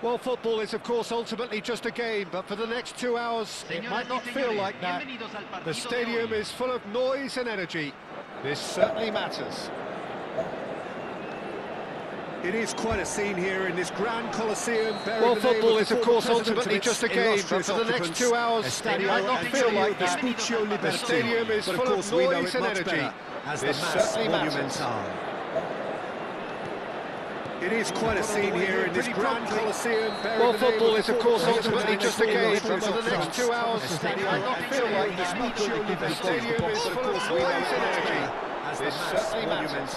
Well, football is, of course, ultimately just a game, but for the next 2 hours, it might not feel like that. The stadium is full of noise and energy. This certainly matters. It is quite a scene here in this grand Colosseum. Well, football is, of course, ultimately just a game, but for the next 2 hours, it might not feel like that. The stadium is full of noise and energy. This certainly matters. It is quite a scene here in this grand Colosseum. Well, football is, of course, ultimately just a game, but for the next 2 hours, it might not feel like that. The stadium is full of noise and energy. This certainly matters.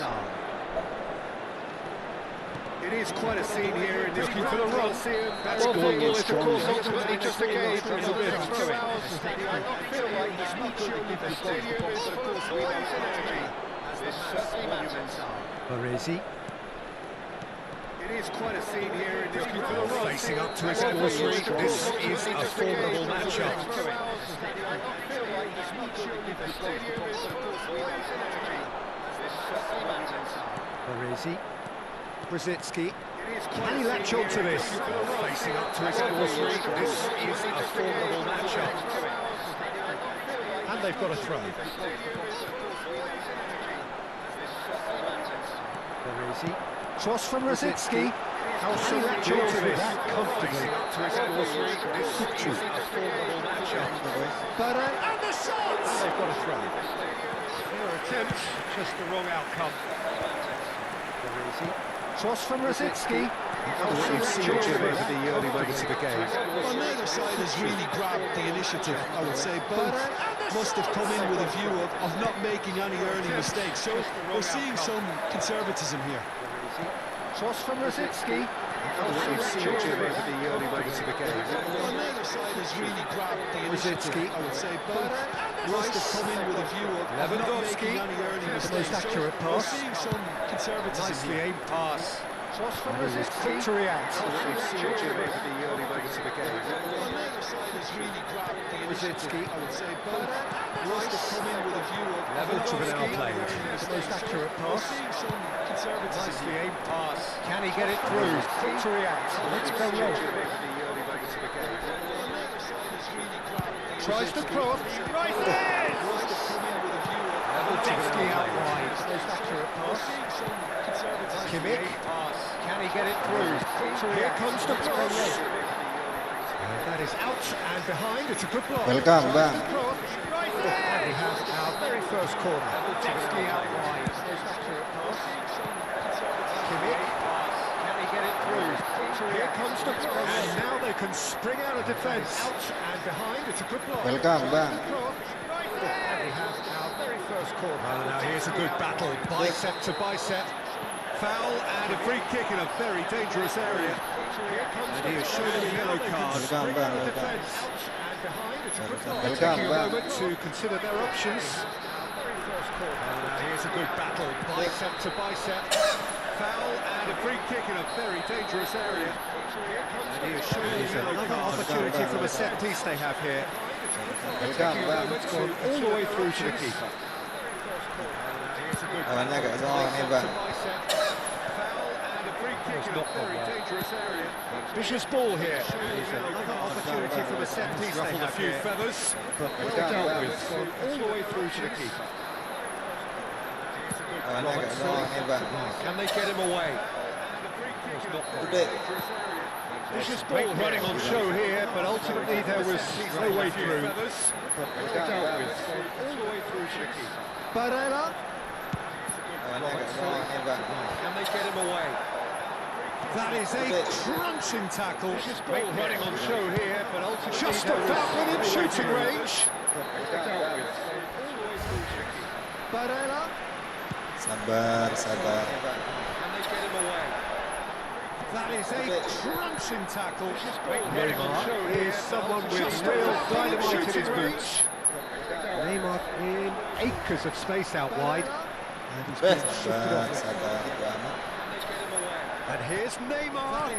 It is quite a scene here in this grand Colosseum. Well, football is, of course, ultimately just a game, but for the next 2 hours, it might not feel like that. The stadium is full of noise and energy. This certainly matters. Baresi. It is quite a scene here in this Facing up to his adversary, this is a formidable matchup. Baresi. Brzezinski. Can he latch on to this? Facing up to his adversary, this is a formidable matchup. And they've got a throw. Baresi. Cross from Brzezinski. How can he latch on to this? Comfortably. To his adversary, this is a formidable matchup. But and the shot! And they've got a throw. Their attempt, just the wrong outcome. Baresi. Cross from Brzezinski. What you've seen over the early moments of the game. Well, neither side has really grabbed the initiative, I would say. Both must have come in with a view of not making any early mistakes. So we're seeing some conservatism here. Cross from Brzezinski. What you've seen over the early moments of the game. Well, neither side has really grabbed the initiative, I would say. Both must have come in with a view of not making any early mistakes. The most accurate pass. We're seeing some conservatism Nicely here. aimed pass. Cross from Brzezinski. Quick to react. What you've seen over the early moments of the game. Well, neither side has really grabbed the initiative, I would say. Both must have come in with a view of Level to an played. The most accurate We're pass. seeing some conservatism Nicely here. aimed pass. Can he get it through? Quick to react. Let's go long. Tries to cross. Right there! Lefty out wide. Most accurate pass. Kimmich. Can he get it through? Here comes the cross. And that is out and behind. It's a good block. Welcome back. Right there! And we have our very first corner. Lefty out wide. Most accurate pass. Kimmich. Can he get it through? Here comes the cross. And now they can spring out of defence. Out and behind. It's a good block. Welcome back. And we have our very first corner. Well, now here's a good battle, bicep to bicep. Foul and a free kick in a very dangerous area. And he has shown him a yellow card. Welcome back. Welcome Taking a back. moment to consider their options. Well, now here's a good battle, bicep to bicep. Foul and a free kick in a very dangerous area. And he has shown him a yellow Another card. opportunity from a set piece they have here. Welcome Taking a back. moment to all the way through to the keeper. Here's a good Banyak kat battle, bawah ni, bang. bicep to bicep. Foul and a free kick in a very dangerous area. Vicious ball here. Another opportunity from a set piece they Ruffled a have few here. feathers. But well dealt with. Gone all the way through to the keeper. Banyak kat bawah ni, bang. Can they get him away? Today. Vicious ball running on show here, but ultimately there was no way through. But well dealt with. Gone all the way through to the keeper. Barella. Banyak kat bawah ni, bang. Can they get him away? That is a crunching tackle. Vicious ball running on show here, but ultimately Just there was about within no way shooting through. range. But well dealt with. Gone all the way through to the keeper. Barella. Sabar, sabar. Can they get him away? That is a crunching tackle. Running on show here, someone with real dynamite in his boots. Neymar in acres of space out wide. And he's been shifted Sabar, off. sabar. Bang. And here's Neymar.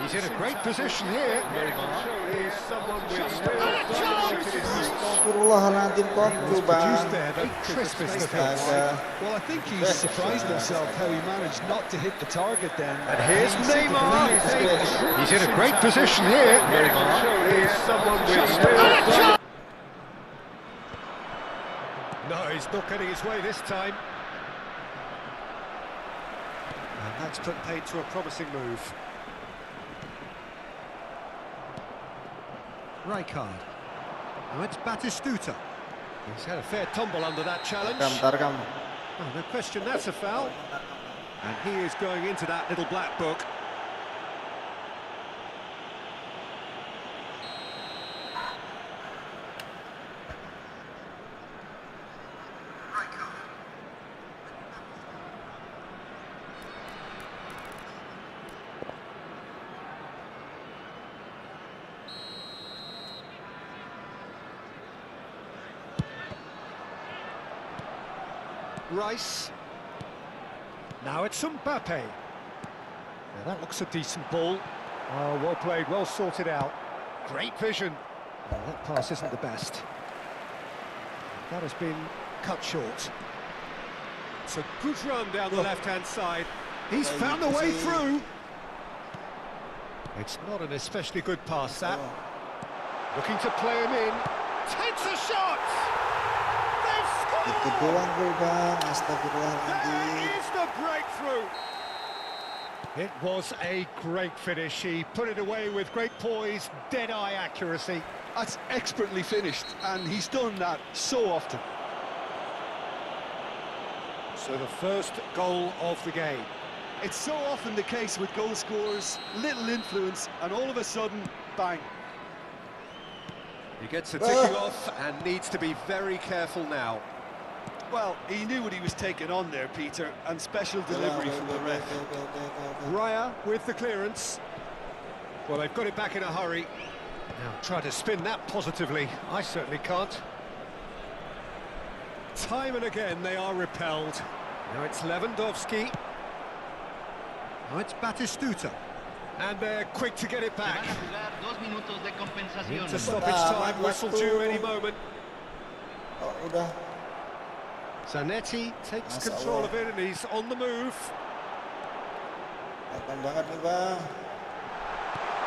He's in a great position here. Neymar is someone with Astagfirullahaladzim, kok Produced bang. there, the crispest of hits. Astaga. Well, I think he's surprised himself how he managed not to hit the target then. And here's Neymar. He's in a great position here. Neymar is someone with No, he's not getting his way this time. And that's put paid to a promising move. Rijkaard. Now it's Batistuta. He's had a fair tumble under that challenge. Targam. Oh, no question, that's a foul. And he is going into that little black book. Rice. Now it's Mbappe. Now that looks a decent ball. Oh, well played, well sorted out. Great vision. Well, that pass isn't the best. That has been cut short. It's a good run down the left-hand side. He's found a way through. It's not an especially good pass, that. Looking to play him in. Takes a shot! They've Itu scored! doang gol bang. There Astagfirullahaladzim. is the breakthrough! It was a great finish. He put it away with great poise, dead-eye accuracy. That's expertly finished, and he's done that so often. So the first goal of the game. It's so often the case with goal scorers, little influence, and all of a sudden, bang. He gets a ticking off and needs to be very careful now. Well, he knew what he was taking on there, Peter, and special delivery from the ref. Raya with the clearance. Well, they've got it back in a hurry. Now try to spin that positively. I certainly can't. Time and again they are repelled. Now it's Lewandowski. Now it's Batistuta. And they're quick to get it back. Into Ah, stoppage time, whistle due any moment. Oh, udah. Zanetti takes Masa control Allah. of it and he's on the move. Datang banget nih bang.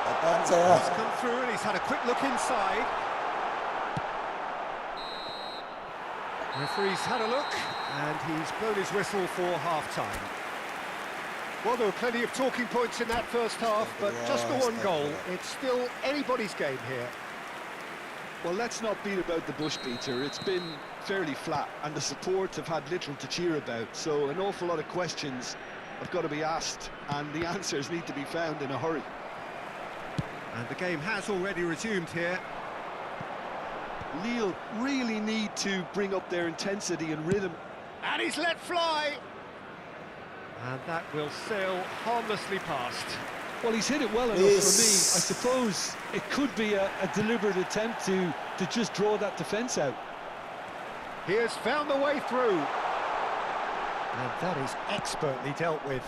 Datang saya. He's come through and he's had a quick look inside. Referee's had a look and he's blown his whistle for half-time. Well, there were plenty of talking points in that first half, but just the one goal. It's still anybody's game here. Well, let's not beat about the bush, Peter. It's been fairly flat, and the support have had little to cheer about. So an awful lot of questions have got to be asked, and the answers need to be found in a hurry. And the game has already resumed here. Lille really need to bring up their intensity and rhythm. And he's let fly. And that will sail harmlessly past. Well, he's hit it well enough for me. I suppose it could be a deliberate attempt to just draw that defence out. He has found the way through. And that is expertly dealt with.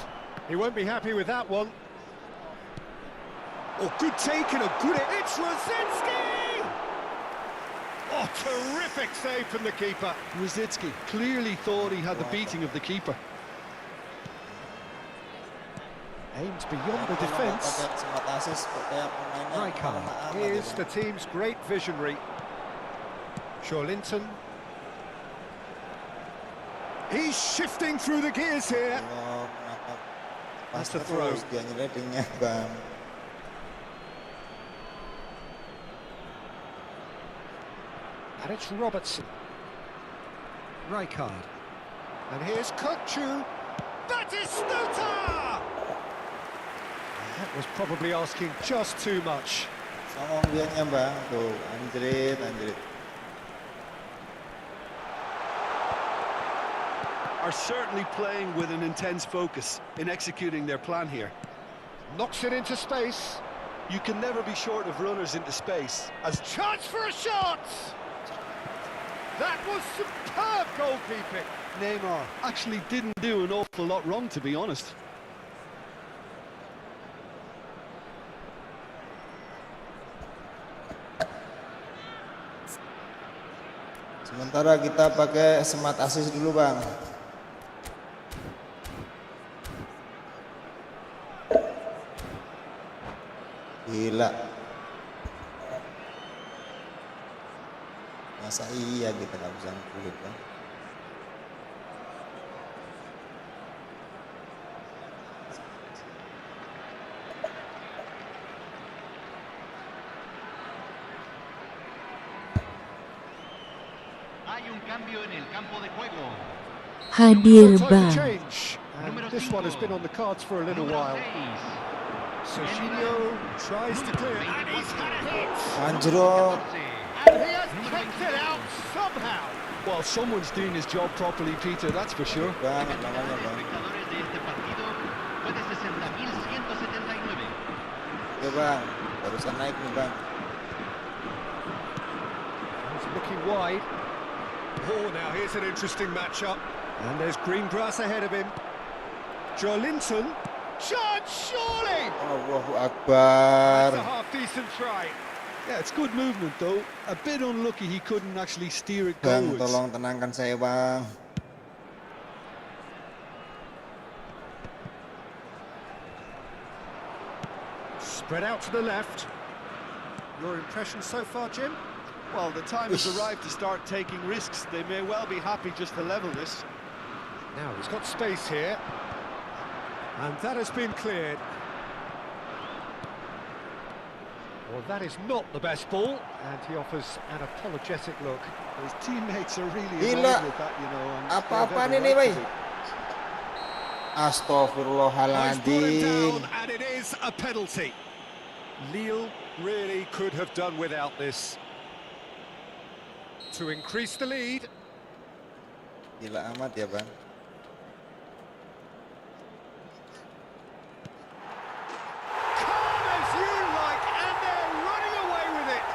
He won't be happy with that one. Oh, good take and a good... It's Rosicki! Oh, terrific save from the keeper. Rosicki clearly thought he had the beating of the keeper. Aims beyond the defence. Rijkaard is the team's great visionary. Linton. He's shifting through the gears here. That's the throw. Dia nyeledingnya bang. And it's Robertson. Rijkaard. And here's Kutchu. Batistuta! That was probably asking just too much. Songong dianya bang. Tuh, anjrit. Are certainly playing with an intense focus in executing their plan here. Knocks it into space. You can never be short of runners into space. As Chance for a shot! That was superb goalkeeping. Neymar actually didn't do an awful lot wrong, to be honest. Sementara kita pakai smart assist dulu, Bang. Gila. Masa iya kita nggak bisa ngumpulin, Bang? Time Hadir for Bang. change. And this one has been on the cards for a little while. Serginho tries to clear. And he's had a hit. Anjrot. And he has kicked it out somehow. Well, someone's doing his job properly, Peter, that's for sure. Banget namanya, Bang. Oke, Bang. Barusan naik nih, Bang. He's looking wide. Oh, now here's an interesting matchup. And there's green grass ahead of him. Joelinton. Shot, surely! Allahu It's a Akbar. half-decent try. Yeah, it's good movement, though. A bit unlucky he couldn't actually steer it Bang, goalwards. tolong tenangkan saya, Bang. Spread out to the left. Your impression so far, Jim? Well, the time has arrived to start taking risks. They may well be happy just to level this. Now he's got space here. And that has been cleared. Well, that is not the best ball. And he offers an apologetic look. His teammates are really Gila. annoyed with that, you know. And they have Apa-apaan every ini, right Bay? to be. He's brought him Astagfirullahaladzim. down, and it is a penalty. Lille really could have done without this. To increase the lead. Gila amat ya, Bang. Calm as you like, and they're running away with it.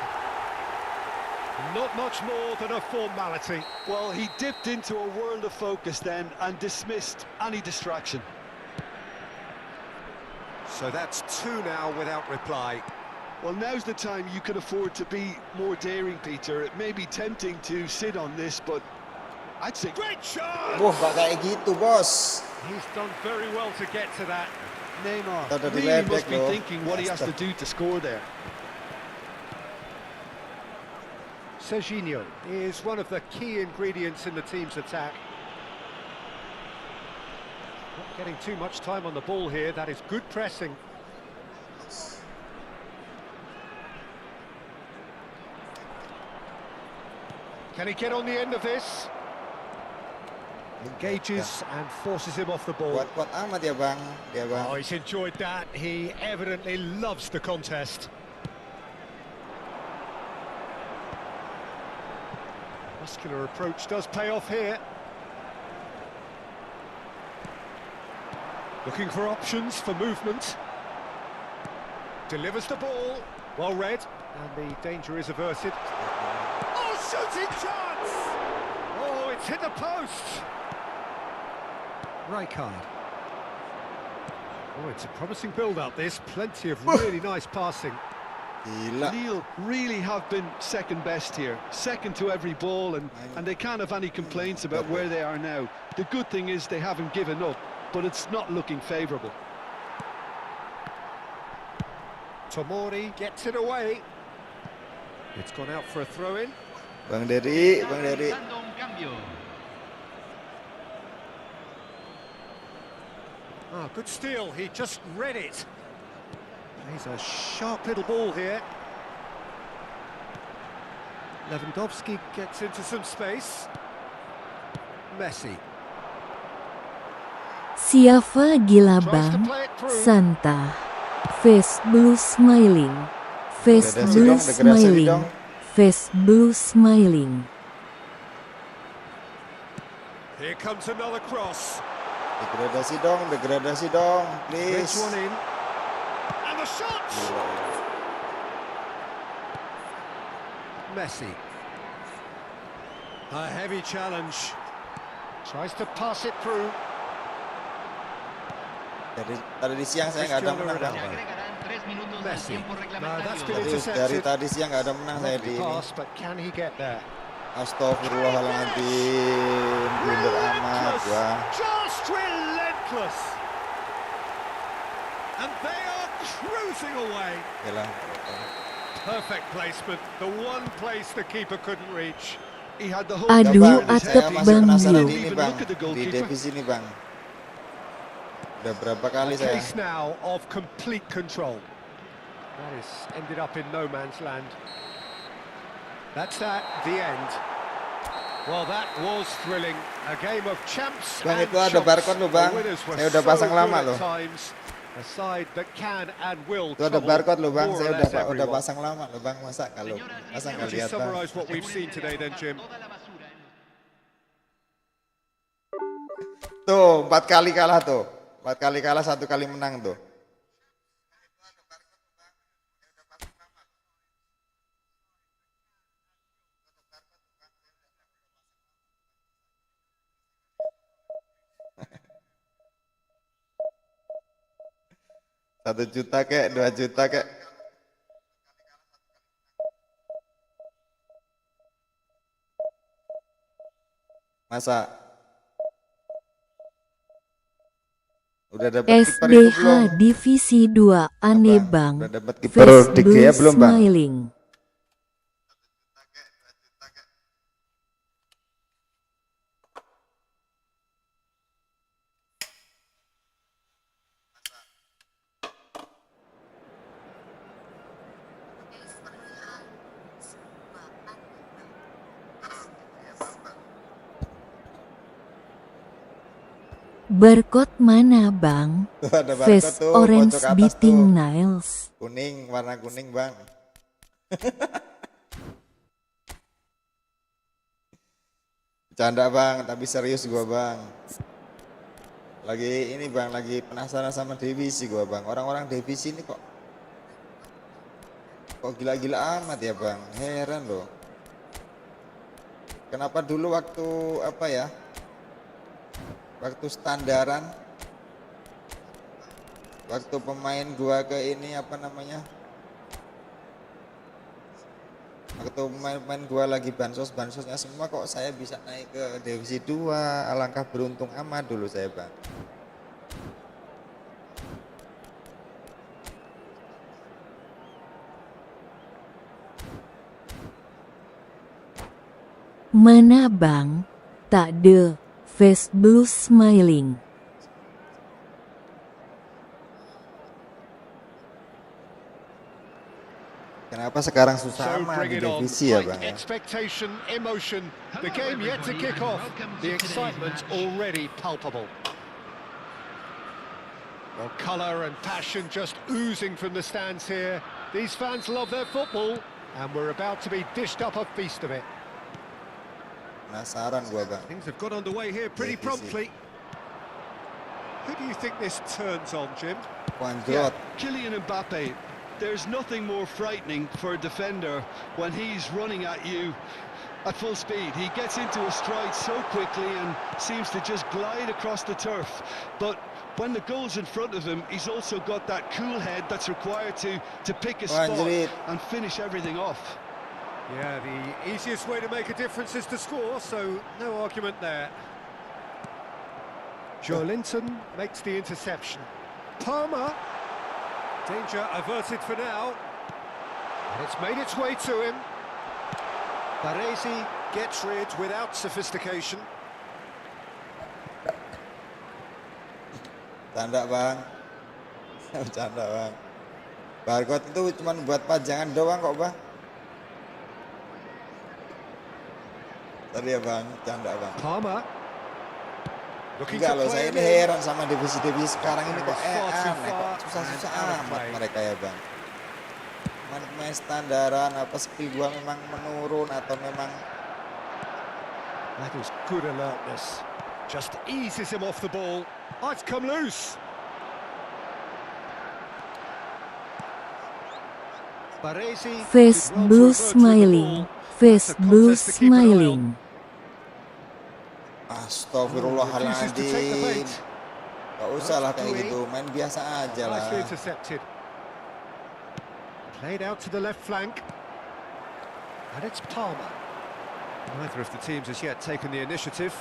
Not much more than a formality. Well, he dipped into a world of focus then and dismissed any distraction. So that's two now without reply. Well, now's the time you can afford to be more daring, Peter. It may be tempting to sit on this, but I'd say... Great shot! Wah, gak kayak gitu, Bos. He's done very well to get to that. Neymar Tadi really diledek must be loh. thinking what he has to do to score there. Serginho is one of the key ingredients in the team's attack. Not getting too much time on the ball here. That is good pressing. Can he get on the end of this? Engages and forces him off the ball. Kuat-kuat amat ya, Bang. Dia, Bang. Oh, he's enjoyed that. He evidently loves the contest. Muscular approach does pay off here. Looking for options for movement. Delivers the ball. Well read. And the danger is averted. Oh, shooting chance! Oh, it's hit the post. Rijkaard. Oh, it's a promising build-up, this. Plenty of really nice passing. Gila. Lille really have been second best here, second to every ball, and they can't have any complaints about where they are now. The good thing is they haven't given up, but it's not looking favourable. Tomori gets it away. It's gone out for a throw-in. Bang Dery, Bang Dery. Ah, good steal. He just read it. He's a sharp little ball here. Lewandowski gets into some space. Messi Siapa gila tries to bang? play it through. Santa. Face blue smiling. Face Degradasi blue dong, degradasi smiling. dong. Face blue smiling. Here comes another cross. Degradasi dong, Gets please. one in. And the shot! Gila. Messi. A heavy challenge. Tries to pass it through. Tadi siang saya nggak ada Cristiano menang, Bang. Ronaldo. Messi. No, that's been Dari intercepted. tadi siang nggak ada menang saya di Lovely ini. pass, but can he get there? Astagfirullahaladzim, blunder amat, wah. Just relentless. And they are cruising away. Yalah. Perfect placement, the one place the keeper couldn't reach. He had the whole Aduh, Bang, in his saya head. masih Bang penasaran Yu. di ini Even bang, look at the di goalkeeper. divisi ini bang. Udah berapa A kali saya? case now of complete control. That is ended up in no man's land. That's that, the end. Well, that was thrilling. A game of champs Bang, and itu ada chumps. barcode loh, Bang. The winners were Saya udah so pasang good lama at loh. times. A side that can and will Itu ada trouble barcode loh bang, more saya or less udah everyone. pasang lama loh bang, masa kalau masa nggak Would you lihat bang? summarise what we've seen today then, Jim? Tuh 4 kali kalah tuh, 4 kali kalah 1 kali menang tuh. $1 juta kek, 2 juta kek. Masa? Udah dapat kiper itu SDH belum? Divisi 2 aneh Abang, bang. udah dapat kiper Face di blue Gea belum bang? smiling. Barcode mana bang? Tuh ada barcode Face tuh, orange pojok atas beating tuh. nails. Kuning, warna kuning bang. Bercanda bang, tapi serius gua bang. Lagi ini bang, lagi penasaran sama divisi gua bang. Orang-orang divisi ini kok gila-gila amat ya bang. Heran loh. Kenapa dulu waktu apa ya? Waktu standaran, waktu pemain gua ke ini apa namanya? Waktu pemain gua lagi bansosnya semua, kok saya bisa naik ke divisi 2. Alangkah beruntung amat dulu saya bang. Mana bang? Tak de. Face blue smiling. Kenapa sekarang susah So amat bring di it on. divisi ya Fight, bang ya? expectation, emotion. The game yet to kick off. The excitement already palpable. Well, colour and passion just oozing from the stands here. These fans love their football, and we're about to be dished up a feast of it. Penasaran gua bang. Things have got underway here pretty promptly. Who do you think this turns on, Jim? Wanjot. Kylian Mbappe. There's nothing more frightening for a defender when he's running at you at full speed. He gets into a stride so quickly and seems to just glide across the turf. But when the goal's in front of him, he's also got that cool head that's required to pick a spot Wanjrit. and finish everything off. Yeah, the easiest way to make a difference is to score, so no argument there. Joe Linton makes the interception. Palmer. Danger averted for now. And it's made its way to him. Baresi gets rid without sophistication. Canda bang. Canda bang. Barcode itu cuma buat pajangan doang kok bang. Tadi ya bang, canda bang. Palmer. Looking Enggak to loh, play saya him ini in. heran sama divisi-divisi sekarang ini kok aneh, kok susah-susah and out of amat play. mereka ya bang. Main standaran, apa skill gua memang menurun atau memang That is good alertness. Just eases him off the ball. Oh, it's come loose. Baresi. Face did well to blue revert to the smiling. ball. Face That's a blue contest to keep an eye on. smiling. Refuses to take the Astagfirullahaladzim. bait. Gak usah lah kayak gitu, main biasa aja lah. Nicely intercepted. Played out to the left flank. And it's Palmer. Neither of the teams has yet taken the initiative.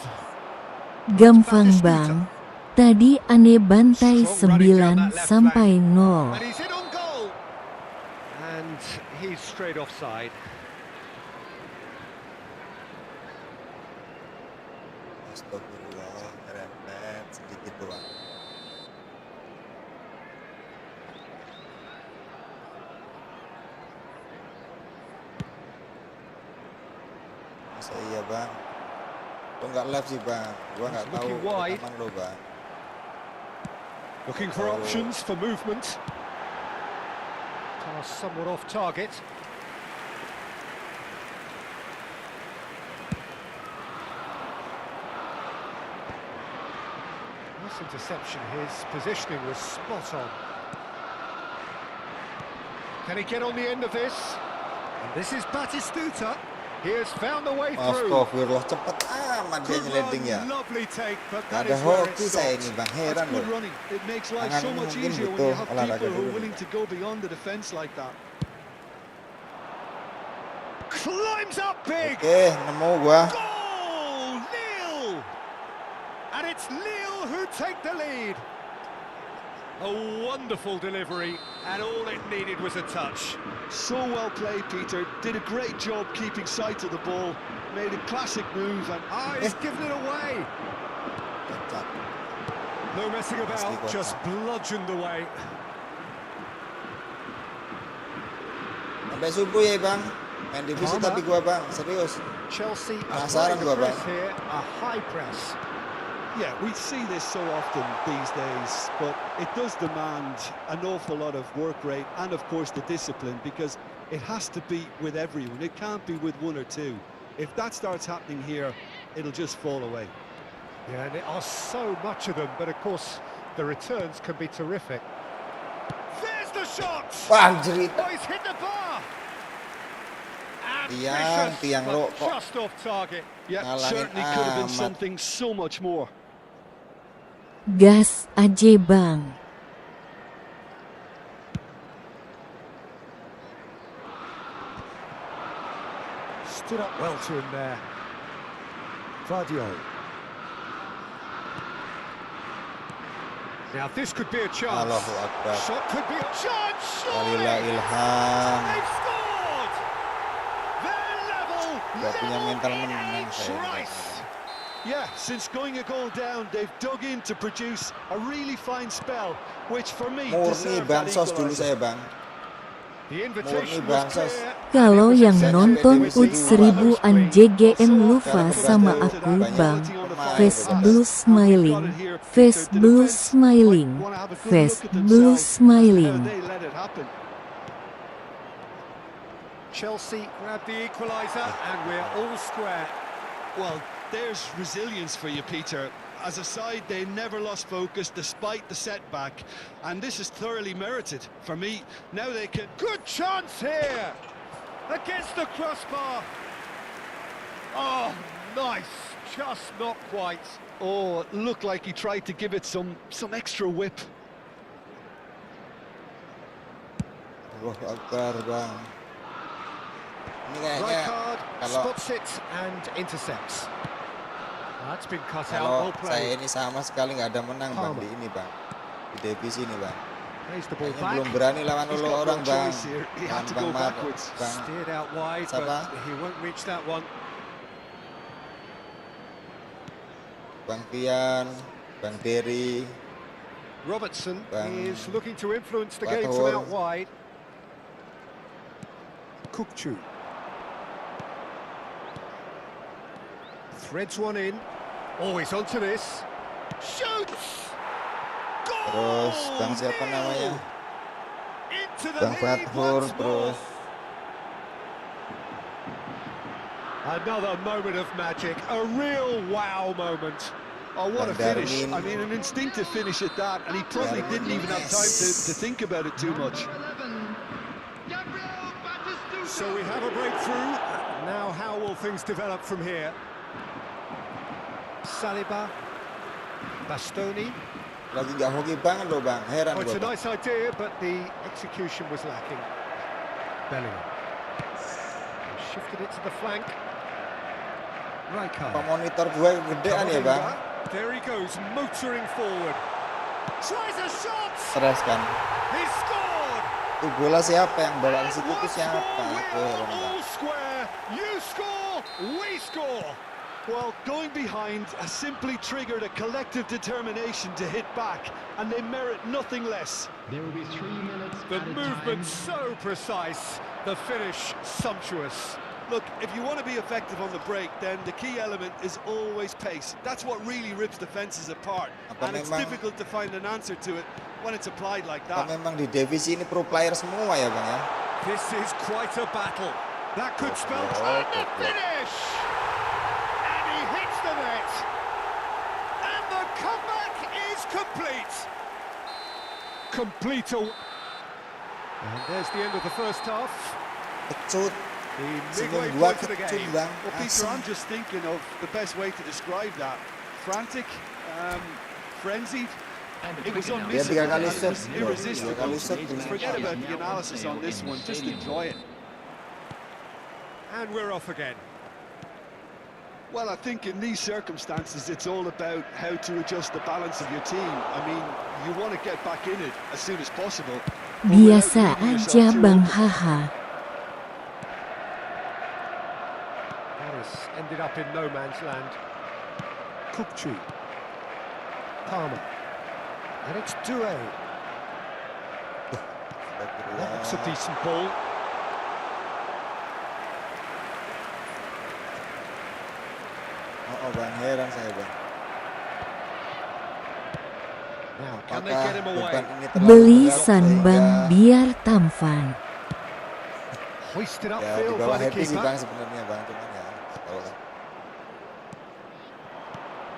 Gampang bang. Tadi Ane bantai 9-0. And he's in on goal. And he's straight offside. Astagfirullah, ngerempet sedikit doang. Masa iya bang? Lo nggak live sih bang? Gua nggak tahu rekaman lo bang. Looking for options for movement. Pass somewhat off target. Nice interception. His positioning was spot on. Can he get on the end of this? And this is Batistuta. He has found the way through. Astagfirullah, cepet amat dia nyeleding ya. Lovely take, but Gak that ada is where it hoki saya ini stops. bang, heran Good loh. running. It makes life Tangan so ini much mungkin easier when butuh you have olahraga people who dulu are willing nih. to go beyond the defence like that. Climbs up big. Oke, nemu gua. Goal! Lille! And it's Lille who take the lead. A wonderful delivery, and all it needed was a touch. So well played, Peter. Did a great job keeping sight of the ball. Made a classic move and He's given it away. Kocak. No messing about, kocak. just bludgeoned away. Sampai subuh ya bang. Main divisi tapi gua bang, serius. Chelsea Penasaran gua bang. here, a high press. yeah, we see this so often these days, but it does demand an awful lot of work rate and of course the discipline, because it has to be with everyone. It can't be with one or two. If that starts happening here, it'll just fall away. Yeah, and there are so much of them, but of course the returns can be terrific. There's the shot! Bang, jerit. Oh, he's hit the bar! Tiang lo kok Just off target. Yeah, ngalangin certainly could have been amat. something so much more. Gas aja bang. Stood up well to him there. Vardio. Now this could be a chance. Allahu Akbar. Shot could be a chance. Surely. Walillah ilham. They've scored. They're level. Gak punya mental Level menang in saya. Rice. Yeah, since going a goal down, they've dug in to produce a really fine spell, which for me Murni deserved that bansos dulu equaliser. saya bang. The invitation Murni was bansos. clear. Kalau And it was yang accepted. nonton We see ut 1000-an JGM lupa sama aku bang. Face blue smiling, face blue smiling, face blue smiling. They let it happen. Chelsea grabbed the equaliser and we're all square. Well, there's resilience for you, Peter. As a side, they never lost focus despite the setback, and this is thoroughly merited. For me, now they can... Good chance here! Against the crossbar! Oh, nice! Just not quite. Oh, it looked like he tried to give it some extra whip. Allahu Akbar bang. Ini kayaknya Right card, kalau spots it and intercepts. That's been cut out, kalau well saya played. ini sama sekali nggak ada menang bang Palmer. di ini bang, di divisi ini bang. Plays the ball Kayaknya back. belum berani lawan He's lo got orang no bang. choice here. He Bang had to go Marco, backwards. bang. Steered out wide, Siapa? but he won't reach that one. Bang Pian, Bang Derry, Robertson Bang is looking to influence the game Bator. from out wide. Kukcu. Threads one in. Oh, he's onto this. Shoots! Goal! terus Bang siapa namanya? Into the Bang lead Fathur, once more. terus Another moment of magic, a real wow moment. Oh, what a Bang finish. Darmin. I mean, an instinctive finish at that, and he probably Darmin, didn't even have time yes. to think about it too much. So we have a breakthrough. Now how will things develop from here? Saliba, Bastoni. lagi nggak hoki banget loh bang, heran Oh, it's gua a bang. nice idea, but the execution was lacking. Bellingham. Shifted it to the flank. Monitor gue gedean ya bang. There he goes, motoring forward. Tries a shot. Stres kan. He scored. Tuh bola siapa yang bawa ke situ tuh Once siapa? more, Tuh, we're Bang. all square. You score, we score. Well, going behind has simply triggered a collective determination to hit back, and they merit nothing less. There will be 3 minutes. The movement so precise, the finish sumptuous. Look, if you want to be effective on the break, then the key element is always pace. That's what really rips defenses apart, and it's difficult to find an answer to it when it's applied like that. Memang di divisi ini pro player semua ya bang ya. This is quite a battle. That could spell and the finish! And he hits the net! And the comeback is complete! Complete. And there's the end of the first half. Kecut. The midway Sebelum gua point of the kecut game. bang. Well, Peter, I'm just thinking of the best way to describe that. Frantic, frenzied. It was Dia 3 kali unmissable, set. it was irresistible. 2 kali set. Forget about the analysis on this one, just enjoy it. And we're off again. Well, I think in these circumstances, it's all about how to adjust the balance of your team. I mean, you want to get back in it as soon as possible. Biasa aja Bang haha. Harris ended up in no man's land. Kupchu. Palmer. And it's Due. That's a decent ball. Oh bang, heran saya bang. Now, can they get him away? Beban ini terlalu Beli berat Sanbang sehingga- biar tampan. Hoisted Ya di upfield bawah by the happy sih keeper. bang sebenarnya bang, cuman ya tahu lah.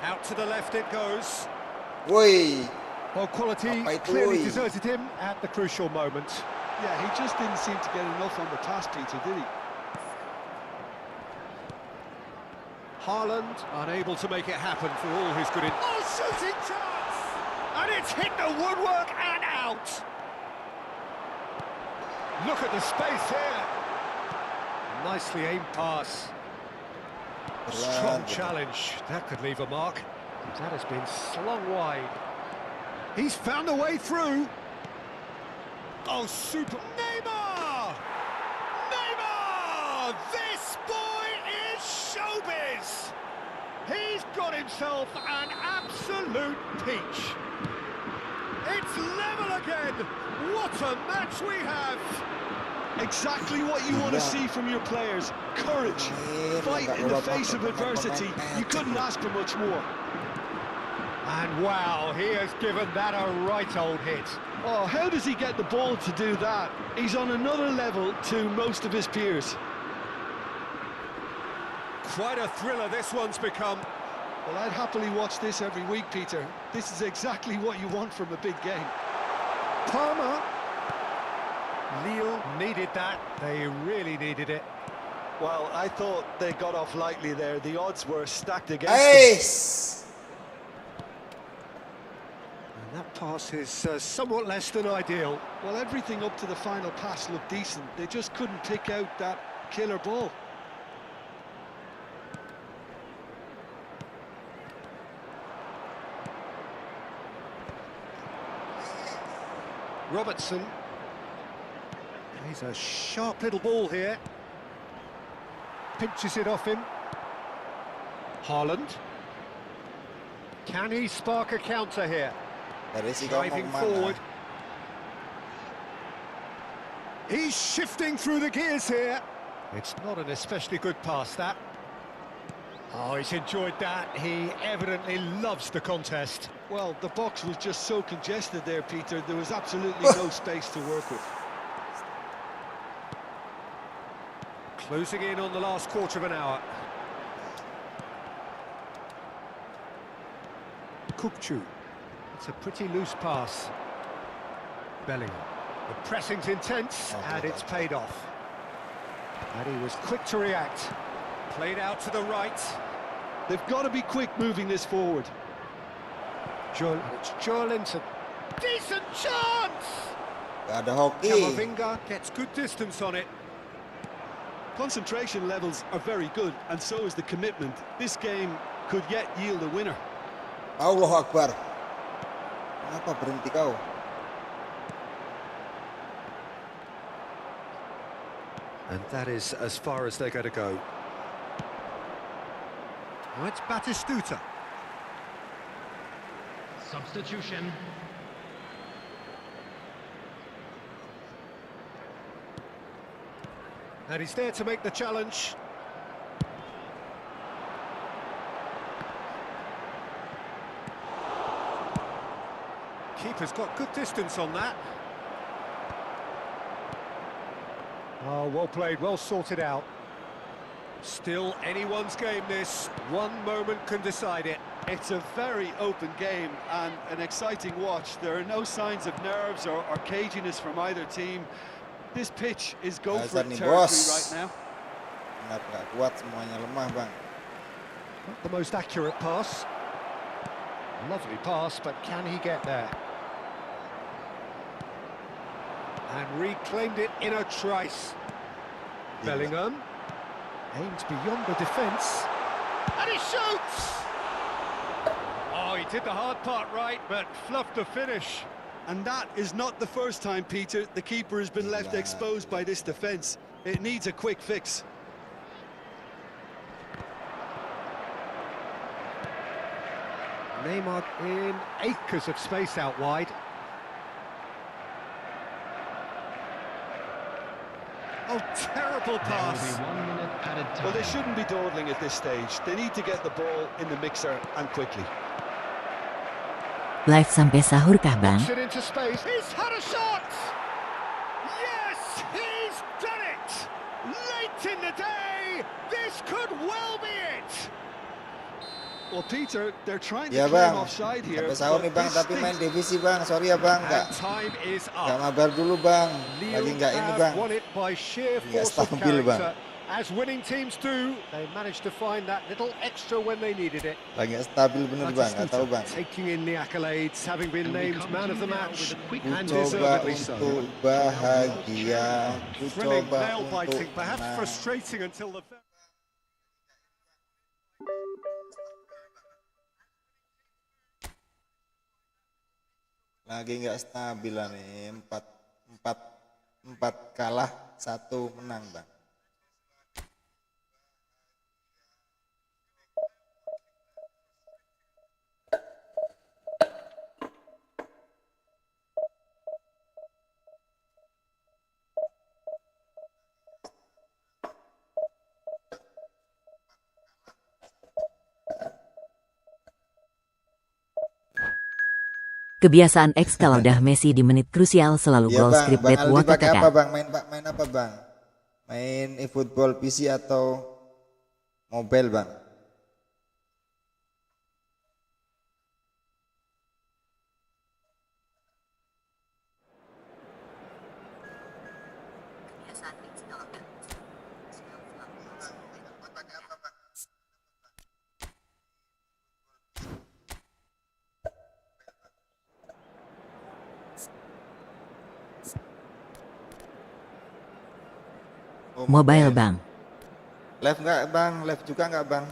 Out to the left it goes. Woi, Well, quality Apa itu, clearly woi? deserted him at the crucial moment. Yeah, he just didn't seem to get enough on the pass, Peter, did he? Haaland unable to make it happen for all his good in. Oh, shooting chance! And it's hit the woodwork and out. Look at the space here. Nicely aimed pass. Strong berat. challenge. That could leave a mark. That has been slung wide. He's found a way through. Oh, super. Neymar! Neymar! This boy is showbiz! He's got himself an absolute peach. It's level again. What a match we have. Exactly what you want to see from your players. Courage, fight in the face of adversity. You couldn't ask for much more. And wow, he has given that a right old hit. Oh, how does he get the ball to do that? He's on another level to most of his peers. Quite a thriller this one's become. Well, I'd happily watch this every week, Peter. This is exactly what you want from a big game. Palmer. Lille needed that. They really needed it. Well, I thought they got off lightly there. The odds were stacked against them. Ais. And that pass is somewhat less than ideal. Well, everything up to the final pass looked decent. They just couldn't pick out that killer ball. Robertson. He's a sharp little ball here. Pinches it off him. Haaland. Can he spark a counter here? Dari si kau mau Driving kemana? forward. He's shifting through the gears here. It's not an especially good pass, that. Oh, he's enjoyed that. He evidently loves the contest. Well, the box was just so congested there, Peter. There was absolutely no space to work with. Closing in on the last quarter of an hour. Kupchu. It's a pretty loose pass. Bellingham. The pressing's intense, and it's paid off. And he was quick to react. Played out to the right. They've got to be quick moving this forward. It's Joelinton. Decent chance! Gak ada hoki. Camavinga gets good distance on it. Concentration levels are very good, and so is the commitment. This game could yet yield a winner. Allahu Akbar. Kenapa berhenti kau? And that is as far as they're going to go. Oh, it's Batistuta. Substitution. And he's there to make the challenge. Keeper's got good distance on that. Oh, well played, well sorted out. Still anyone's game this. One moment can decide it. It's a very open game and an exciting watch. There are no signs of nerves or caginess from either team. This pitch is go for it territory right now. Nggak kuat, semuanya lemah, Bang. Not the most accurate pass. Lovely pass, but can he get there? And reclaimed it in a trice. Bellingham aims beyond the defence. And he shoots! Oh, he did the hard part right, but fluffed the finish. And that is not the first time, Peter, the keeper has been left exposed by this defence. It needs a quick fix. Neymar in acres of space out wide. Oh, terrible pass. 1 minute added time. Well, they shouldn't be dawdling at this stage. They need to get the ball in the mixer and quickly. Live sampai sahur kah, Bang? It into space. He's had a shot! Yes, he's done it! Late in the day, this could well be it! Well, Peter, they're trying to Ya, claim Bang. offside here. Sampai sahur nih, Bang, tapi main divisi, Bang. Sorry ya, Bang. And time is Nggak up. mabar dulu, Bang. Lagi nggak ini, Bang. won it by sheer Nggak force of stabil, Bang. character. As winning teams do, they managed to find that little extra when they needed it. Lagi nggak stabil bener, Bang. Nggak tahu, Bang. Taking in the accolades, having been And we named come man to of the you now match, with a quick and Coba deservedly so. untuk bahagia. Thrilling, Coba nail-biting, untuk perhaps menang. frustrating until the... Lagi nggak stabil lah nih. Empat kalah, 1 menang, Bang. Kebiasaan X kalau dah Messi di menit krusial selalu Iya, gol Bang. script Bang bet Aldi wah pakai apa, katakan. Bang? Main apa, Bang? Main efootball PC atau mobile, Bang? Oh, Mobile, Bang. Live nggak, Bang? Live juga nggak, Bang?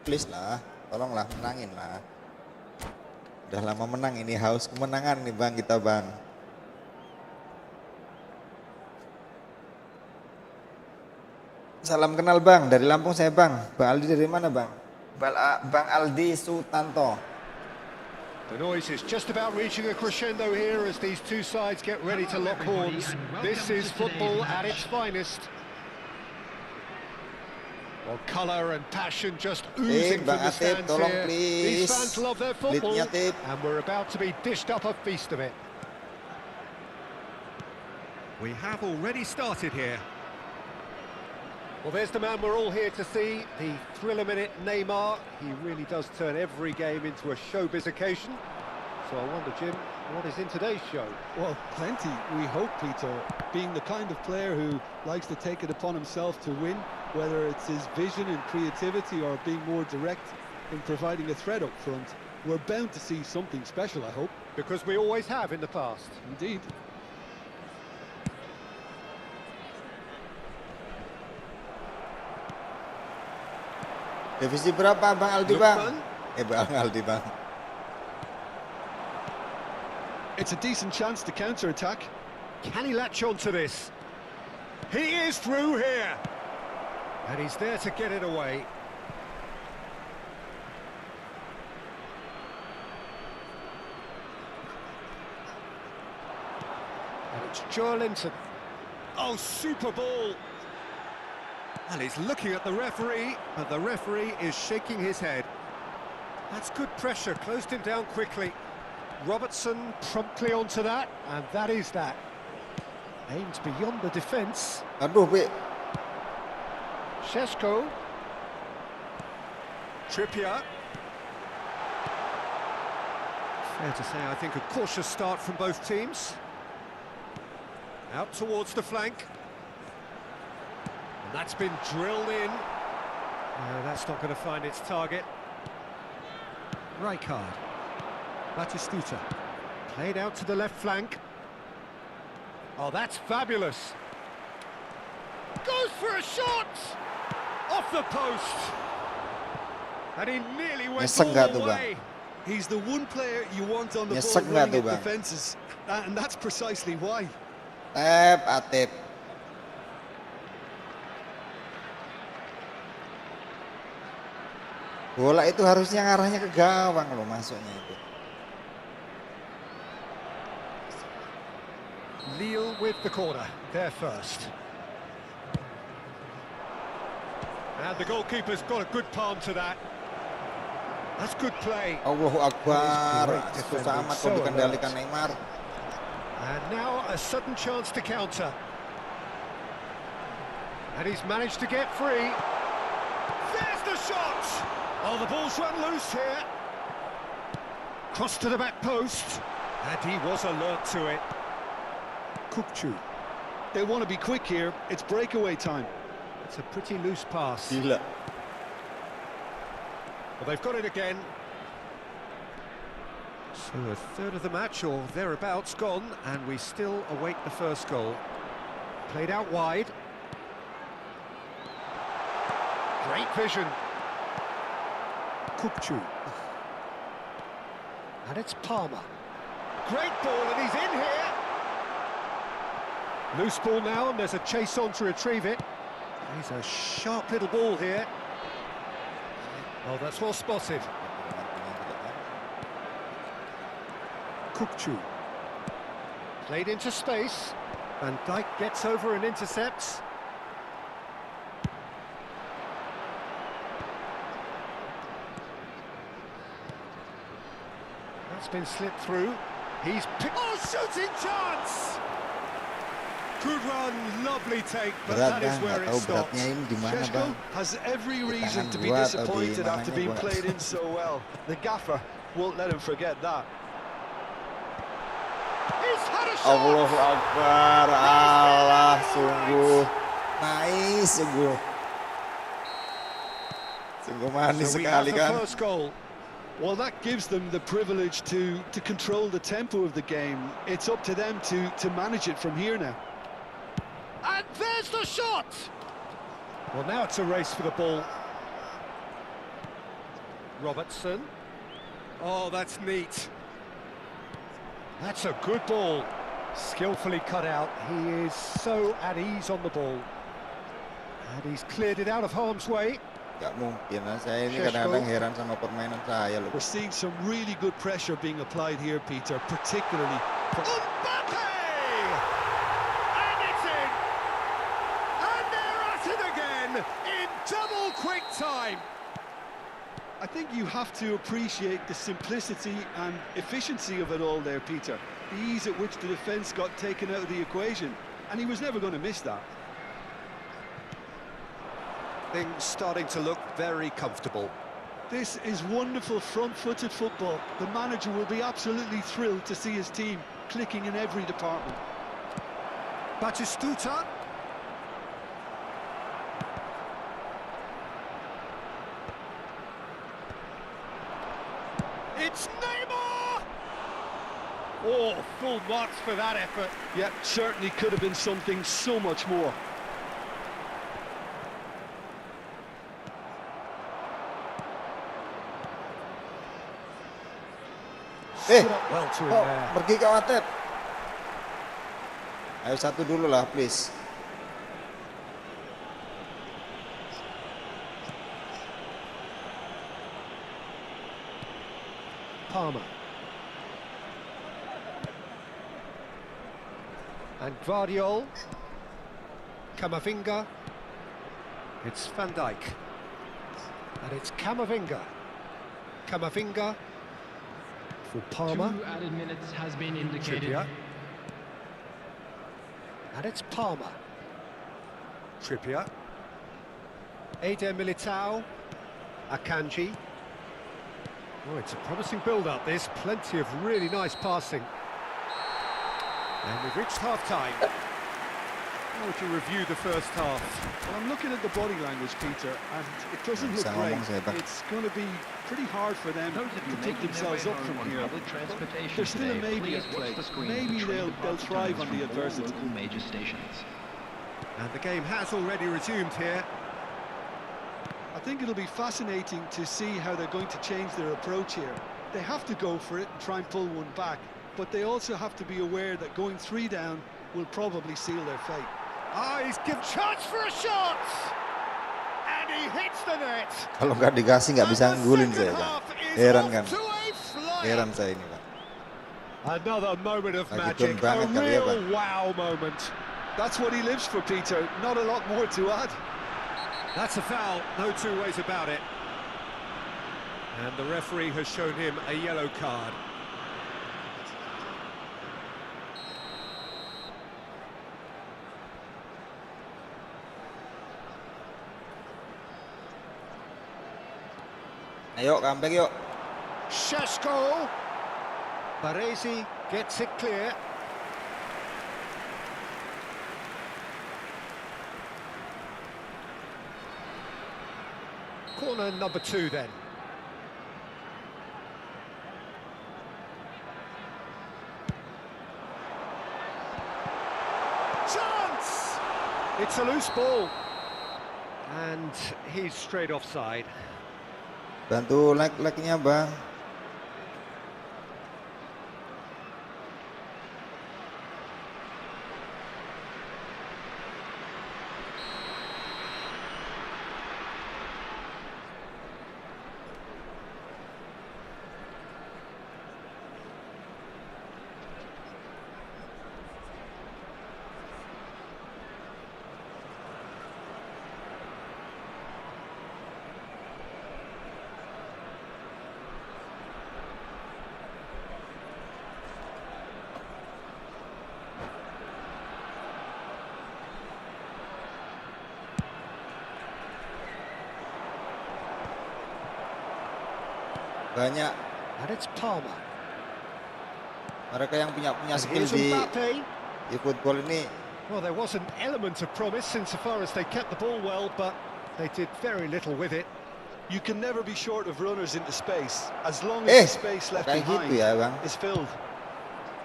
Please lah, tolonglah menangin lah. Udah lama menang ini, haus kemenangan nih, Bang, kita, Bang. Salam kenal, Bang, dari Lampung saya, Bang. Bang Aldi dari mana, Bang? Bang Aldi Sutanto. The noise is just about reaching a crescendo here as these two sides get ready to lock horns. This is football at its finest. Well, colour and passion just oozing from Bang the Atip, stands tolong here. please. These fans love their football, Leadnya, Tip. and we're about to be dished up a feast of it. We have already started here. Well, there's the man we're all here to see, the thriller-minute Neymar. He really does turn every game into a showbiz occasion. So I wonder, Jim, what is in today's show? Well, plenty, we hope, Peter. Being the kind of player who likes to take it upon himself to win, whether it's his vision and creativity or being more direct in providing a threat up front, we're bound to see something special, I hope. Because we always have in the past. Indeed. Divisi berapa Bang Aldi Bang? Bang Aldi Bang. It's a decent chance to counter-attack. Can he latch on to this? He is through here. And he's there to get it away. And it's Joelinton. Oh, super ball. And he's looking at the referee, but the referee is shaking his head. That's good pressure, closed him down quickly. Robertson promptly onto that, and that is that. Aims beyond the defence. Aduh, Bi. Šeško. Trippier. Fair to say, I think, a cautious start from both teams. Out towards the flank. And that's been drilled in. No, that's not going to find its target. Rijkaard. Batistuta. Played out to the left flank. Oh, that's fabulous. Goes for a shot! Off the post. And he nearly went all the way. He's the one player you want on the Nyesek ball nggak running tuh, at Bang? defences, and that's precisely why. Atep. Bola itu harusnya ngarahnya ke gawang loh masuknya itu. Lille with the corner, there first. And the goalkeeper's got a good palm to that. That's good play. Allahu Akbar. Great Susah amat defending, kok dikendalikan Neymar. And now a sudden chance to counter. And he's managed to get free. There's the shot! Oh, the ball's run loose here. Cross to the back post. And he was alert to it. Kukçu. They want to be quick here. It's breakaway time. It's a pretty loose pass. Gila. Well, they've got it again. So a third of the match, or thereabouts, gone, and we still await the first goal. Played out wide. Great vision. Kukçu. And it's Palmer. Great ball, and he's in here. Loose ball now, and there's a chase on to retrieve it. He's a sharp little ball here. Oh, that's well spotted. Kukçu. Played into space. Van Dijk gets over and intercepts. That's been slipped through. He's picked. Oh, shooting chance! Good run, lovely take, but Berat that is Bang, where nggak it tahu stops. beratnya ini di mana Šeško Bang. has every reason to be gua atau di disappointed after mananya being gua. played in so well. The gaffer won't let him forget that. He's had a shot! Allahu Akbar. Allah, sungguh nice sungguh. Sungguh manis So we have sekali the kan. first goal. Well, that gives them the privilege to control the tempo of the game. It's up to them to manage it from here now. And there's the shot! Well, now it's a race for the ball. Robertson. Oh, that's neat. That's a good ball. Skillfully cut out. He is so at ease on the ball. And he's cleared it out of harm's way. Gak mungkin lah, saya ini Šeško. kadang-kadang heran sama permainan saya loh. We're seeing some really good pressure being applied here, Peter, particularly from... Mbappe! And it's in! And they're at it again in double quick time. I think you have to appreciate the simplicity and efficiency of it all there, Peter. The ease at which the defence got taken out of the equation, and he was never going to miss that. Things starting to look very comfortable. This is wonderful front-footed football. The manager will be absolutely thrilled to see his team clicking in every department. Batistuta. It's Neymar! Oh, full marks for that effort. Yep, certainly could have been something so much more. Well to him kok there. pergi ke watet? Ayo satu dulu lah, please. Palmer. And Guardiol. Camavinga. It's Van Dijk. And it's Camavinga. Camavinga. For Palmer. 2 added minutes has been indicated. Trippier. And it's Palmer. Trippier. Eder Militao. Akanji. Oh, it's a promising build-up, this. Plenty of really nice passing. And we've reached half-time. How would you review the first half? Well, I'm looking at the body language, Peter, and it doesn't look great. It's going to be pretty hard for them Those of you to pick making their way themselves up home from on here. public transportation There's still a today, maybe please at play. watch the screen Maybe for train they'll departure thrive times on the from all adversity. local major stations. And the game has already resumed here. I think it'll be fascinating to see how they're going to change their approach here. They have to go for it and try and pull one back, but they also have to be aware that going 3 down will probably seal their fate. Ah, he's given chance for a shot! And he hits the net! Kalau nggak dikasih nggak bisa nggulin saya, Bang. Heran kan? Heran saya ini, Bang. Another moment of Lagi magic, down banget a kali ya, real Bang. wow moment. That's what he lives for, Peter. Not a lot more to add. That's a foul, no two ways about it. And the referee has shown him a yellow card. Ayo, comeback yuk. Šeško! Baresi gets it clear. Corner number 2 then. Chance! It's a loose ball. And he's straight offside. Bantu like-nya, Bang. Banyak And it's Palmer. mereka yang punya And skill here's di Mbappe. efootball ini. Well, there was an element of promise insofar as they kept the ball well, but they did very little with it. You can never be short of runners into space, as long as the space left kayak behind gitu ya, Bang. is filled.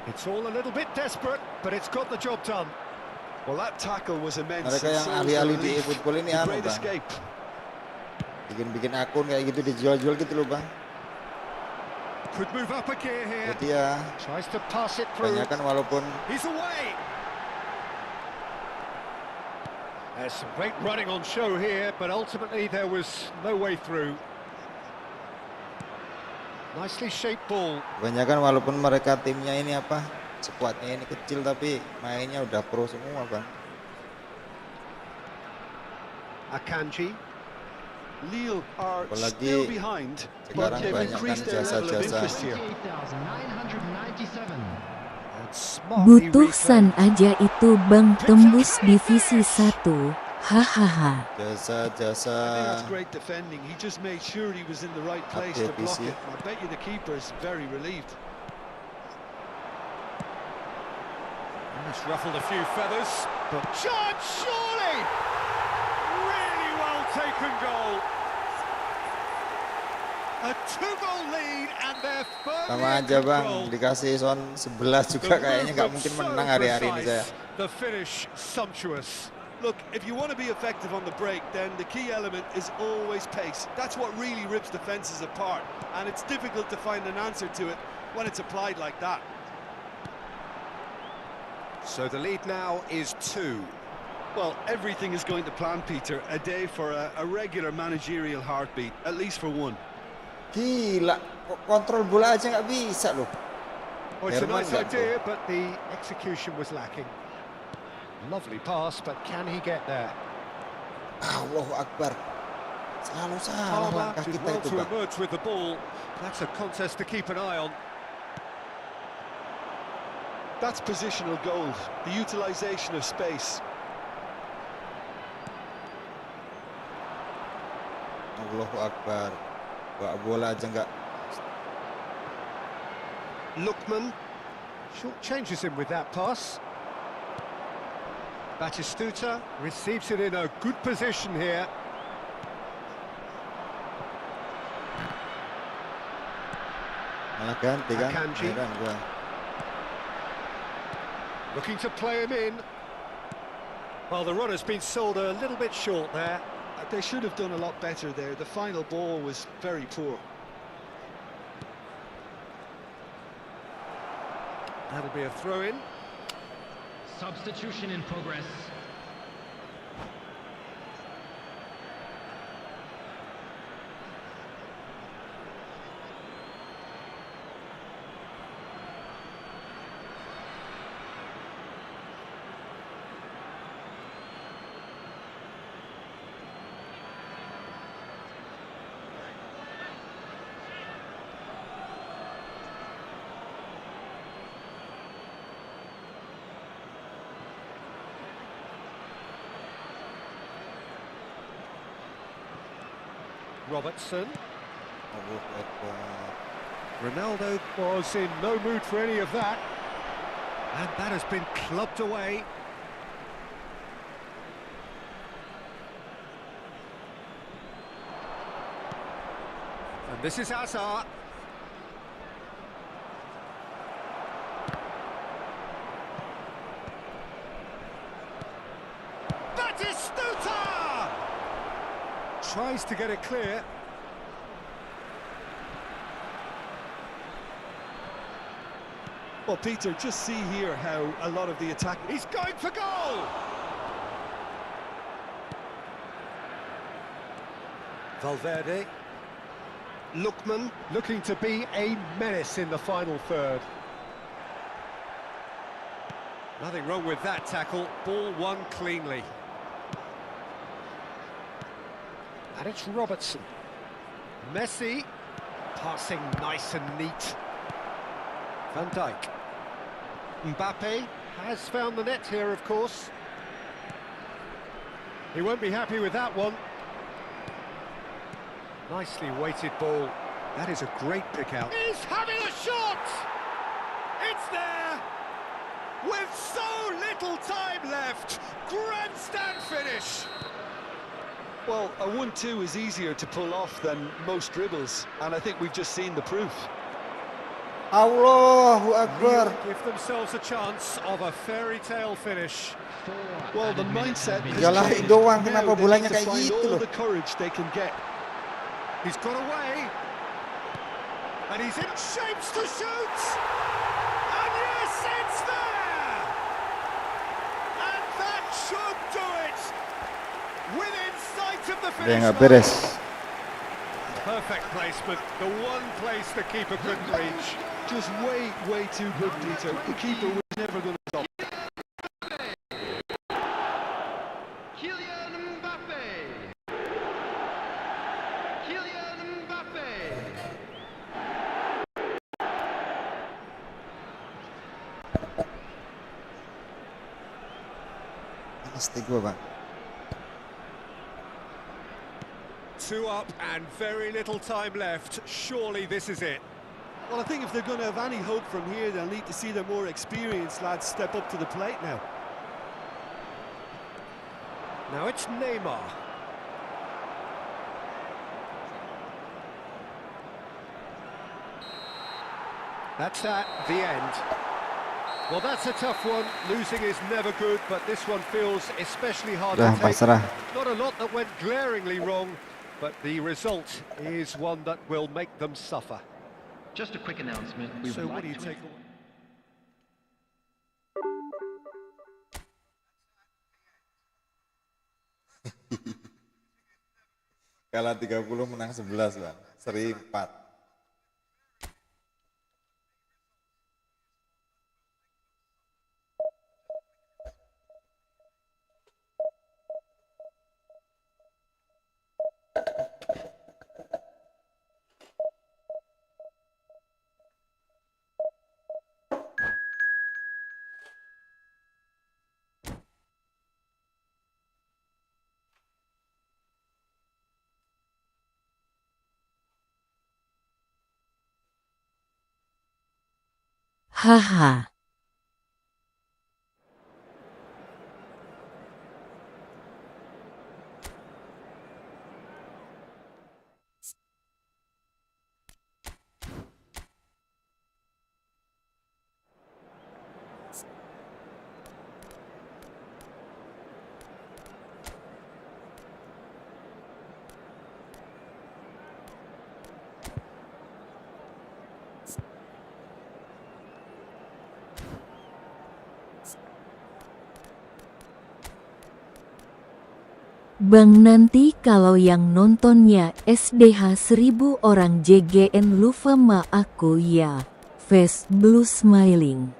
It's all a little bit desperate, but it's got the job done. Well, that tackle was immense. Mereka yang It seals ahli-ahli the di relief. efootball ini The anu, great Bang. escape. Bikin akun kayak gitu dijual-jual gitu loh, Bang. Could move up a gear here. Jadi ya Tries to pass it through. banyak kan walaupun He's away. There's some great running on show here, but ultimately there was no way through. Nicely shaped ball. kebanyakan walaupun mereka timnya ini apa skuadnya ini kecil tapi mainnya udah pro semua, Bang. Akanji. Lille are Apalagi still behind, but sekarang they've banyak kan increased their level of jasa-jasa. interest here. 58,997. And smartly Butuh reclaimed. San aja itu Bang tembus divisi 1. Hahaha. Jasa. I think that's great defending. He just made sure he was in the right place to block it. I bet you the keeper is very relieved. That's ruffled a few feathers, but chance surely! Really well taken goal. A 2-goal lead and they're firmly Sama in aja bang, control. dikasih son 11 juga kayaknya nggak mungkin menang hari-hari ini saya. The finish sumptuous. Look, if you want to be effective on the break, then the key element is always pace. That's what really rips defences apart, and it's difficult to find an answer to it when it's applied like that. So the lead now is 2. Well, everything is going to plan, Peter. A day for a regular managerial heartbeat, at least for one. Gila, kontrol bola aja nggak bisa loh. Well, it's a Herman nice nggak tuh? idea, but the execution was lacking. Lovely pass, but can he get there? Allahu Akbar. Selalu salah Palmer langkah did kita well itu to bang. emerge with the ball. That's a contest to keep an eye on. That's positional gold, the utilisation of space. Allahu Akbar. Bawa bola aja nggak. Lookman short changes him with that pass. Batistuta receives it in a good position here. Malah ganti kan? Akanji. Heran gua. Looking to play him in. Well, the runner's been sold a little bit short there. They should have done a lot better there. The final ball was very poor. That'll be a throw-in. Substitution in progress. Robertson. Allahu Akbar. Ronaldo was in no mood for any of that. And that has been clubbed away. And this is Hazard. Batistuta! Tries to get it clear. Well, Peter, just see here how a lot of the attack... He's going for goal! Valverde. Lookman looking to be a menace in the final third. Nothing wrong with that tackle. Ball won cleanly. And it's Robertson. Messi. Passing nice and neat. Van Dijk. Mbappe has found the net here, of course. He won't be happy with that one. Nicely weighted ball. That is a great pick out. He's having a shot! It's there! With so little time left. Grandstand finish. Well, a 1-2 is easier to pull off than most dribbles, and I think we've just seen the proof. Allahu Akbar. Give themselves a chance of a fairy tale finish. Well, the mindset has Ya lari changed. doang, Now kenapa they bolanya need to kayak find gitu all loh. the courage they can get. He's got away. And he's in shapes to shoot. And yes, it's there. And that should do it. Within sight of the Dia finish nggak line. beres. Perfect placement. The one place the keeper couldn't reach. Just way too good, Peter. The keeper was never going to stop. Kylian Mbappe. Kylian Mbappe. Panas di gua bang. 2 up and very little time left. Surely this is it. Well, I think if they're going to have any hope from here, they'll need to see their more experienced lads step up to the plate now. Now it's Neymar. That's that, the end. Well, that's a tough one. Losing is never good, but this one feels especially hard to take. pasrah. Not a lot that went glaringly wrong, but the result is one that will make them suffer. Just a quick announcement. So what do you take away? Kalah 30 menang 11 bang, seri 4. Haha. Bang, nanti kalau yang nontonnya SDH 1000 orang JGN lupa ma aku ya. Face blue smiling.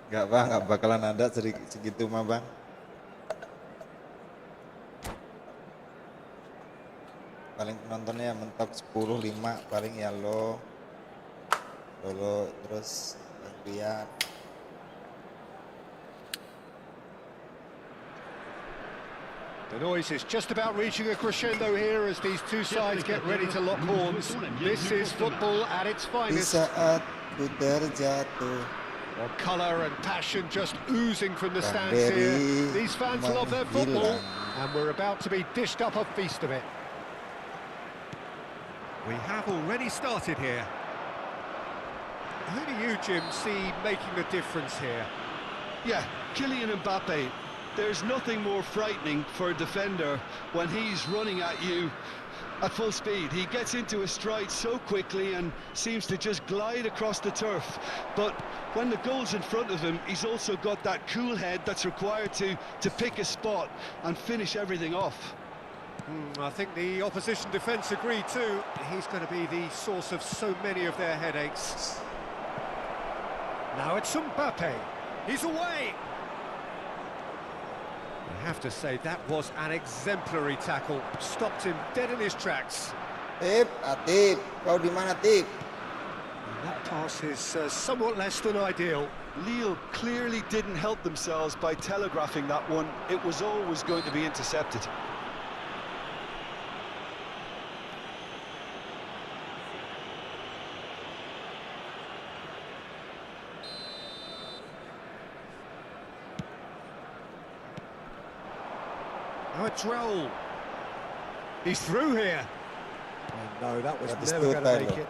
Enggak bang, nggak bakalan ada segitu mah bang. Paling penontonnya mentok 10, 5 paling ya lo terus lihat. The noise is just about reaching a crescendo here as these two sides get ready to lock horns. This is football at its Di finest. saat ku terjatuh. Well, colour and passion just oozing from the stands Beri here. These fans love their football, menghilang. and we're about to be dished up a feast of it. We have already started here. Who do you, Jim, see making the difference here? Yeah, Kylian Mbappe. There's nothing more frightening for a defender when he's running at you at full speed. He gets into a stride so quickly and seems to just glide across the turf. But when the goal's in front of him, he's also got that cool head that's required to pick a spot and finish everything off. I think the opposition defence agree too. He's going to be the source of so many of their headaches. Now it's Mbappe. He's away. I have to say that was an exemplary tackle. Stopped him dead in his tracks. Atip, kau di mana Tip? And that pass is somewhat less than ideal. Lille clearly didn't help themselves by telegraphing that one. It was always going to be intercepted. Now it's Raul. He's through here. Oh, no, that was Bagus never tuh going to make tadi. it.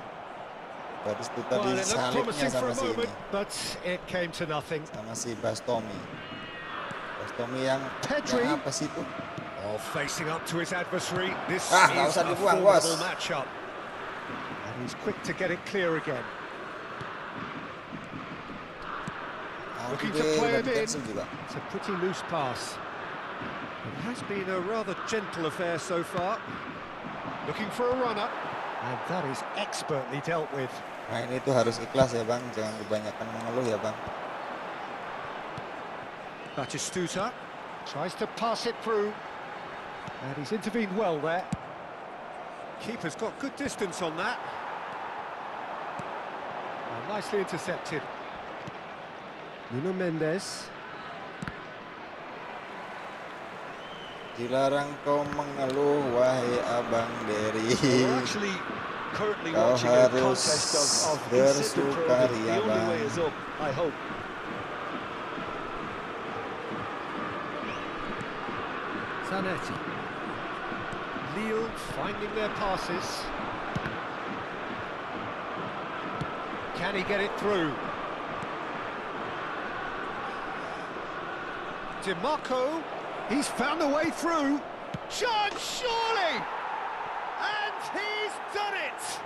Bagus tuh Well, tadi it looked salibnya promising for sama a si ini, moment, but it came to nothing. sama si Bastomi. Bastomi yang Pedri. apa sih itu? Oh, facing up to his adversary. This Nggak is usah a dibuang, formidable bos. matchup. And he's quick to get it clear again. Looking to play it in. Juga. It's a pretty loose pass. It has been a rather gentle affair so far. Looking for a runner. And that is expertly dealt with. Nah ini tuh harus ikhlas ya bang, jangan kebanyakan mengeluh ya bang. Batistuta tries to pass it through. And he's intervened well there. Keeper's got good distance on that. Well, nicely intercepted. Nuno Mendes. Dilarang kau mengeluh, wahai Abang Dery. We're actually currently Kau watching a harus contest of insipid progress. bersukaria, The only way Bang. is up, I hope. Zanetti. Lille finding their passes. Can he get it through? DiMarco, he's found a way through. Chance, surely! And he's done it!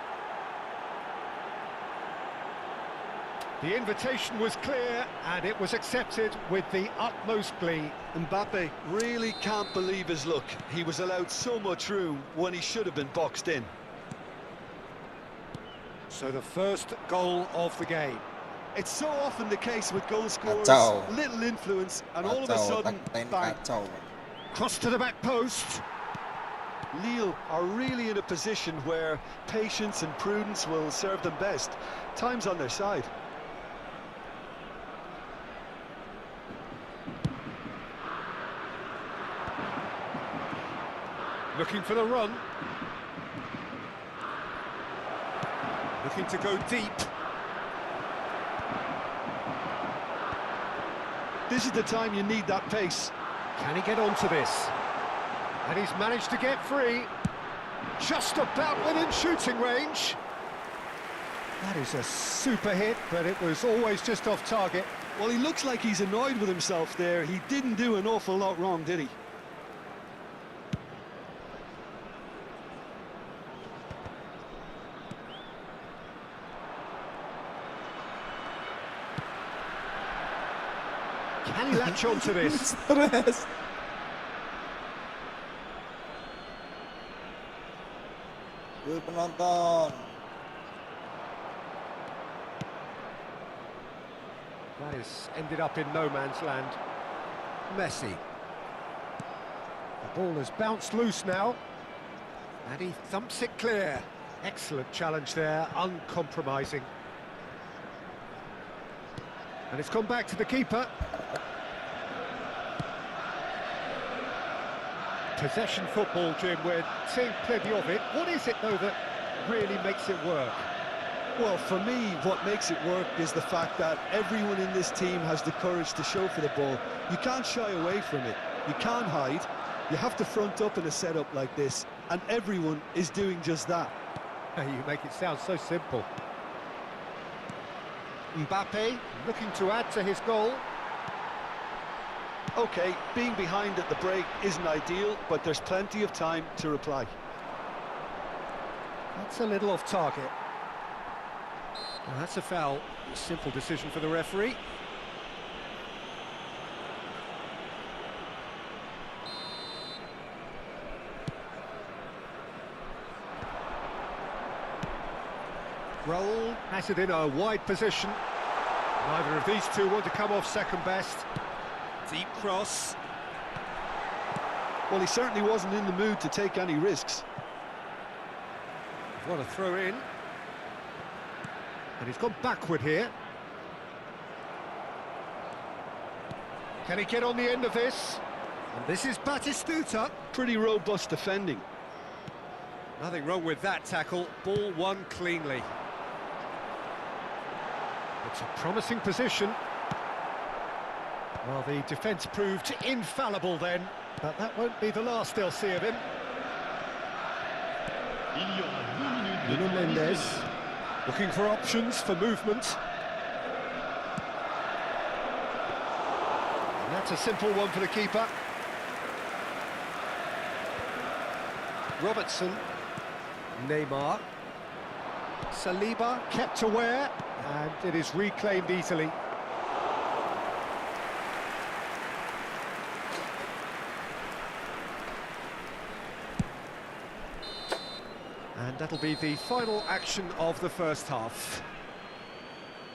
The invitation was clear, and it was accepted with the utmost glee. Mbappe really can't believe his luck. He was allowed so much room when he should have been boxed in. So the first goal of the game. It's so often the case with goal scorers, Kacau. little influence, and all of a Kacau, sudden, otak bang. kacau. Cross to the back post. Lille are really in a position where patience and prudence will serve them best. Time's on their side. Looking for the run. Looking to go deep. This is the time you need that pace. Can he get onto this? And he's managed to get free. Just about within shooting range. That is a super hit, but it was always just off target. Well, he looks like he's annoyed with himself there. He didn't do an awful lot wrong, did he? Can he latch onto this? Stres. Woi penonton. That has ended up in no man's land. Messi. The ball has bounced loose now. And he thumps it clear. Excellent challenge there, uncompromising. And it's gone back to the keeper. Possession football, Jim, we're seeing plenty of it. What is it, though, that really makes it work? Well, for me, what makes it work is the fact that everyone in this team has the courage to show for the ball. You can't shy away from it. You can't hide. You have to front up in a setup like this, and everyone is doing just that. You make it sound so simple. Mbappe looking to add to his goal. OK, being behind at the break isn't ideal, but there's plenty of time to reply. That's a little off target. Well, that's a foul. A simple decision for the referee. Raul has it in a wide position. Neither of these two want to come off second best. Deep cross. Well, he certainly wasn't in the mood to take any risks. What a throw in. And he's gone backward here. Can he get on the end of this? And this is Batistuta. Pretty robust defending. Nothing wrong with that tackle. Ball won cleanly. It's a promising position. Well, the defence proved infallible then, but that won't be the last they'll see of him. Nuno Mendes looking for options for movement. And that's a simple one for the keeper. Robertson. Neymar. Saliba kept aware, and it is reclaimed easily. And that'll be the final action of the first half.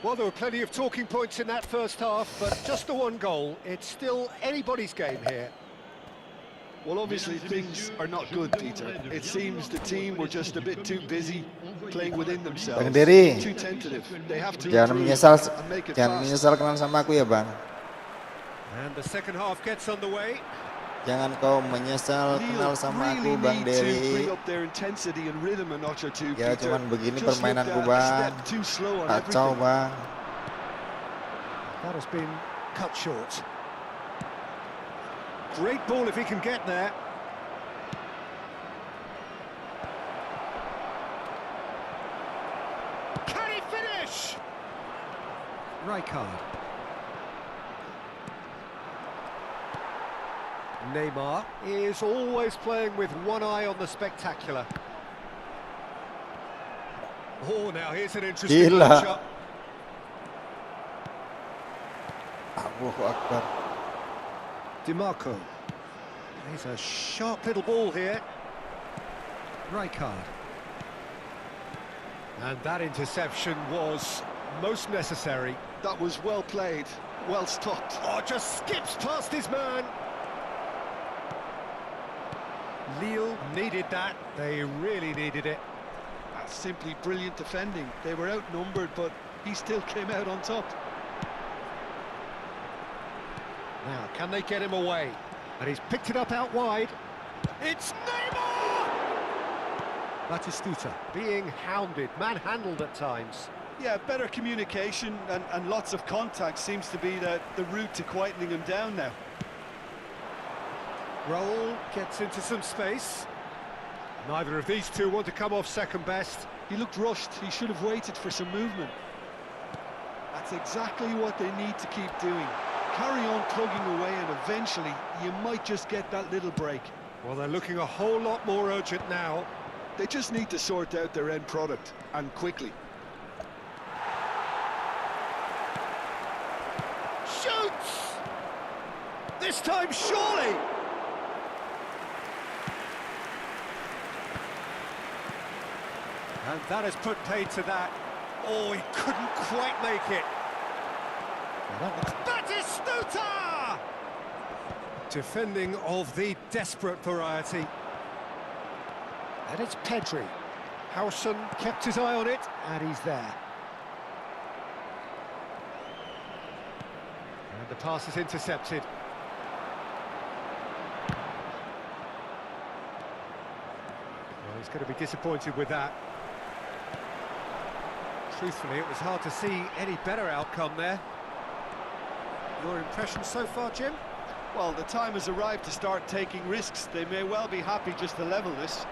Well, there were plenty of talking points in that first half, but just the one goal. It's still anybody's game here. Well, obviously things are not good, Peter. It seems the team were just a bit too busy playing within themselves. Bang Dery, Too tentative. They have to jangan improve menyesal, and make it jangan fast. menyesal kenal sama aku ya bang. And the second half gets underway. Jangan kau menyesal kenal sama aku bang Dery. Ya cuman begini permainanku bang. Kacau bang. That has been cut short. Great ball if he can get there. Can he finish? Rijkaard. Neymar is always playing with one eye on the spectacular. Oh, now here's an interesting Gila. matchup. Allahu Akbar. DiMarco. He's a sharp little ball here. Rijkaard. And that interception was most necessary. That was well played, well stopped. Oh, just skips past his man. Lille needed that. They really needed it. That's simply brilliant defending. They were outnumbered, but he still came out on top. Now, can they get him away? And he's picked it up out wide. It's Neymar! Batistuta being hounded, manhandled at times. Yeah, better communication and lots of contact seems to be the route to quietening him down now. Raul gets into some space. Neither of these two want to come off second best. He looked rushed. He should have waited for some movement. That's exactly what they need to keep doing. Carry on plugging away and eventually you might just get that little break. Well, they're looking a whole lot more urgent now. They just need to sort out their end product, and quickly. Shoots! This time, surely! And that has put paid to that. Oh, he couldn't quite make it. Batistuta! Defending of the desperate variety. And it's Pedri. Howson kept his eye on it, and he's there. And the pass is intercepted. Well, he's going to be disappointed with that. Truthfully, it was hard to see any better outcome there. Your impression so far, Jim? Well, the time has arrived to start taking risks. They may well be happy just to level this.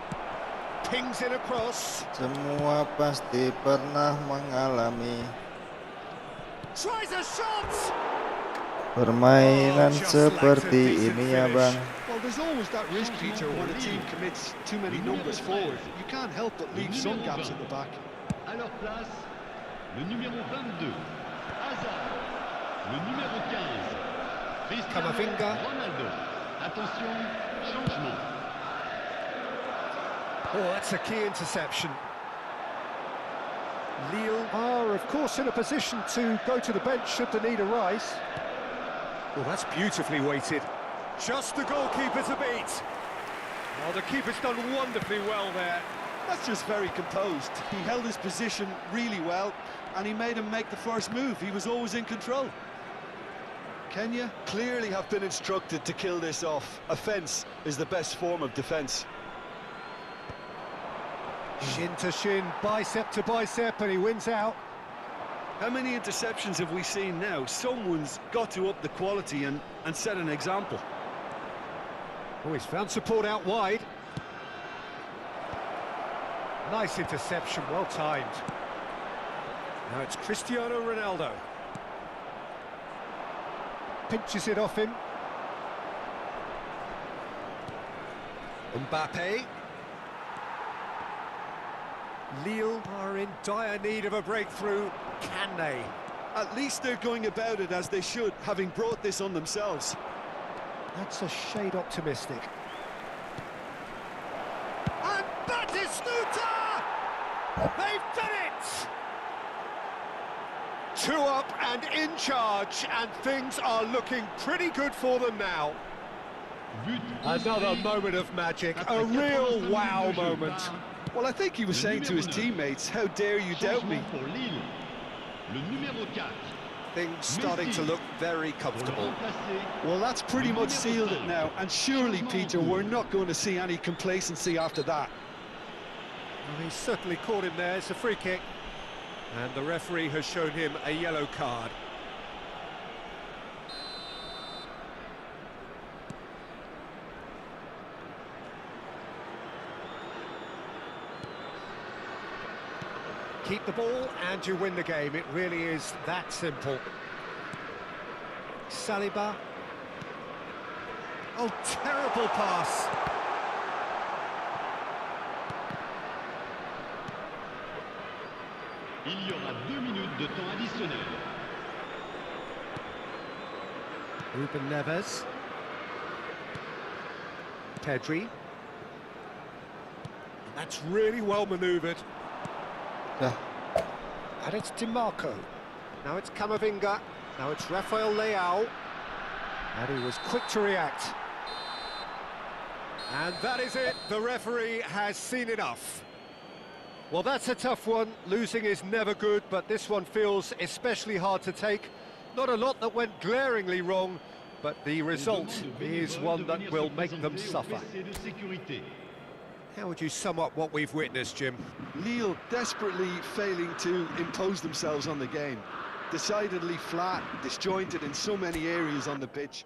Pings in across. Semua pasti pernah mengalami Tries a shot! permainan seperti ini ya bang. Well, there's always that risk, Peter, when a team commits too many numbers forward. You can't help but leave some gaps at the back. À leur place, le numéro 22, Hazard. Le numéro 15, Cristiano Camavinga. Ronaldo. Attention, changement. Oh, that's a key interception. Lille are, of course, in a position to go to the bench should the need arise. Well, that's beautifully weighted. Just the goalkeeper to beat. Oh, the keeper's done wonderfully well there. That's just very composed. He held his position really well, and he made him make the first move. He was always in control. Kenya clearly have been instructed to kill this off. Offence is the best form of defence. Shin to shin, bicep to bicep, and he wins out. How many interceptions have we seen now? Someone's got to up the quality and set an example. Oh, he's found support out wide. Nice interception, well timed. Now it's Cristiano Ronaldo. Pinches it off him. Mbappe. Lille are in dire need of a breakthrough. Can they? At least they're going about it as they should, having brought this on themselves. That's a shade optimistic. And Batistuta! They've done it! 2 up and in charge, and things are looking pretty good for them now. But Another moment of magic, a real wow moment. Well, I think he was saying to his teammates, how dare you doubt me? Changement pour Lille. Le numéro 4. Things starting to look very comfortable. Well, that's pretty much sealed it now, and surely, Peter, we're not going to see any complacency after that. Well, he's certainly caught him there. It's a free kick. And the referee has shown him a yellow card. Keep the ball and you win the game. It really is that simple. Saliba. Oh, terrible pass. Il y aura 2 minutes de temps additionnel. Ruben Neves. Pedri. And that's really well manoeuvred. Dah. And it's DiMarco. Now it's Camavinga. Now it's Rafael Leao. And he was quick to react. And that is it. The referee has seen enough. Well, that's a tough one. Losing is never good, but this one feels especially hard to take. Not a lot that went glaringly wrong, but the result is one that will make them suffer. How would you sum up what we've witnessed, Jim? Lille desperately failing to impose themselves on the game. Decidedly flat, disjointed in so many areas on the pitch.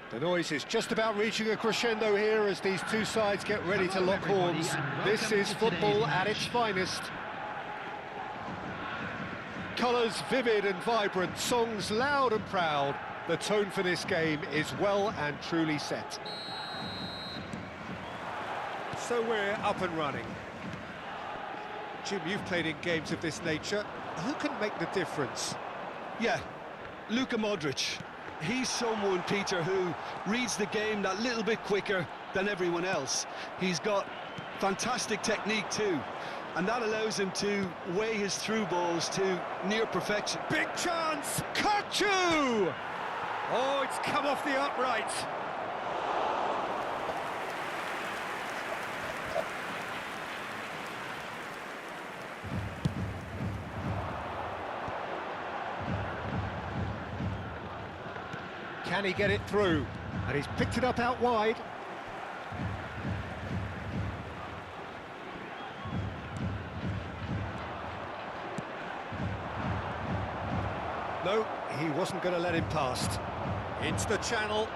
The noise is just about reaching a crescendo here as these two sides get ready to lock horns. This is football at its finest. Colours vivid and vibrant, songs loud and proud. The tone for this game is well and truly set. So we're up and running. Jim, you've played in games of this nature. Who can make the difference? Yeah, Luka Modric. He's someone, Peter, who reads the game that little bit quicker than everyone else. He's got fantastic technique too, and that allows him to weigh his through balls to near perfection. Big chance! Kachu! Oh, it's come off the upright. Can he get it through? And he's picked it up out wide. he wasn't going to let him past. Into the channel.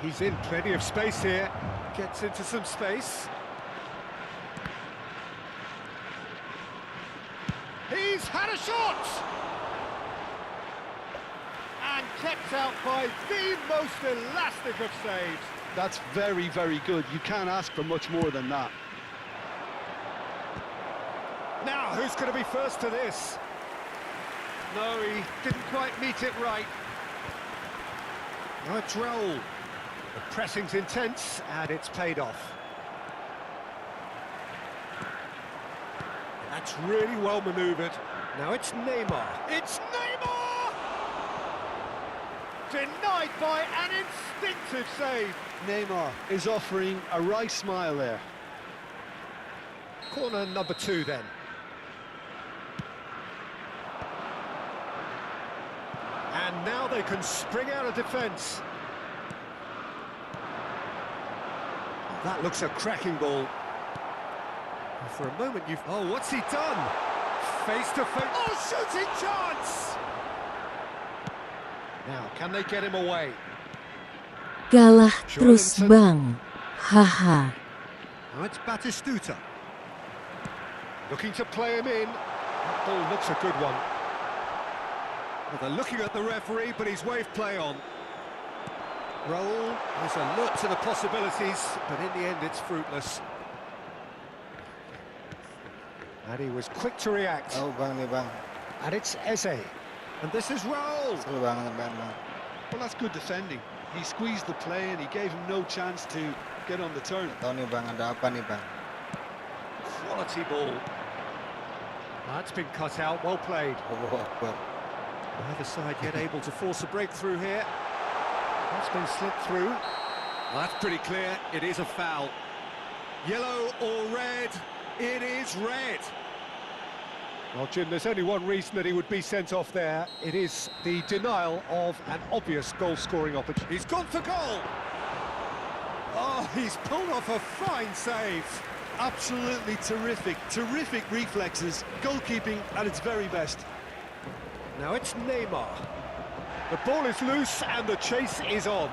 He's in plenty of space here. Gets into some space. He's had a shot! And kept out by the most elastic of saves. That's very, very good. You can't ask for much more than that. Now, who's going to be first to this? No, he didn't quite meet it right. Now it's Raul. The pressing's intense, and it's paid off. That's really well manoeuvred. Now it's Neymar. It's Neymar! Denied by an instinctive save. Neymar is offering a right smile there. Corner number 2 then. And now they can spring out of defence. That looks a cracking ball. For a moment you've... Oh, what's he done? Face to face. Oh, shooting chance! Now, can they get him away? Kalah terus bang. Haha. Now it's Batistuta. Looking to play him in. That ball looks a good one. Well, they're looking at the referee, but he's waved play on. Raul is alert to the possibilities, but in the end it's fruitless. And he was quick to react. Oh, bang nih bang. And it's Eze. And this is Raul. Seru banget bang. Well, that's good defending. He squeezed the play and he gave him no chance to get on the turn. Tahu nih bang, ada apa nih bang? Quality ball. That's been cut out, well played. Allahu Akbar. Neither side yet able to force a breakthrough here. That's been slipped through. Well, that's pretty clear, it is a foul. Yellow or red? It is red. Well, Jim, there's only one reason that he would be sent off there. It is the denial of an obvious goal-scoring opportunity. He's gone for goal! Oh, he's pulled off a fine save. Absolutely terrific, terrific reflexes, goalkeeping at its very best. Now it's Neymar. The ball is loose and the chase is on.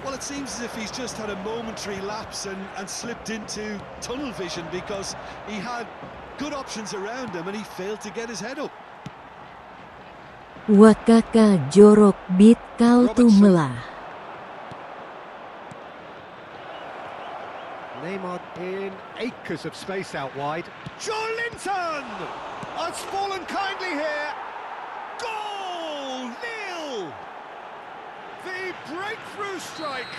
Well, it seems as if he's just had a momentary lapse and slipped into tunnel vision because he had good options around him and he failed to get his head up. Wakaka jorok bit kau tu melah. Neymar in acres of space out wide. Joelinton has fallen kindly here. Goal! Nil! The breakthrough strike.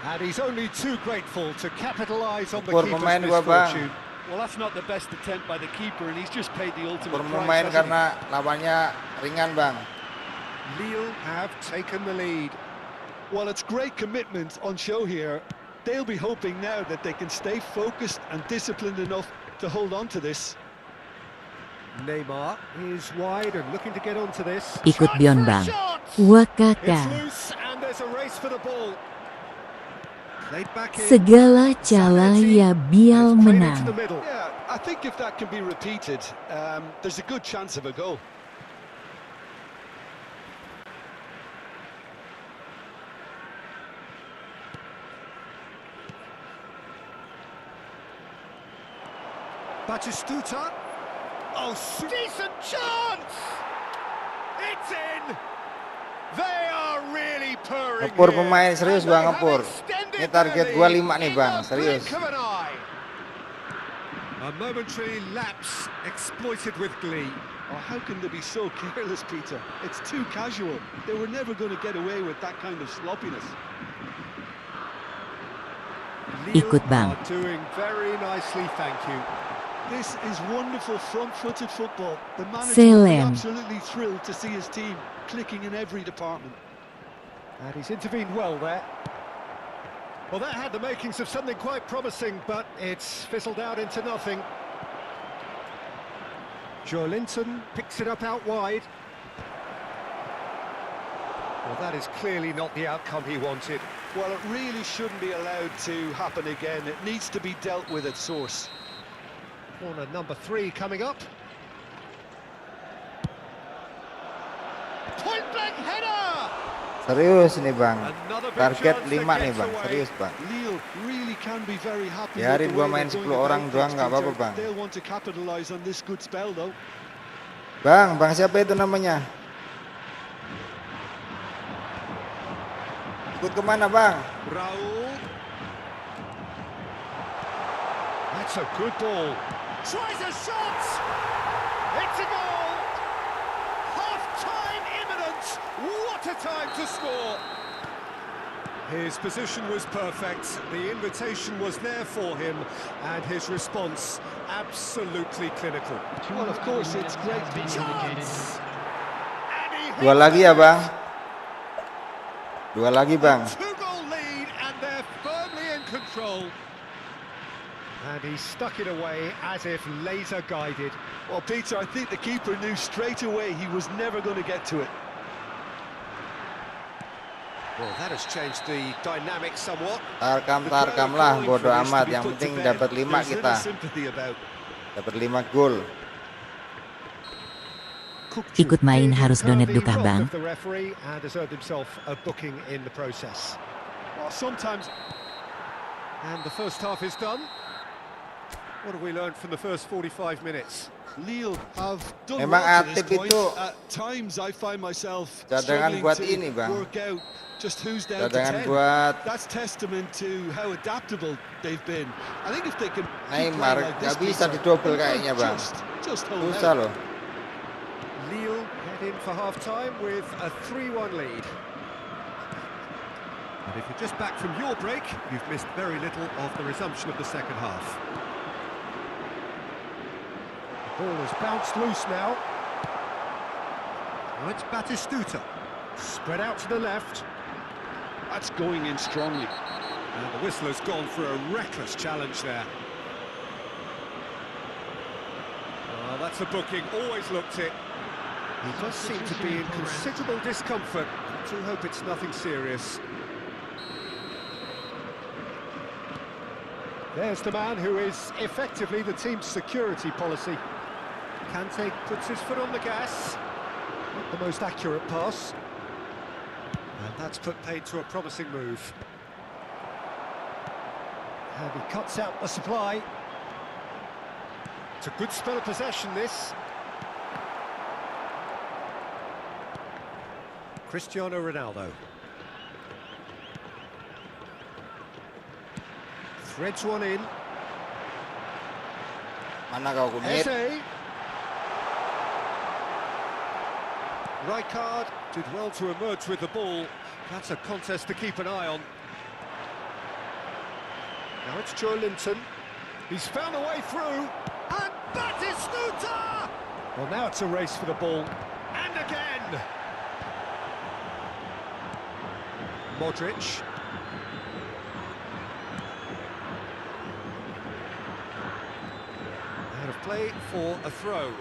And he's only too grateful to capitalise on the keeper's misfortune. Well, that's not the best attempt by the keeper, and he's just paid the ultimate price. Bermain karena lawannya ringan bang. Lille have taken the lead. Well, it's great commitment on show here. They'll be hoping now that they can stay focused and disciplined enough to hold on to this. Neymar is wide and looking to get onto this. Ikut Bion bang. It's Wakaka. loose and there's a race for the ball. Played back in. Segala cara ya bial It's played into menang. the middle. Yeah, I think if that can be repeated, there's a good chance of a goal. Batistuta. Oh, decent chance! It's in! They are really purring Ngepur here. pemain serius And bang, they ngepur. have extended Ini target their gua lead 5 nih in bang, the serius. blink of an eye. A momentary lapse exploited with glee. Oh, how can they be so careless, Peter? It's too casual. They were never going to get away with that kind of sloppiness. Ikut bang. Are doing very nicely, thank you. This is wonderful front-footed football. The manager will be Selen. absolutely thrilled to see his team clicking in every department. And he's intervened well there. Well, that had the makings of something quite promising, but it's fizzled out into nothing. Joelinton picks it up out wide. Well, that is clearly not the outcome he wanted. Well, it really shouldn't be allowed to happen again. It needs to be dealt with at source. Corner number 3 coming up. Point blank header. Serius nih bang, Another big target chance 5 to nih get bang, away. serius bang. Lille really can be very happy Biarin with the gua way main they're 10 going orang about doang things, nggak apa-apa Peter. bang. They'll want to capitalize on this good spell though. Bang siapa itu namanya? Ikut kemana bang? Raul. That's a good ball. Tries a shot. It's a goal. Half-time imminent. What a time to score. His position was perfect. The invitation was there for him, and his response absolutely clinical. Well, of course, it's great. Chance. And he hits Dua lagi ya it. bang. Dua lagi bang. Two-goal lead, and they're firmly in control. And he stuck it away as if laser guided. Well, Peter, I think the keeper knew straight away he was never going to get to it. Well, that has changed the dynamic somewhat. Tarkam lah, bodo amat. Yang penting dapat 5 kita. Dapat 5 gol. Ikut main harus donat dukah bang? The referee and has earned himself a booking in the process. Well, sometimes. And the first half is done. What have we learned from the first 45 minutes? Lille have done Memang well to this Atip point. itu At times I find myself cadangan struggling buat to ini, Bang. work out just who's down Cadangan to 10. buat That's testament to how adaptable they've been. I think if they can Neymar like this, nggak bisa Peter, didobel they kayaknya bang. just hold Susah out. loh. Lille head in for half-time with a 3-1 lead. And if you're just back from your break, you've missed very little of the resumption of the second half. The ball has bounced loose now. Now it's Batistuta. Spread out to the left. That's going in strongly. And the whistler's gone for a reckless challenge there. Oh, that's a booking, always looked it. He does seem to be in considerable discomfort. I do hope it's nothing serious. There's the man who is effectively the team's security policy. Kante puts his foot on the gas. Not the most accurate pass. And that's put paid to a promising move. And he cuts out the supply. It's a good spell of possession, this. Cristiano Ronaldo. Threads one in. Mana kau kumit? Eze. Rijkaard did well to emerge with the ball. That's a contest to keep an eye on. Now it's Joe Linton. He's found a way through. And Batistuta! Well, now it's a race for the ball. And again! Modric. Out of play for a throw.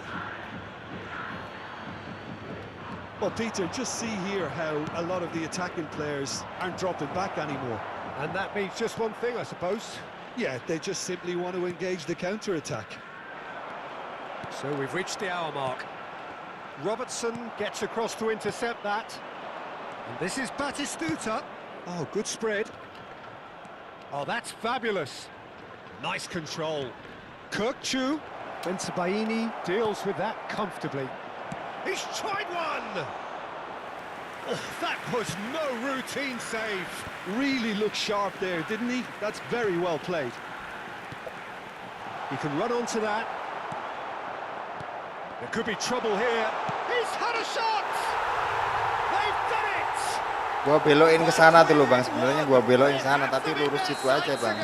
Well, Peter, just see here how a lot of the attacking players aren't dropping back anymore. And that means just one thing, I suppose. Yeah, they just simply want to engage the counter-attack. So we've reached the hour mark. Robertson gets across to intercept that. And this is Batistuta. Oh, good spread. Oh, that's fabulous. Nice control. Kirkchu. Bensabaini deals with that comfortably. He's tried one! Oh, that was no routine save. Really looked sharp there, didn't he? That's very well played. He can run onto that. There could be trouble here. He's had a shot! They've done it! Gua belokin ke sana tuh loh bang. Sebenarnya gua belokin ke sana tapi lurus situ aja bang.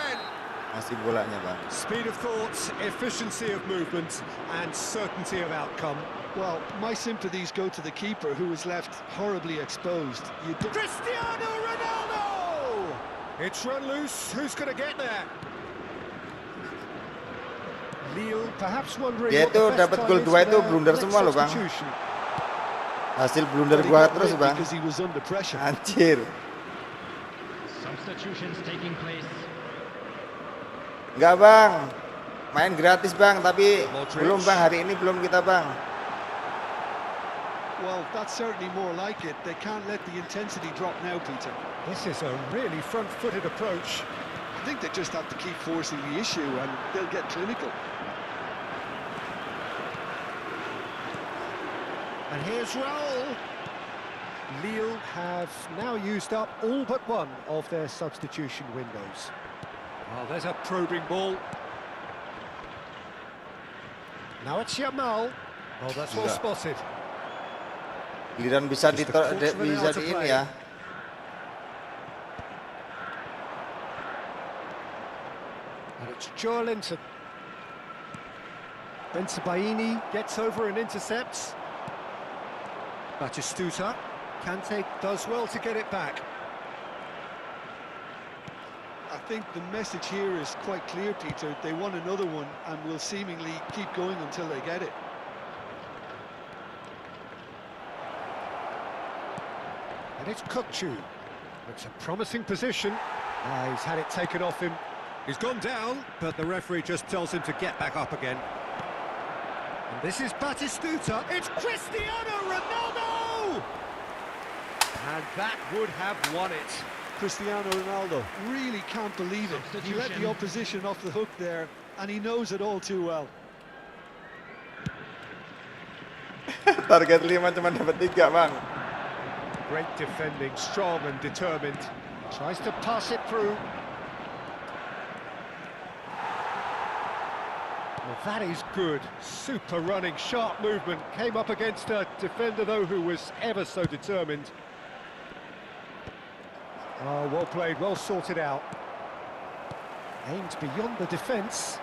Masih bolanya bang. Speed of thought, efficiency of movement, and certainty of outcome. Well, my sympathies go to the keeper who was left horribly exposed. Cristiano Ronaldo! It's run loose. Who's going to get there? Lille perhaps wondering Dia what itu the best dapat time gol is 2 for itu their blunder next semua loh bang. substitution. Hasil blunder But he gua got terus rid bang. because he was under pressure. Anjir. Substitutions taking place. Enggak bang. Main gratis bang, tapi Modric. belum bang, hari ini belum kita bang. Well, that's certainly more like it. They can't let the intensity drop now, Peter. This is a really front-footed approach. I think they just have to keep forcing the issue and they'll get clinical. And here's Raul. Lille have now used up all but one of their substitution windows. Well, there's a probing ball. Now it's Yamal. Oh, that's well spotted. Giliran bisa di ini ya. And it's Joelinton. Bensebaini gets over and intercepts. Batistuta. Kante does well to get it back. I think the message here is quite clear, Peter. They want another one and will seemingly keep going until they get it. And it's Kukçu. It's a promising position. He's had it taken off him. He's gone down, but the referee just tells him to get back up again. And this is Batistuta. It's Cristiano Ronaldo! And that would have won it. Cristiano Ronaldo really can't believe it. He let the opposition off the hook there, and he knows it all too well. Target 5 cuma dapat 3, Bang. Great defending, strong and determined. Tries to pass it through. Well, that is good. Super running, sharp movement. Came up against a defender, though, who was ever so determined. Oh, well played, well sorted out. Aimed beyond the defence.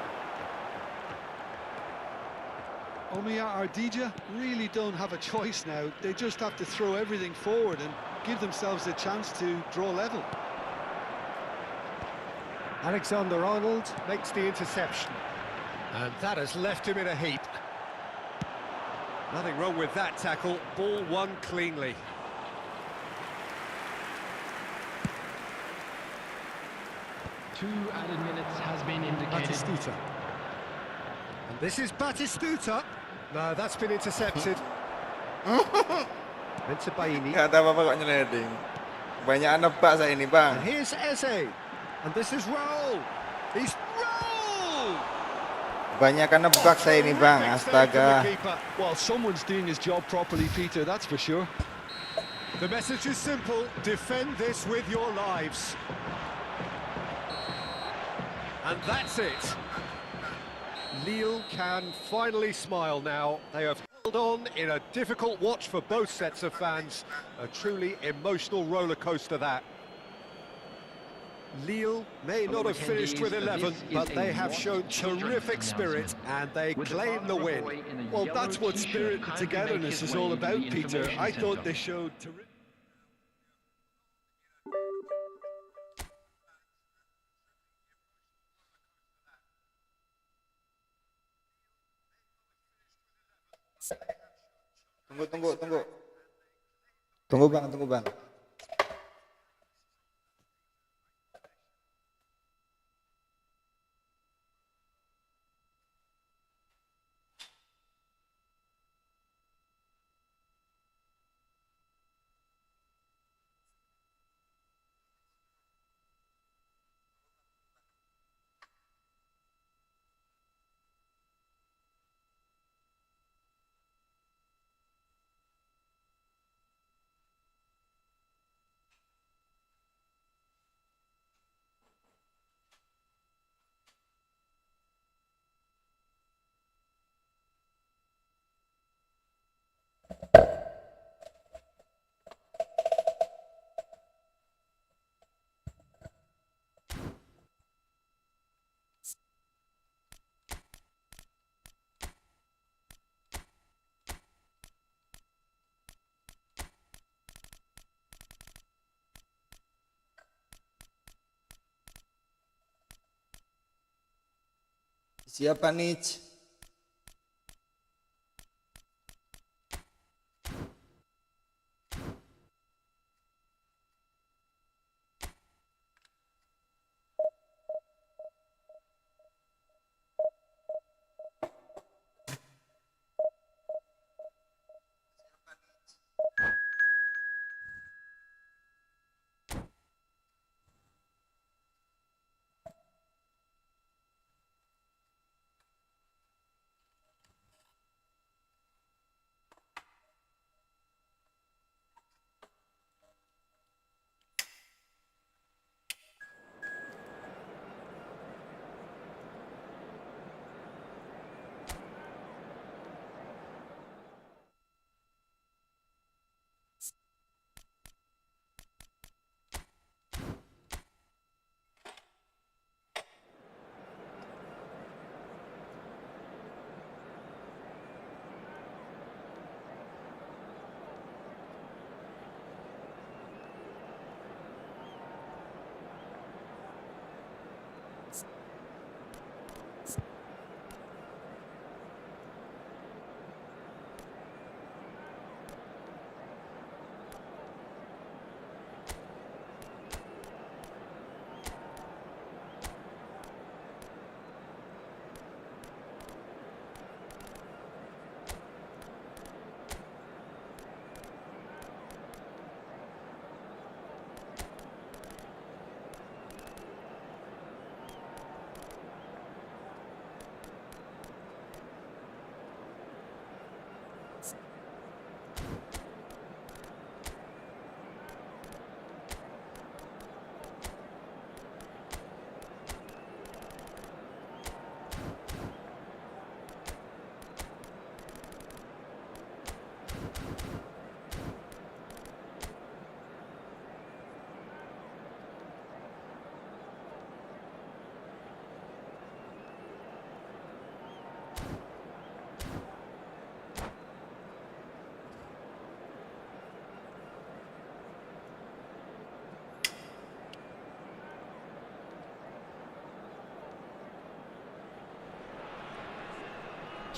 Omiya Ardija really don't have a choice now. They just have to throw everything forward and give themselves a chance to draw level. Alexander-Arnold makes the interception. And that has left him in a heap. Nothing wrong with that tackle. Ball won cleanly. Two added minutes has been indicated. Batistuta. And this is Batistuta. No, that's been intercepted. Bensebaini. Nggak tahu apa kok nyeliding. Banyak nebak saya ini, Bang. And here's Eze. And this is Raul. He's Raul! Banyak nebak saya ini, Bang. Astaga. Well, someone's doing his job properly, Peter, that's for sure. The message is simple. Defend this with your lives. And that's it. Lille can finally smile now. They have held on in a difficult watch for both sets of fans. A truly emotional roller coaster that. Lille may not have finished with 11, but they have shown terrific spirit and they claim the win. Well, that's what spirit and togetherness is all about, Peter. I thought they showed terrific. Tunggu. Tunggu, Bang. Siapa nih?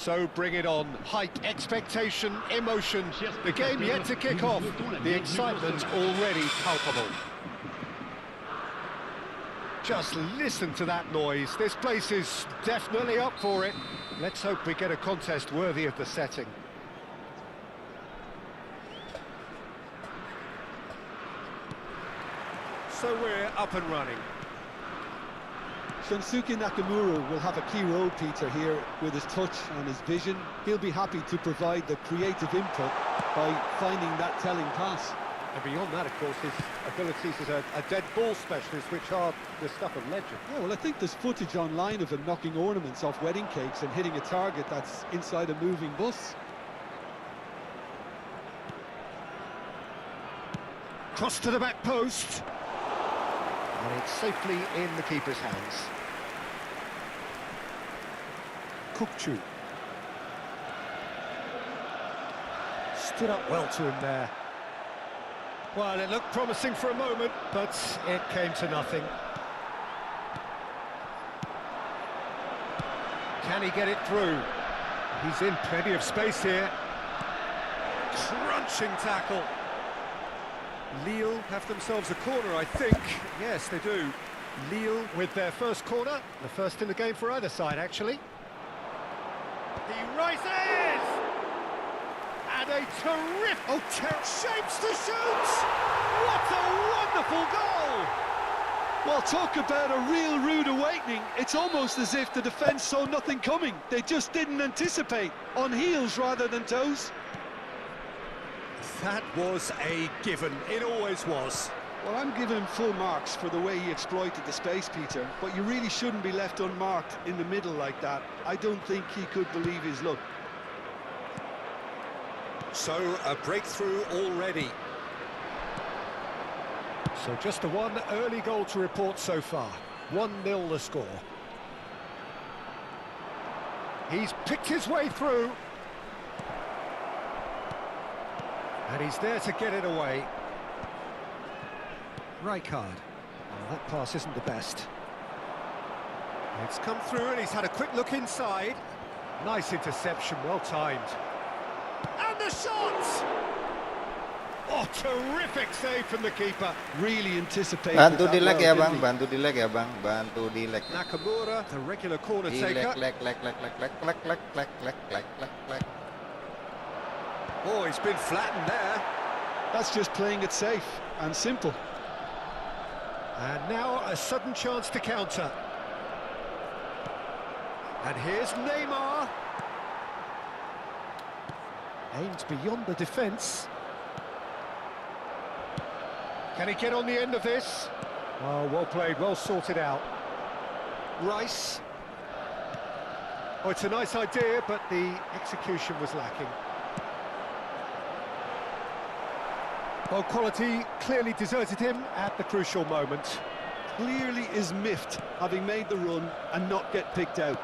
So bring it on. Hype, expectation, emotion. The game yet to kick off. The excitement already palpable. Just listen to that noise. This place is definitely up for it. Let's hope we get a contest worthy of the setting. So we're up and running. Shunsuke Nakamura will have a key role, Peter, here with his touch and his vision. He'll be happy to provide the creative input by finding that telling pass. And beyond that, of course, his abilities as a dead ball specialist, which are the stuff of legend. Yeah, well, I think there's footage online of him knocking ornaments off wedding cakes and hitting a target that's inside a moving bus. Cross to the back post. And it's safely in the keeper's hands. Kukchu. Stood up well to him there. Well, it looked promising for a moment, but it came to nothing. Can he get it through? He's in plenty of space here. Crunching tackle. Lille have themselves a corner, I think. Yes, they do. Lille with their first corner. The first in the game for either side, actually. He rises! And a terrific... shapes to shoot! What a wonderful goal! Well, talk about a real rude awakening. It's almost as if the defence saw nothing coming. They just didn't anticipate. On heels rather than toes. That was a given. It always was. Well, I'm giving him full marks for the way he exploited the space, Peter, but you really shouldn't be left unmarked in the middle like that. I don't think he could believe his luck. So, a breakthrough already. So just the one early goal to report so far. 1-0 the score. He's picked his way through. And he's there to get it away. Rijkaard. Well, that pass isn't the best. It's come through and he's had a quick look inside. Nice interception, well timed. And the shot! Oh, terrific save from the keeper. Really anticipated Bantu that dilek well, ya didn't bang, he? bantu dilek ya bang, bantu dilek. Nakamura, the regular corner taker. Dilek. Oh, he's been flattened there. That's just playing it safe and simple. And now a sudden chance to counter. And here's Neymar. Aimed beyond the defence. Can he get on the end of this? Oh, well played, well sorted out. Rice. Oh, it's a nice idea, but the execution was lacking. Well, quality clearly deserted him at the crucial moment. Clearly is miffed, having made the run and not get picked out.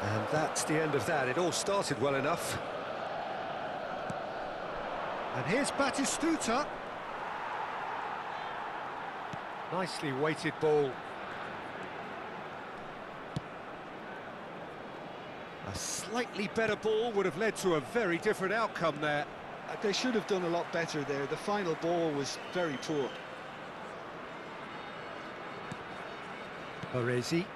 And that's the end of that. It all started well enough. And here's Batistuta. Nicely weighted ball. A slightly better ball would have led to a very different outcome there. They should have done a lot better there. The final ball was very poor. Baresi.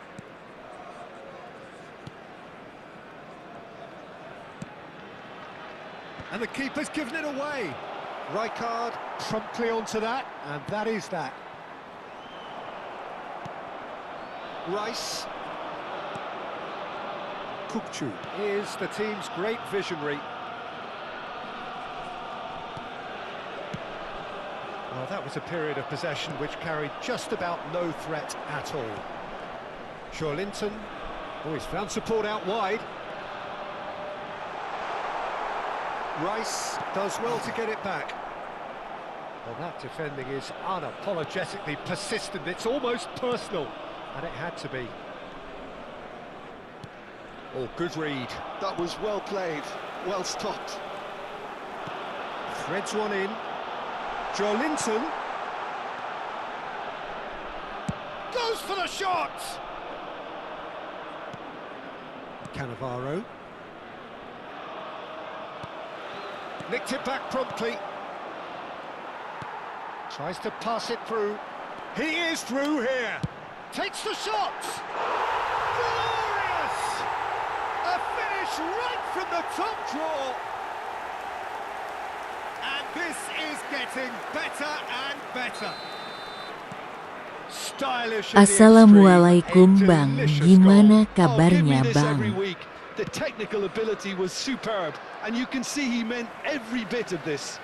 And the keeper's given it away. Rijkaard promptly onto that, and that is that. Rice. Kukchu is the team's great visionary. Well, that was a period of possession which carried just about no threat at all. Joelinton, oh, he's found support out wide. Rice does well to get it back. Well, that defending is unapologetically persistent. It's almost personal, and it had to be. Oh, good read. That was well played, well stopped. Threads one in. Joelinton. Goes for the shot! Cannavaro. Nicked it back promptly. Tries to pass it through. He is through here. Takes the shot. Glorious! A finish right from the top draw. And this is getting better and better. Stylish. Assalamualaikum Bang, gimana kabarnya Bang? The technical ability was superb, and you can see he meant every bit of this.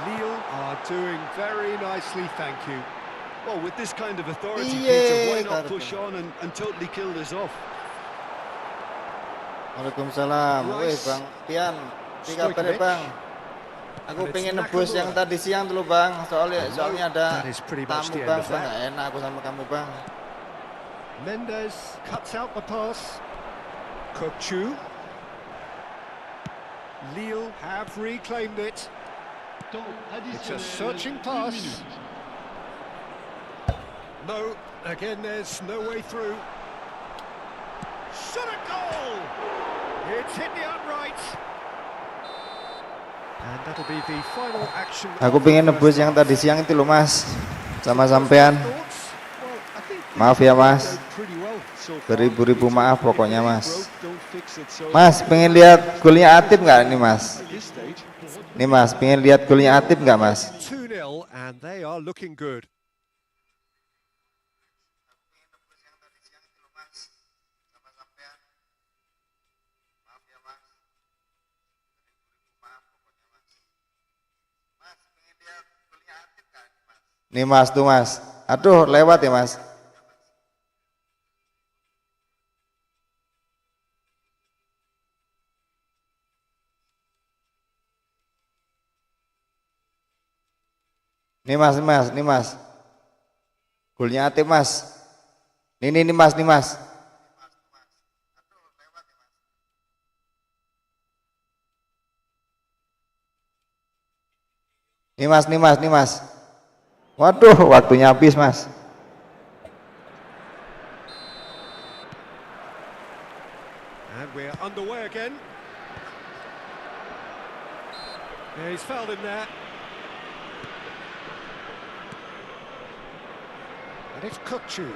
Lille are doing very nicely, thank you. Well, with this kind of authority, Peter, why not push on and totally kill this off? Waalaikumsalam. Woi Bang Pian, tiga kabar Bang. Aku pengen nebus yang tadi siang dulu Bang, soalnya ada tamu Bang, nggak enak aku sama kamu Bang. Mendes cuts out the pass. Kokchu. Lille have reclaimed it. It's a searching pass. No, again there's no way through. Shot a goal! It's hit the upright. And that'll be the final action. Aku pengen nebus yang tadi siang itu loh Mas, sama sampean. Maaf ya Mas, beribu-ribu maaf pokoknya Mas. Mas, pengen lihat golnya Atib nggak nih Mas? Nih Mas, pengen lihat golnya Atib nggak Mas? 2-0 and they are looking good. Nih Mas, tuh Mas. Aduh, lewat ya Mas. Nih Mas, nih Mas. Golnya Atib Mas. Nih Mas, nih Mas. Nih Mas. Waduh, waktunya habis Mas. And we're underway again. Yeah, he's fouled him there. And it's Kokchu.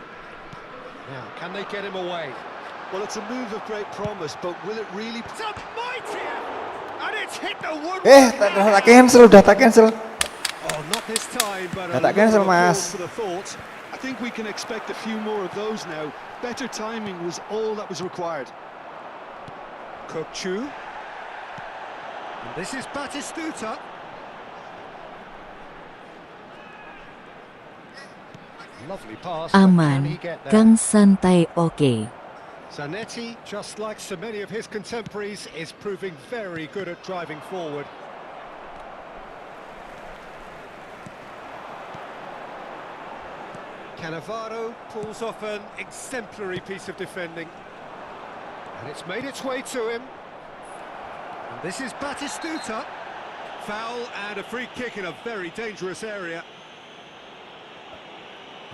Now, can they get him away? Well, it's a move of great promise, but will it really... It's a mighty effort, and it's hit the wood. Udah tak cancel. Oh, not this time, but Udah tak cancel Mas. for the thought. I think we can expect a few more of those now. Better timing was all that was required. Kokchu. And this is Batistuta. Lovely pass. Aman, Kang santai oke. Zanetti, just like so many of his contemporaries, is proving very good at driving forward. Cannavaro pulls off an exemplary piece of defending. And it's made its way to him. And this is Batistuta. Foul and a free kick in a very dangerous area.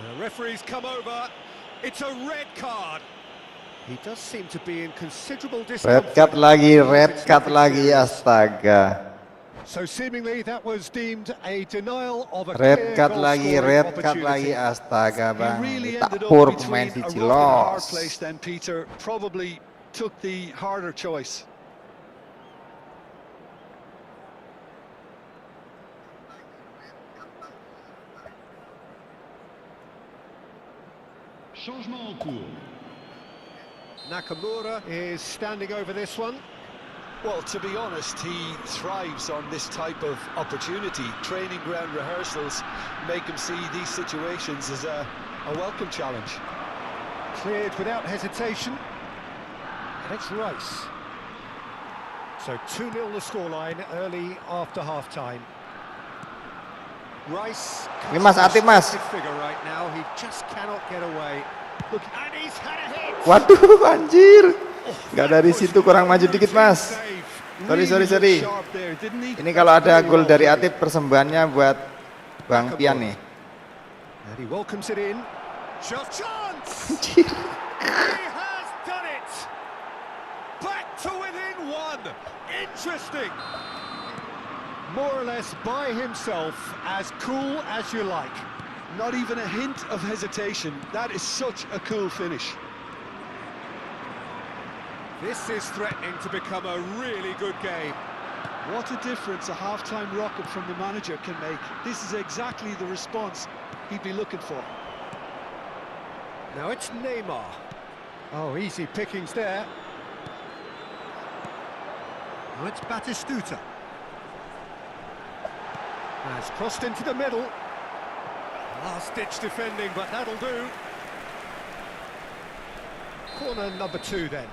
The referee's come over. It's a red card. He does seem to be in considerable discomfort. Red card lagi, astaga. So seemingly that was deemed a denial of a Red card clear lagi, astaga Bang. Really Tak ended up pur between pemain a di rock and a hard Cilos. place then, Peter. Probably took the harder choice. Changement en cours. Nakamura is standing over this one. Well, to be honest, he thrives on this type of opportunity. Training ground rehearsals make him see these situations as a welcome challenge. Cleared without hesitation. And it's Rice. So 2-0 the scoreline early after half-time. Rice. Ini Mas, Atib Mas. Figure right now. He just cannot get away. Look, and he's had a hit. Waduh, anjir. Nggak dari situ, kurang maju dikit Mas. Sorry. Ini kalau ada gol dari Atib, persembahannya buat Bang Pian nih. And he welcomes it in. Shot chance. Anjir. He Interesting. More or less by himself, as cool as you like. Not even a hint of hesitation. That is such a cool finish. This is threatening to become a really good game. What a difference a half-time rocket from the manager can make. This is exactly the response he'd be looking for. Now it's Neymar. Oh, easy pickings there. Now it's Batistuta. Has crossed into the middle. Last-ditch defending, but that'll do. Corner number 2 then.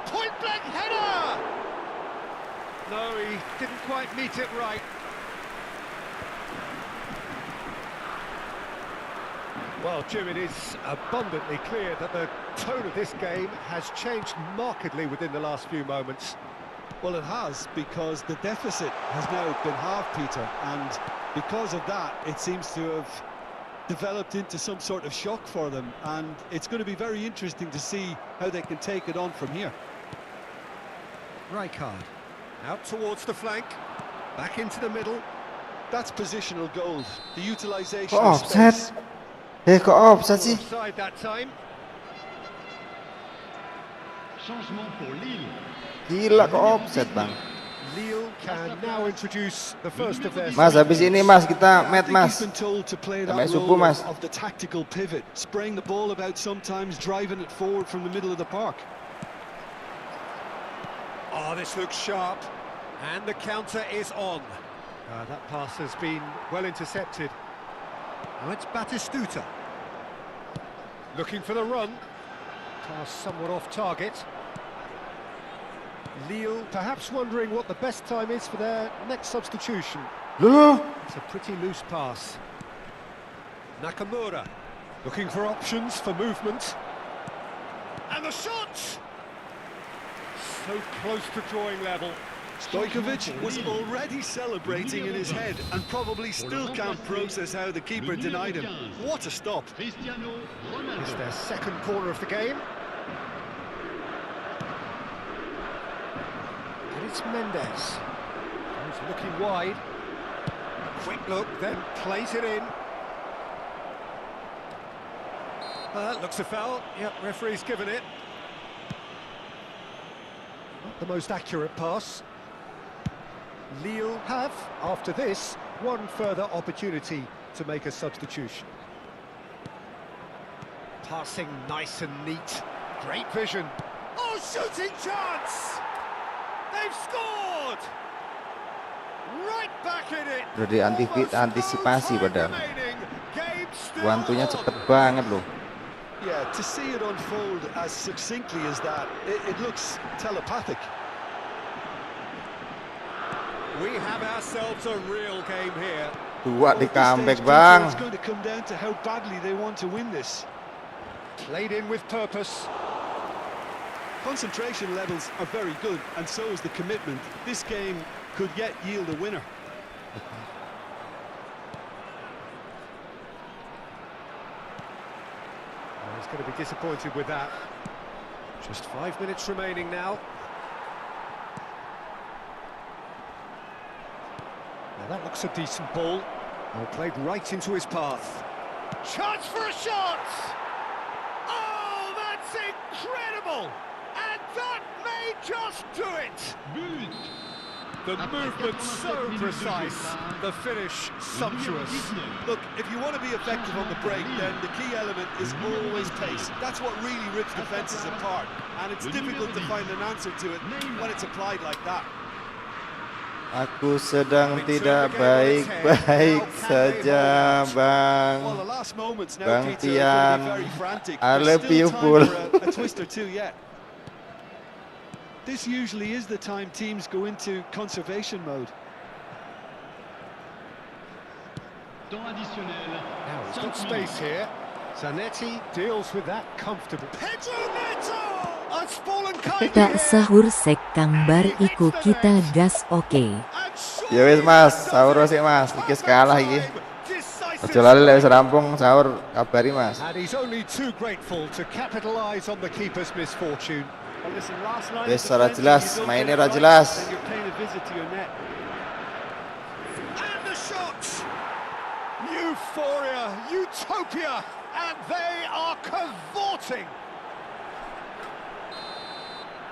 Point-blank header! No, he didn't quite meet it right. Well, Jim, it is abundantly clear that the tone of this game has changed markedly within the last few moments. Well, it has, because the deficit has now been halved, Peter, and because of that, it seems to have developed into some sort of shock for them, and it's going to be very interesting to see how they can take it on from here. Rijkaard, out towards the flank, back into the middle. That's positional gold, the utilisation Kok of offside? space. Kok offside sih? Offside that time. Changement pour Lille. Gila, kok offside, Bang. Lille can now introduce the first of their... Mas, habis ini Mas, kita I match, think Mas. he's been told to play that Sampai subuh, role Mas. of the tactical pivot, spraying the ball about sometimes, driving it forward from the middle of the park. Oh, this looks sharp, and the counter is on. That pass has been well intercepted. Now it's Batistuta. Looking for the run. Pass somewhat off target. Lille perhaps wondering what the best time is for their next substitution. Loh, It's a pretty loose pass. Nakamura looking for options for movement. And the shot! So close to drawing level. Stojkovic was already celebrating in his head and probably still can't process how the keeper denied him. What a stop. Cristiano It's Ronaldo. their second corner of the game. And it's Mendes. He's looking wide. Quick look, then plays it in. That looks a foul. Yep, referee's given it. Not the most accurate pass. Lille have, after this, one further opportunity to make a substitution. Passing nice and neat. Great vision. Oh, shooting chance! They've scored! Right back in it. udah antisipasi padahal. Wantunya cepet banget loh. Yeah, to see it unfold as succinctly as that, it looks telepathic. We have ourselves a real game here. Dua di At this comeback, stage, Bang. It's going to come down to how badly they want to win this. Played in with purpose. Concentration levels are very good, and so is the commitment. This game could yet yield a winner. He's going to be disappointed with that. Just 5 minutes remaining now. Now that looks a decent ball. Well, played right into his path. Chance for a shot! Oh, that's incredible! And that may just do it! But! The movement so precise, the finish sumptuous. Look, if you want to be effective on the break, then the key element is always pace. That's what really rips defences apart, and it's difficult to find an answer to it when it's applied like that. Aku sedang tidak baik-baik saja, Bang. Well, the last moments now, Bang Peter, are going to be Tian, very frantic. I There's love still you, time Bull. for a twist or two yet. This usually is the time teams go into conservation mode. Temps additionnel. Now he's got space here. Zanetti deals with that comfortably. Pedro Neto! Has fallen kindly Tak here. sahur sek Kang Bar iku kita gas oke. And Ya wis, Mas, sahur sih, Mas. Iki kalah iki. decisive Ojo lali lek wis rampung sahur kabari Mas. And he's only too grateful to capitalise on the keeper's misfortune. Well, listen, last line Wis of ora defence, jelas, you don't mainnya get ora it jelas. right, then you're paying a visit to your net. And the shot! Euphoria, utopia, and they are cavorting.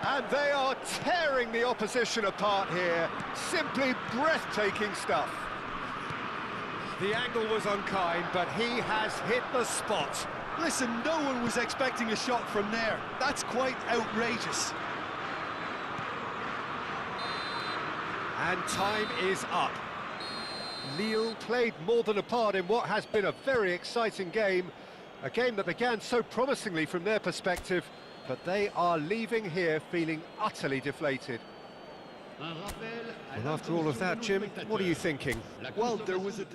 And they are tearing the opposition apart here. Simply breathtaking stuff. The angle was unkind, but he has hit the spot. Listen, no one was expecting a shot from there. That's quite outrageous. And time is up. Lille played more than a part in what has been a very exciting game. A game that began so promisingly from their perspective, but they are leaving here feeling utterly deflated. Well, after all of that, Jim, what are you thinking? Well, there was a...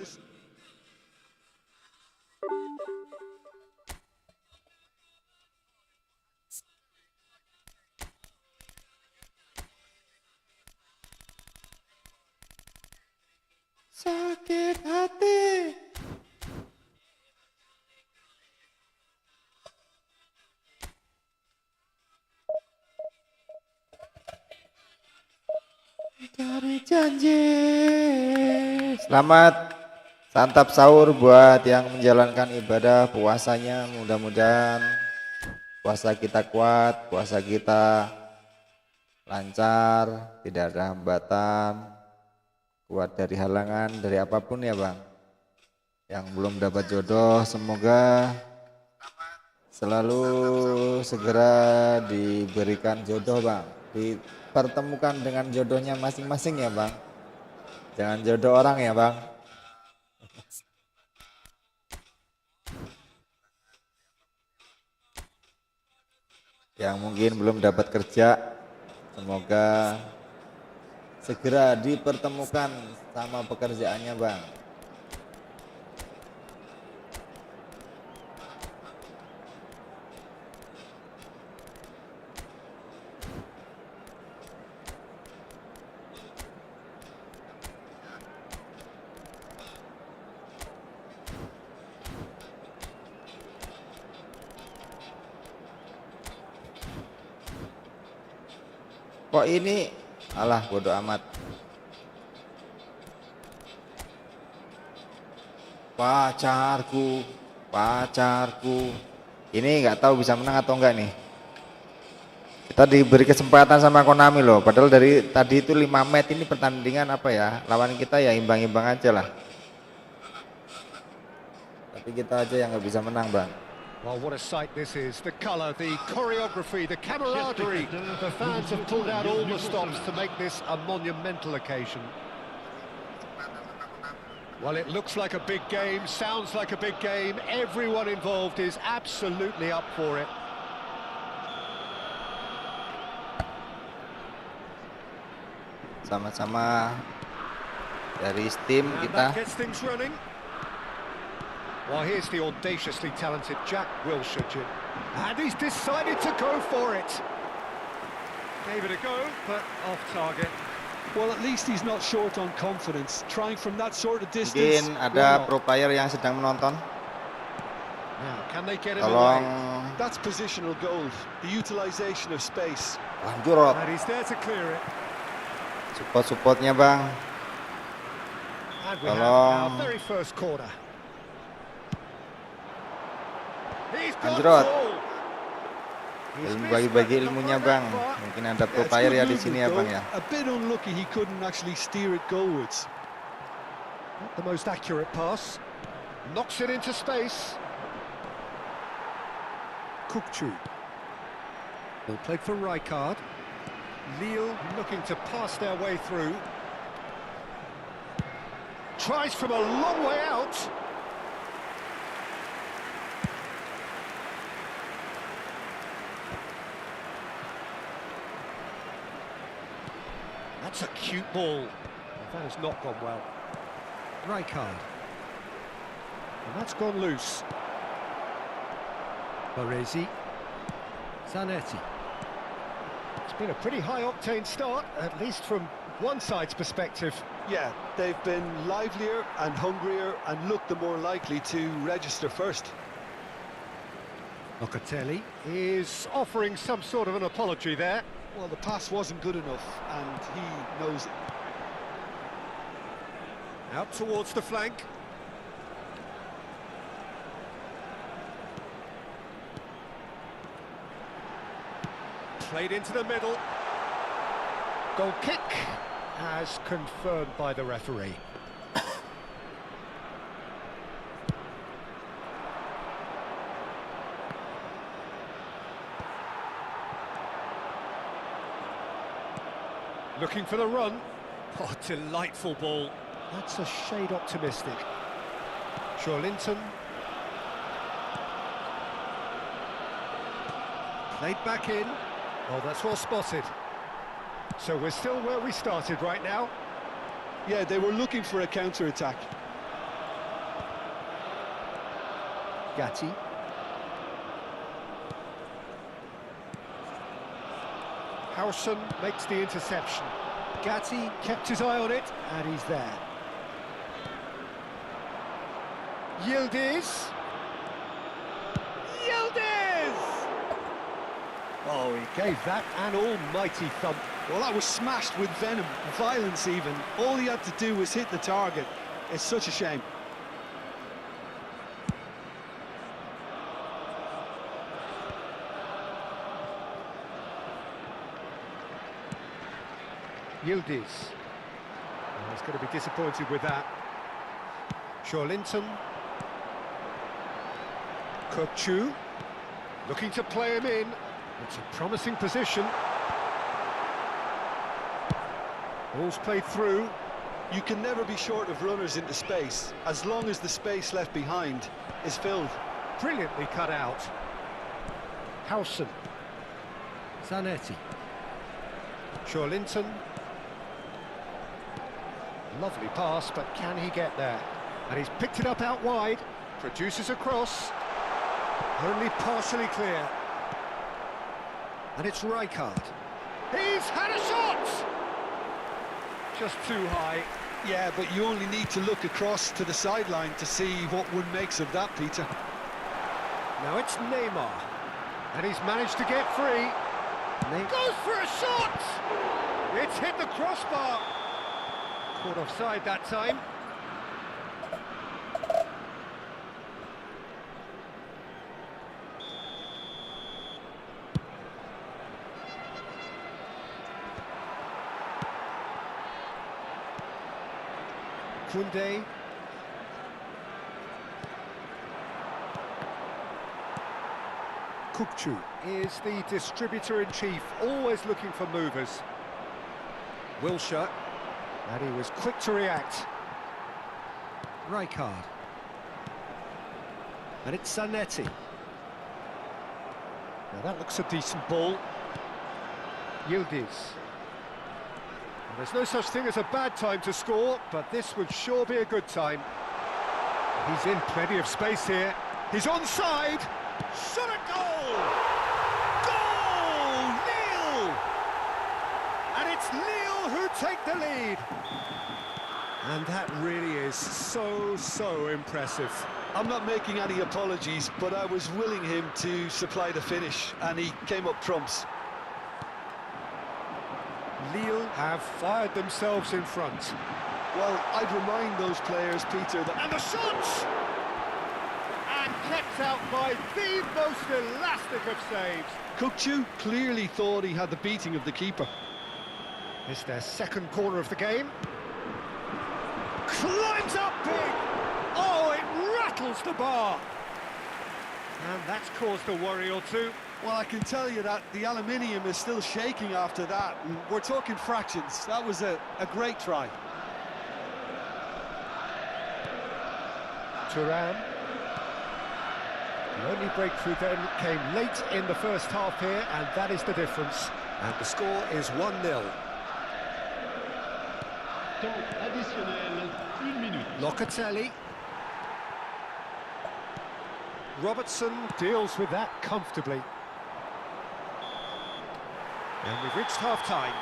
Sakit hati. Cari janji. Selamat santap sahur buat yang menjalankan ibadah puasanya. Mudah-mudahan puasa kita kuat, puasa kita lancar, tidak ada hambatan, kuat dari halangan, dari apapun ya Bang. Yang belum dapat jodoh semoga selalu segera diberikan jodoh Bang. Dipertemukan dengan jodohnya masing-masing ya Bang. Jangan jodoh orang ya Bang. Yang mungkin belum dapat kerja, semoga segera dipertemukan sama pekerjaannya Bang. Kok ini, alah bodoh amat. Pacarku, pacarku. Ini nggak tahu bisa menang atau enggak nih. Kita diberi kesempatan sama Konami loh. Padahal dari tadi itu 5 match ini pertandingan apa ya? Lawan kita ya imbang-imbang aja lah. Tapi kita aja yang nggak bisa menang Bang. Well, what a sight this is. The colour, the choreography, the camaraderie. The fans have pulled out all the stops to make this a monumental occasion. Well, it looks like a big game, sounds like a big game. Everyone involved is absolutely up for it. Sama-sama dari Steam And kita. that gets things running. Well, here's the audaciously talented Jack Wilshere, Jim. And he's decided to go for it. Gave it a go, but off target. Well, at least he's not short on confidence. Trying from that sort of distance. Mungkin ada pro player yang sedang menonton. Now, can they get him Tolong away? That's positional goal. The utilization of space. lanjut. And he's there to clear it. Support-supportnya Bang. And we have Tolong. our very first corner. He's got Anjrot. the ball. Ilmu bagi-bagi ilmunya Bang. Mungkin ada pro Yeah, it's player good ya di movement, sini ya Bang though. ya. A bit unlucky he couldn't actually steer it goalwards. Not the most accurate pass. Knocks it into space. Kukçu. Ball played for Rijkaard. Lille looking to pass their way through. Tries from a long way out. That's a cute ball. That has not gone well. Rijkaard. And that's gone loose. Baresi. Zanetti. It's been a pretty high-octane start, at least from one side's perspective. Yeah, they've been livelier and hungrier and looked the more likely to register first. Locatelli is offering some sort of an apology there. Well, the pass wasn't good enough, and he knows it. Out towards the flank. Played into the middle. Goal kick, as confirmed by the referee. Looking for the run. Oh, delightful ball. That's a shade optimistic. Linton. Played back in. Oh, that's well spotted. So we're still where we started right now. Yeah, they were looking for a counter-attack. Gatti. Howson makes the interception. Gatti kept his eye on it, and he's there. Yildiz! Yildiz! Oh, he gave that an almighty thump. Well, that was smashed with venom, violence even. All he had to do was hit the target. It's such a shame. Yildiz. Oh, he's going to be disappointed with that. Linton. Kokchu. Looking to play him in. It's a promising position. Ball's played through. You can never be short of runners into space, as long as the space left behind is filled. Brilliantly cut out. Howson. Zanetti. Linton. Lovely pass, but can he get there? And he's picked it up out wide. Produces a cross. Only partially clear. And it's Rijkaard. He's had a shot! Just too high. Yeah, but you only need to look across to the sideline to see what one makes of that, Peter. Now it's Neymar. And he's managed to get free. Goes for a shot! It's hit the crossbar. Caught offside that time. Koundé. Kokchu is the distributor-in-chief, always looking for movers. Wilshere, and he was quick to react. Rijkaard. And it's Zanetti. Now that looks a decent ball. Yildiz. Well, there's no such thing as a bad time to score, but this would sure be a good time. He's in plenty of space here. He's onside. Shot a goal! Goal! Lille! And it's Lille who take the lead. And that really is so impressive. I'm not making any apologies, but I was willing him to supply the finish, and he came up trumps. Lille have fired themselves in front. Well, I'd remind those players, Peter, that... And the shot! And kept out by the most elastic of saves. Kokchu clearly thought he had the beating of the keeper. It's their second corner of the game. Climbs up big! Oh, it rattles the bar! And that's caused a worry or two. Well, I can tell you that the aluminium is still shaking after that. We're talking fractions. That was a great try. Thuram. The only breakthrough then came late in the first half here, and that is the difference. And the score is 1-0. Temps additionnel, 1 minute. Locatelli. Robertson deals with that comfortably. And we've reached half-time.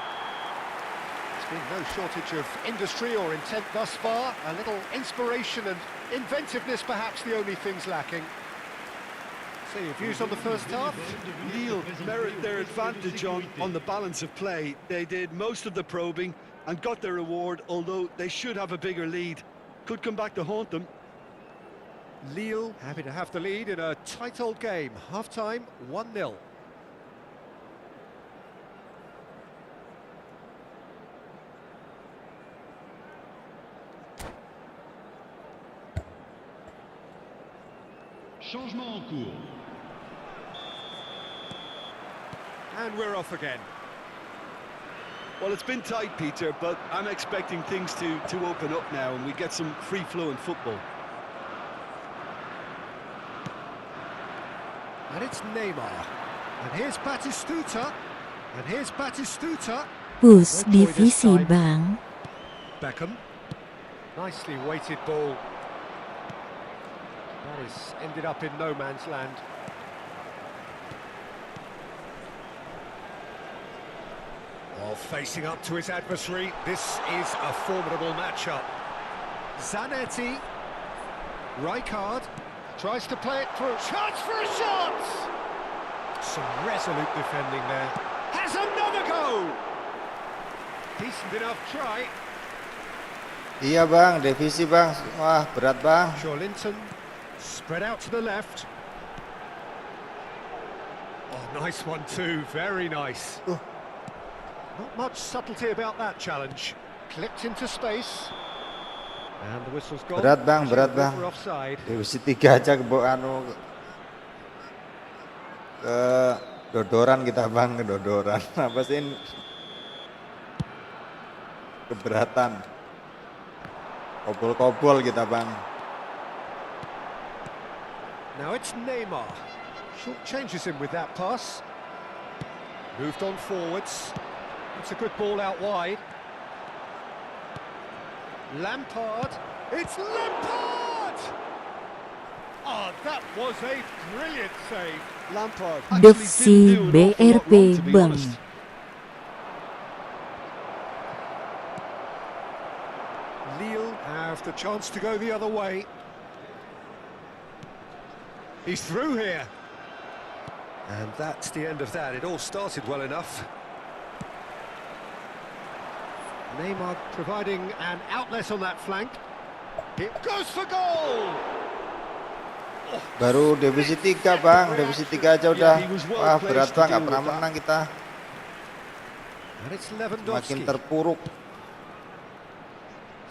Been no shortage of industry or intent thus far. A little inspiration and inventiveness, perhaps the only things lacking. So your views on the first half? Lille merit their advantage on the balance of play. They did most of the probing and got their reward, although they should have a bigger lead. Could come back to haunt them. Lille happy to have the lead in a tight old game. Half-time, 1-0. Changement en cours. And we're off again. Well, it's been tight, Peter, but I'm expecting things to open up now and we get some free-flowing football. And it's Neymar. And here's Batistuta. And here's Batistuta. Push divisi bang. Beckham. Nicely weighted ball. That has ended up in no man's land. While facing up to his adversary, this is a formidable matchup. Zanetti. Rijkaard tries to play it through. Chance for a shot! Some resolute defending there. Has another go! Decent enough try. Iya bang, divisi bang. Wah, berat bang. Joelinton spread out to the left. Oh, nice one too, very nice. Not much subtlety about that challenge. Clipped into space. And the whistle's gone. Berat bang, berat bang. We're offside. Divisi 3 aja ke dodoran kita bang, ke dodoran. Apa sih ini? Keberatan. Kobol-kobol kita bang. Now it's Neymar. Short changes him with that pass. Moved on forwards. It's a good ball out wide. Lampard. It's Lampard! Oh, that was a brilliant save. Lampard Defsi BRP bang. Lille have the chance to go the other way. He's through here. And that's the end of that. It all started well enough. Neymar providing an outlet on that flank. It goes for goal! Baru divisi 3 bang, divisi 3 aja udah. Wah, berat bang, gak pernah menang kita. And it's Lewandowski. Makin terpuruk.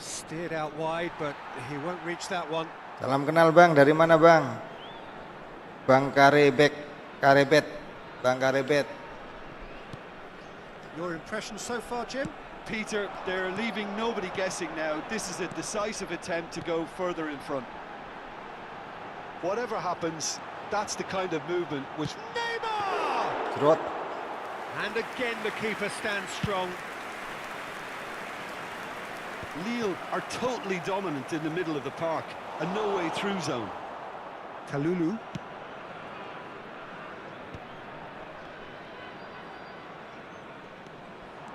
Steered out wide, but he won't reach that one. Salam kenal bang, dari mana bang? Bang Karebet. Bang Karebet. Your impression so far, Jim? Peter, they're leaving nobody guessing now. This is a decisive attempt to go further in front. Whatever happens, that's the kind of movement which... Neymar! Jerot. And again the keeper stands strong. Lille are totally dominant in the middle of the park, a no-way through zone. Kalulu.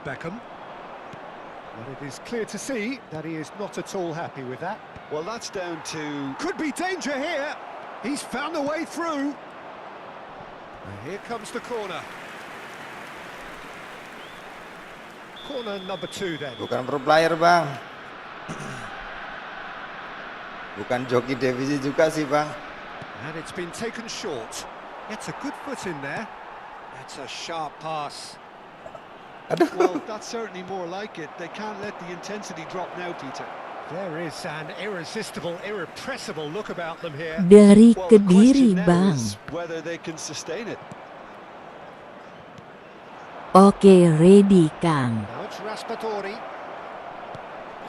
Beckham. Well, it is clear to see that he is not at all happy with that. Well, that's down to... Could be danger here. He's found a way through. And here comes the corner. Corner number 2 then. Bukan pro player bang. Bukan joki divisi juga sih bang. And it's been taken short. Gets a good foot in there. That's a sharp pass. Well, that's certainly more like it. They can't let the intensity drop now, Peter. There is an irresistible, irrepressible look about them here. Dari Well, the Kediri question now bang. is whether they can sustain it. Oke, ready Kang. Now it's Raspadori.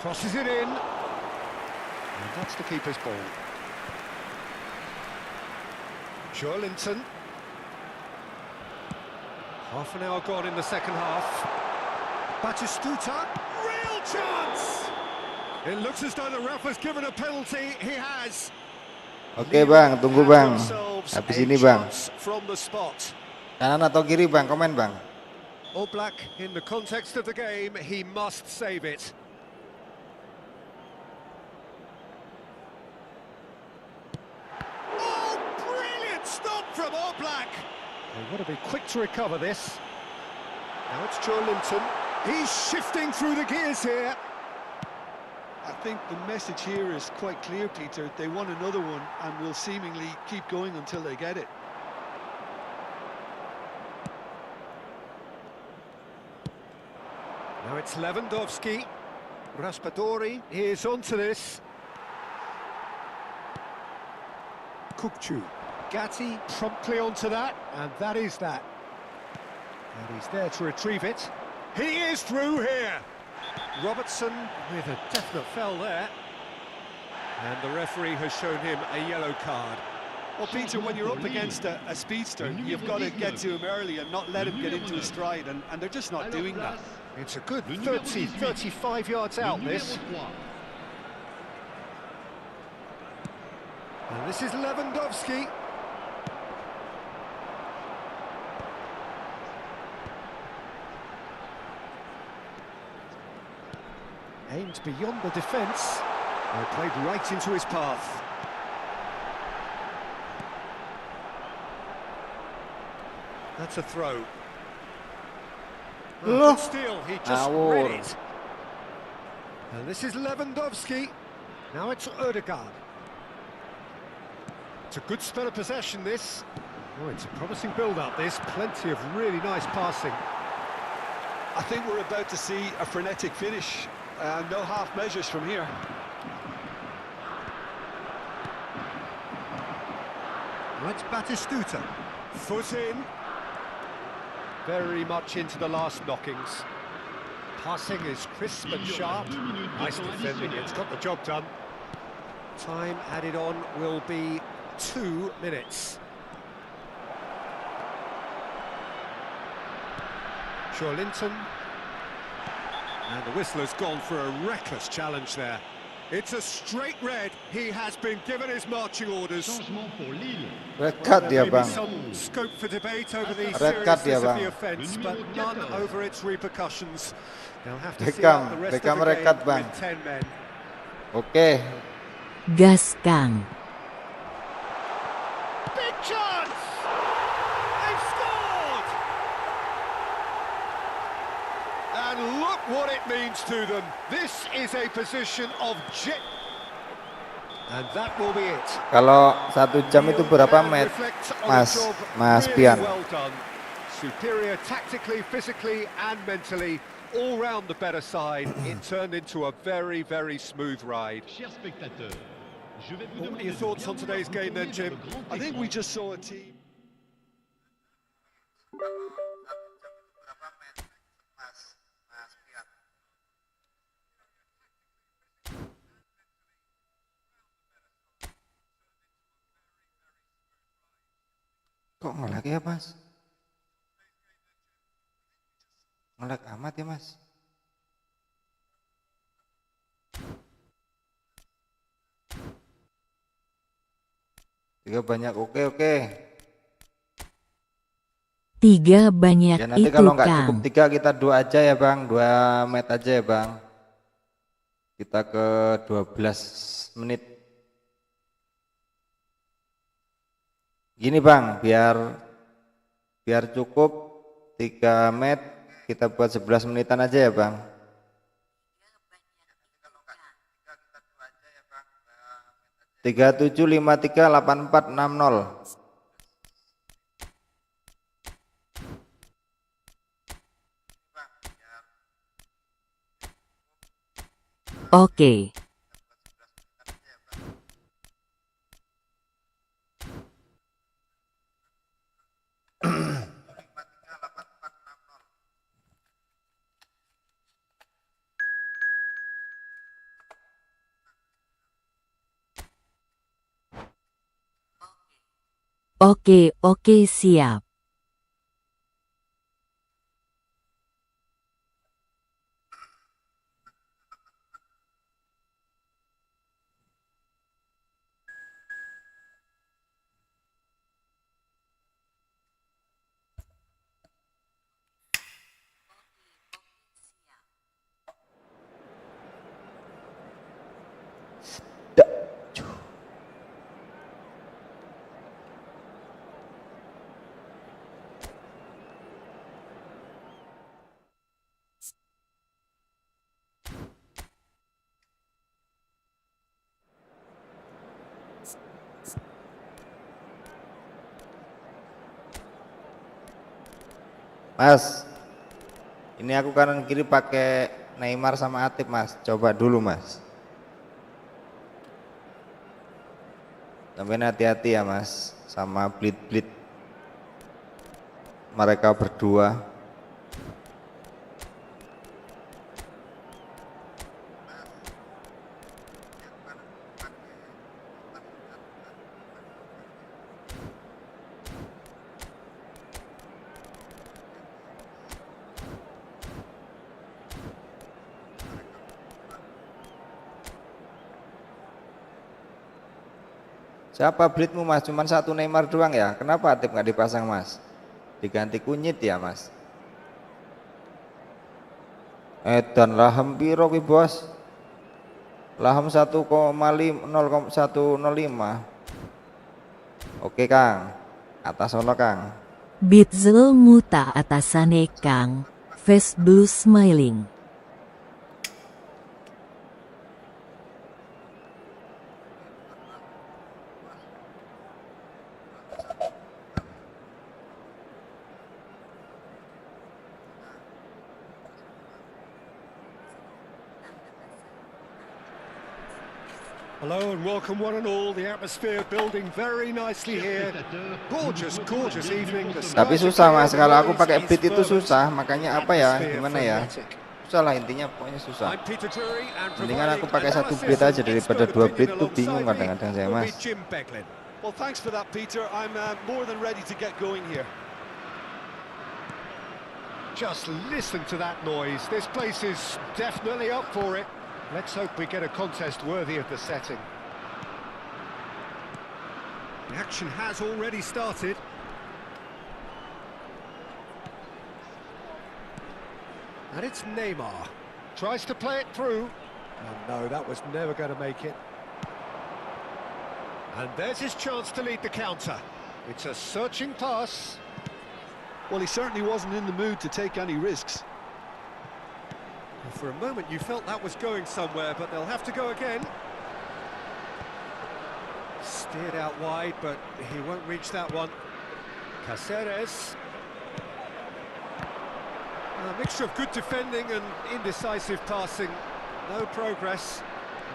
Crosses it in. And that's the keeper's ball. Joelinton. Half an hour gone in the second half. Batistuta. Real chance! It looks as though the ref has given a penalty. He has. Oke bang, tunggu bang. Themselves Habis a ini bang. chance from the spot. Kanan atau kiri bang, komen bang. Oblak, in the context of the game, he must save it. Oh, brilliant stop from Oblak! They've got to be quick to recover this. Now it's Joe Linton. He's shifting through the gears here. I think the message here is quite clear, Peter. They want another one and will seemingly keep going until they get it. Now it's Lewandowski. Raspadori is onto this. Kukcu. Gatti promptly onto that, and that is that. And he's there to retrieve it. He is through here. Robertson with a definite foul there. And the referee has shown him a yellow card. Well, Peter, when you're up against a speedster, you've got to get to him early and not let him get into his stride, and they're just not doing that. It's a good 30, 35 yards out, this. And this is Lewandowski. Aimed beyond the defence. And played right into his path. That's a throw. Oh, good steal, he just read it. And this is Lewandowski. Now it's Ødegaard. It's a good spell of possession, this. Oh, it's a promising build-up, this. Plenty of really nice passing. I think we're about to see a frenetic finish. No half measures from here. That's Batistuta. Foot in. Very much into the last knockings. Passing is crisp and sharp. Nice defending, it's got the job done. Time added on will be 2 minutes. Linton. And the whistler's gone for a reckless challenge there. It's a straight red. He has been given his marching orders. Red card dia, Bang. Some scope for debate over the seriousness of the offence, but none over its repercussions. They'll have to see out the rest of the game with 10 men. Oke. Gas Kang. Big chance! They've scored! And look what it means to them. This is a position of jet. And that will be it. Kalau 1 jam itu berapa menit, Mas Pian? Well done. Superior tactically, physically, and mentally. All round the better side. It turned into a very, very smooth ride. What are your thoughts on today's game then, Jim? I think we just saw a team. Kok ngelag ya, Mas? Ngelag amat ya, Mas? Tiga banyak, oke. Tiga banyak Ya nanti itu, kalau nggak Kang. cukup 3 kita 2 aja ya, Bang. 2 match aja ya, Bang. Kita ke 12 menit. Gini, Bang, biar cukup 3 match kita buat 11 menitan aja ya, Bang. Tiga 37538460. Oke. Oke, siap. Mas, ini aku kanan kiri pakai Neymar sama Atip Mas. Coba dulu Mas. Sampai hati-hati ya Mas, sama Blit-Blit. Mereka berdua. Siapa Blitmu Mas? Cuman satu Neymar doang ya? Kenapa Atip nggak dipasang Mas? Diganti Kunyit ya Mas? Dan laham piro ki bos? Laham 1,105. Oke Kang, atas ono Kang. Bitzel muta atasane Kang. Face blue smiling. Hello and welcome one and all. The atmosphere building very nicely here. Gorgeous, gorgeous evening. Tapi susah Mas, kalau aku pakai Blit itu susah, makanya apa ya, gimana ya? Susah lah intinya, pokoknya susah. Mendingan aku pakai satu Blit aja daripada dua Blit, tuh bingung kadang-kadang saya Mas. Well, thanks for that, Peter. I'm more than ready to get going here. Just listen to that noise. This place is definitely up for it. Let's hope we get a contest worthy of the setting. The action has already started. And it's Neymar. Tries to play it through. And no, that was never going to make it. And there's his chance to lead the counter. It's a searching pass. Well, he certainly wasn't in the mood to take any risks. For a moment you felt that was going somewhere, but they'll have to go again. Steered out wide, but he won't reach that one. Caceres. A mixture of good defending and indecisive passing. No progress.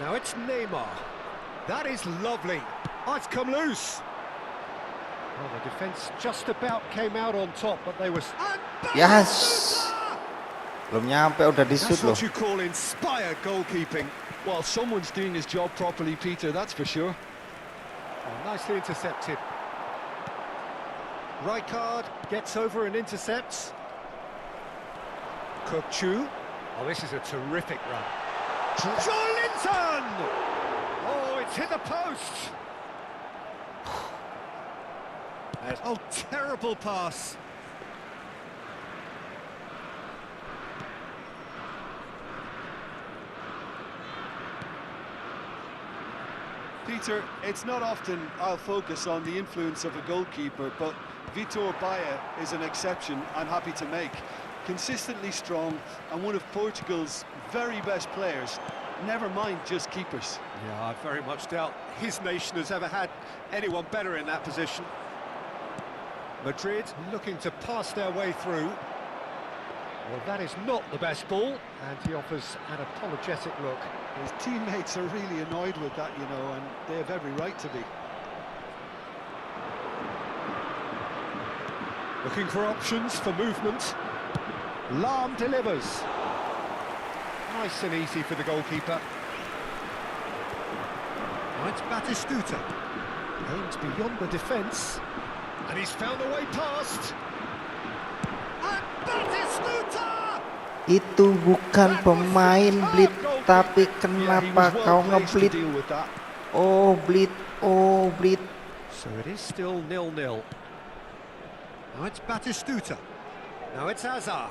Now it's Neymar. That is lovely. Oh, it's come loose. Well, the defence just about came out on top, but they were... Yes. Belum nyampe udah di shoot loh. That's what you call inspired goalkeeping. Well, someone's doing his job properly, Peter, that's for sure. Oh, nicely intercepted. Rijkaard gets over and intercepts. Kukçu. Oh, this is a terrific run. Joelinton! Oh, it's hit the post. Oh, terrible pass. Peter, it's not often I'll focus on the influence of a goalkeeper, but Vitor Baia is an exception I'm happy to make. Consistently strong and one of Portugal's very best players, never mind just keepers. Yeah, I very much doubt his nation has ever had anyone better in that position. Madrid looking to pass their way through. Well, that is not the best ball, and he offers an apologetic look. His teammates are really annoyed with that, you know, and they have every right to be. Looking for options for movement. Lahm delivers. Nice and easy for the goalkeeper. Now it's Batistuta. Aims beyond the defence. And he's found a way past. And Batistuta! Itu bukan pemain Blit, tapi kenapa kau ngeblit? Oh Blit, oh Blit. So it is still 0-0. Now it's Batistuta. Now it's Hazard.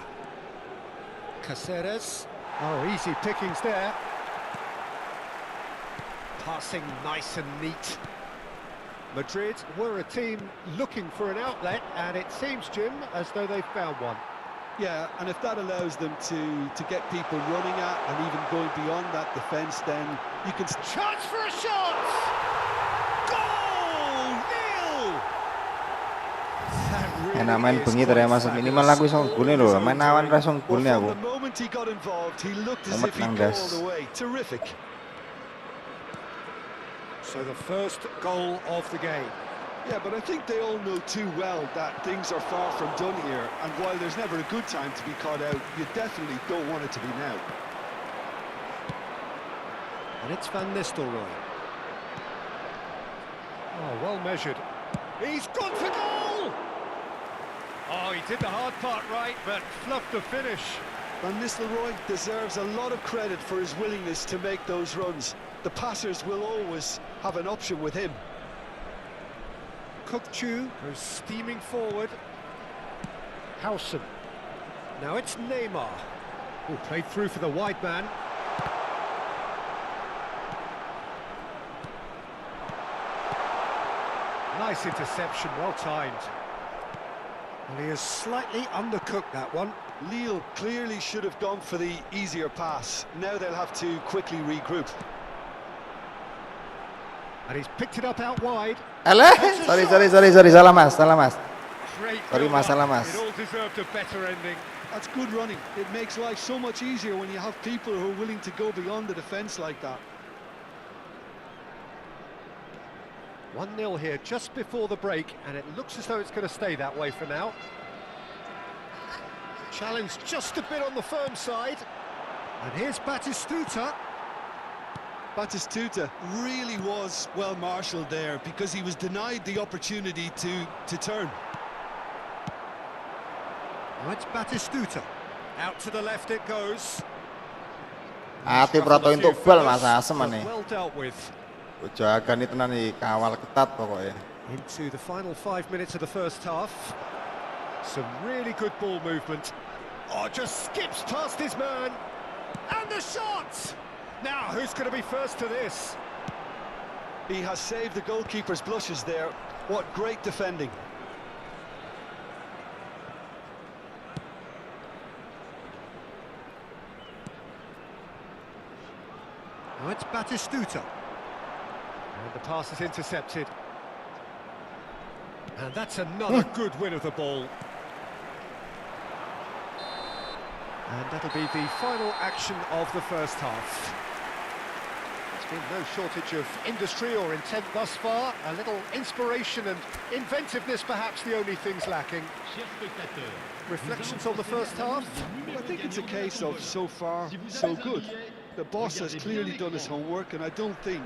Caceres. Oh, easy pickings there. Passing nice and neat. Madrid were a team looking for an outlet, and it seems, Jim, as though they've found one. Yeah, and if that allows them to get people running at and even going beyond that defence, then you can... Chance for a shot! Goal! Nil! That really Enak main is bengi quite terus Mas, minimal fabulous. aku iso golnya lho, main awan ra iso Well, golnya from aku. the moment he got involved, he looked as Mumet if he'd nang go das. all the way. Terrific. So the first goal of the game. Yeah, but I think they all know too well that things are far from done here, and while there's never a good time to be caught out, you definitely don't want it to be now. And it's Van Nistelrooy. Oh, well measured. He's gone for goal! Oh, he did the hard part right, but fluffed the finish. Van Nistelrooy deserves a lot of credit for his willingness to make those runs. The passers will always have an option with him. Kukçu goes steaming forward. Howson. Now it's Neymar, who played through for the wide man. Nice interception, well timed. And he has slightly undercooked that one. Lille clearly should have gone for the easier pass. Now they'll have to quickly regroup. And he's picked it up out wide. Alah, sorry, salah Mas. Great Sorry, build-up. Mas, salah, Mas. It all deserved a better ending. That's good running. It makes life so much easier when you have people who are willing to go beyond the defence like that. 1-0 here just before the break, and it looks as though it's going to stay that way for now. Challenge just a bit on the firm side. And here's Batistuta. Batistuta really was well marshalled there because he was denied the opportunity to turn. Now it's Batistuta. Out to the left it goes. Ati proto untuk bal Mas asem nih. Well dealt with. Jagan itu nanti kawal ketat pokoknya. Into the final 5 minutes of the first half. Some really good ball movement. Oh, just skips past his man. And the shot! Now, who's going to be first to this? He has saved the goalkeeper's blushes there. What great defending. Now it's Batistuta. And the pass is intercepted. And that's another good win of the ball. And that'll be the final action of the first half. There's been no shortage of industry or intent thus far. A little inspiration and inventiveness perhaps the only things lacking. Chers spectateurs, Reflections on the first half? I think it's a case of so far, so good. The boss has clearly done his homework, and I don't think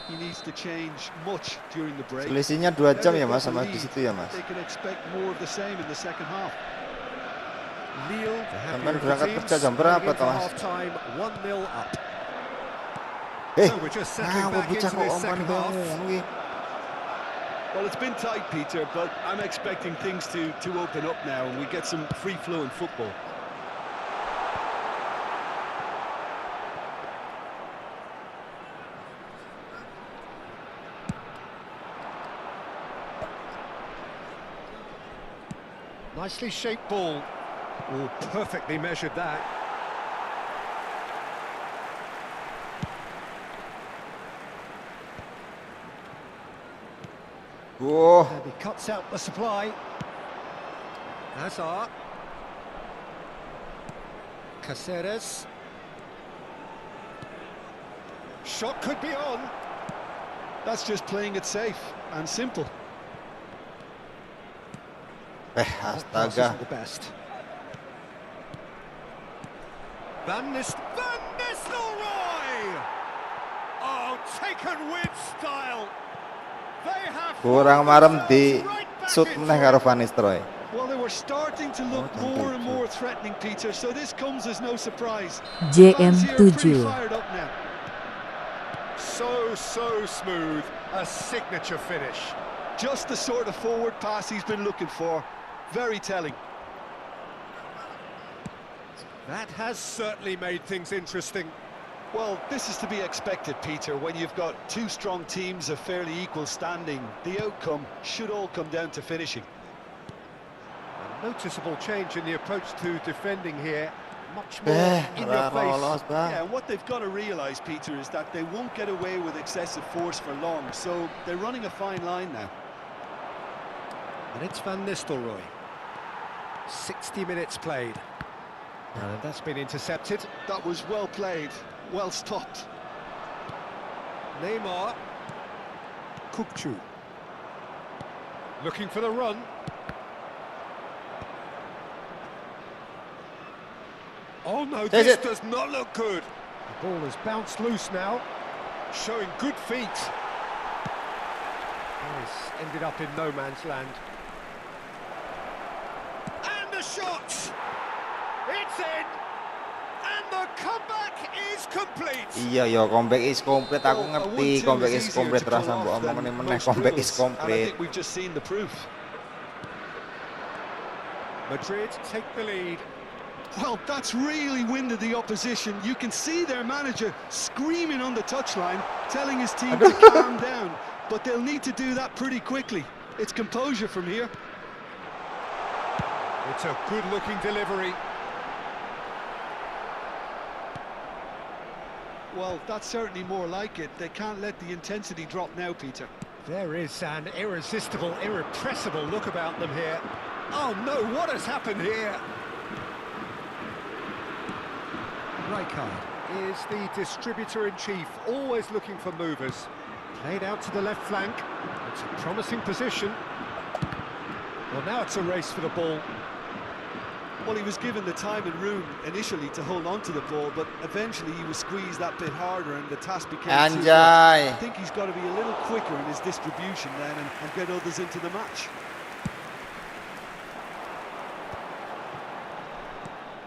he needs to change much during the break. Selisihnya 2 jam ya Mas sama di situ ya Mas. They can expect more of the same in the second half. Lille, the Sampai happier of the berangkat teams, kerja jam berapa going into toh, Mas? half-time, 1-0 up. Eh, So we're just settling back bocah into kok this oman second half. ngomong iki. Well, it's been tight, Peter, but I'm expecting things to open up now and we get some free-flowing football. Nicely shaped ball. Oh, perfectly measured that. Wah, And he cuts out the supply. Hazard. Caceres. Shot could be on. That's just playing it safe and simple. Pass astaga. isn't the best. Van Nistelrooy! Oh, taken with style. They have Kurang marem di shoot meneh karo Van Nistelrooy. Well, they were starting to look more and more threatening, Peter, so this comes as no surprise. Fans here are pretty JM7 fired up now. so smooth. A signature finish. Just the sort of forward pass he's been looking for. Very telling. That has certainly made things interesting. Well, this is to be expected, Peter, when you've got two strong teams of fairly equal standing. The outcome should all come down to finishing. A noticeable change in the approach to defending here. Much more in your face. lolos, Bang. Yeah, and what they've got to realise, Peter, is that they won't get away with excessive force for long, so they're running a fine line now. And it's Van Nistelrooy. 60 minutes played. And that's been intercepted. That was well played, well stopped. Neymar. Kukçu. Looking for the run. Oh no, this does not look good. The ball has bounced loose now, showing good feet. It's ended up in no man's land. And the shot! It's in! And the comeback is complete! Iya, yo comeback is complete. Aku ngerti comeback is complete. Rasa mbok omongin meneh comeback is complete. I think we've just seen the proof. Madrid take the lead. Well, that's really winded the opposition. You can see their manager screaming on the touchline, telling his team to calm down. But they'll need to do that pretty quickly. It's composure from here. It's a good-looking delivery. Well, that's certainly more like it. They can't let the intensity drop now, Peter. There is an irresistible, irrepressible look about them here. Oh no, what has happened here? Rijkaard is the distributor-in-chief, always looking for movers. Played out to the left flank. It's a promising position. Well, now it's a race for the ball. Well, he was given the time and room initially to hold on to the ball, but eventually he was squeezed that bit harder and the task became too much. I think he's got to be a little quicker in his distribution then and get others into the match.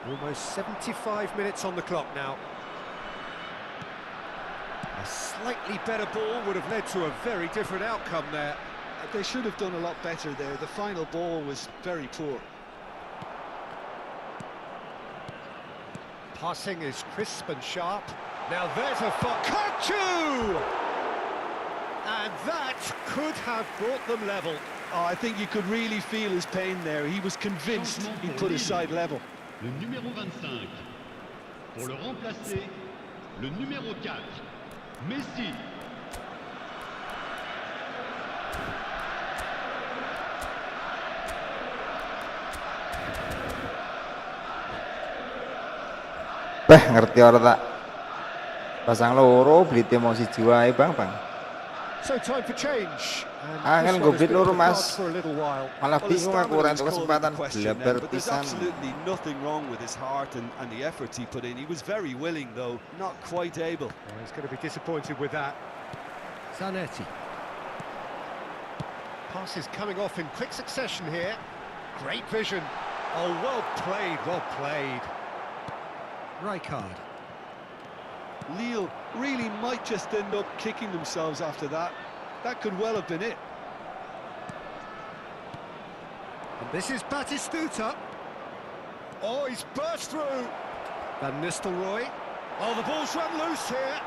Almost 75 minutes on the clock now. A slightly better ball would have led to a very different outcome there. They should have done a lot better there. The final ball was very poor. Passing is crisp and sharp. Now there's a Kukçu! And that could have brought them level. Oh, I think you could really feel his pain there. He was convinced he'd put his side level. Le numéro 25. Pour le remplacer, le numéro 4. Messi. Ngerti ora tak? Pasang loro beli tim mau siji wae, Bang. So time for change. Angin gue beli loro, Mas. Malah bingung aku ora entuk kesempatan bleber There's pisan. absolutely nothing wrong with his heart and the efforts he put in. He was very willing though, not quite able. Oh, he's going to be disappointed with that. Zanetti. Passes coming off in quick succession here. Great vision. Oh, well played, well played. Rijkaard. Lille really might just end up kicking themselves after that. That could well have been it. And this is Batistuta. Oh, he's burst through. Van Nistelrooy. Oh, the ball's run loose here.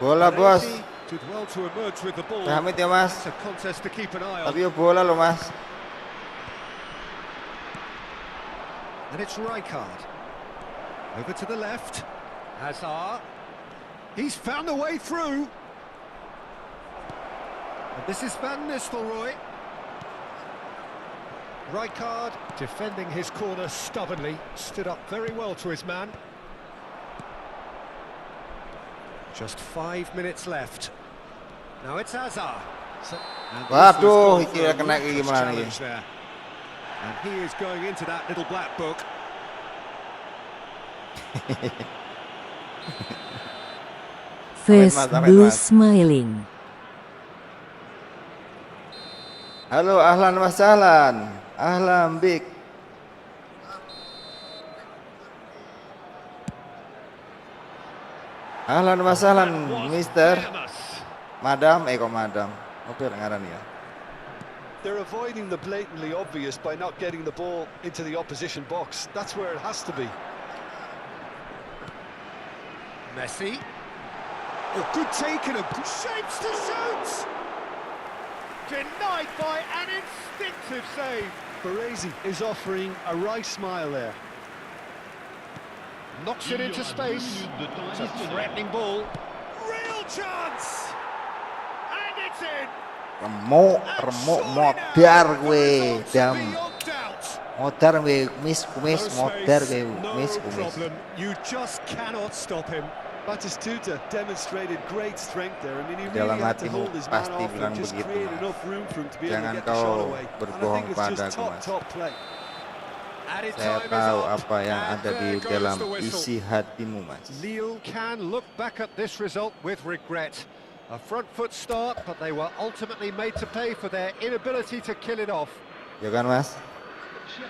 Bola, bos. Did well to emerge with the ball. Pamit ya, Mas. It's a contest to keep an eye on. Tapi yo bola lo, Mas. And it's Rijkaard. Over to the left. Hazard. He's found a way through. And this is Van Nistelrooy. Rijkaard defending his corner stubbornly. Stood up very well to his man. Just 5 minutes left. Now it's Hazard. Waduh, iki kena gimana nih? And he is going into that little black book. Face blue smiling. Halo, ahlan wa sahlan. Ahlan bik. Ahlan wa sahlan, Mister. Madam, kok madam. Oke, ngaran ya. They're avoiding the blatantly obvious by not getting the ball into the opposition box. That's where it has to be. Messi. Oh, good take and a good shapes to shoot. Denied by an instinctive save. Baresi is offering a right smile there. Knocks it into space. It's a threatening ball. Real chance. And it's in. Remuk modar gue. Dam. Beyond doubt. Motor we kumis, No motor space, we no kumis. problem. You just cannot stop him. Batistuta demonstrated great strength there. I mean, he really Dalam had to hatimu hold his man pasti off bilang and just begitu, create Mas. enough room for him to be able to Jangan get the shot kau away. And I berbohong think it's just padaku, Mas. top play. Added Saya time is tahu up, apa yang and ada di there goes dalam the whistle. isi hatimu, Mas. Lille can look back at this result with regret. A front foot start, but they were ultimately made to pay for their inability to kill it off. Ya kan, Mas?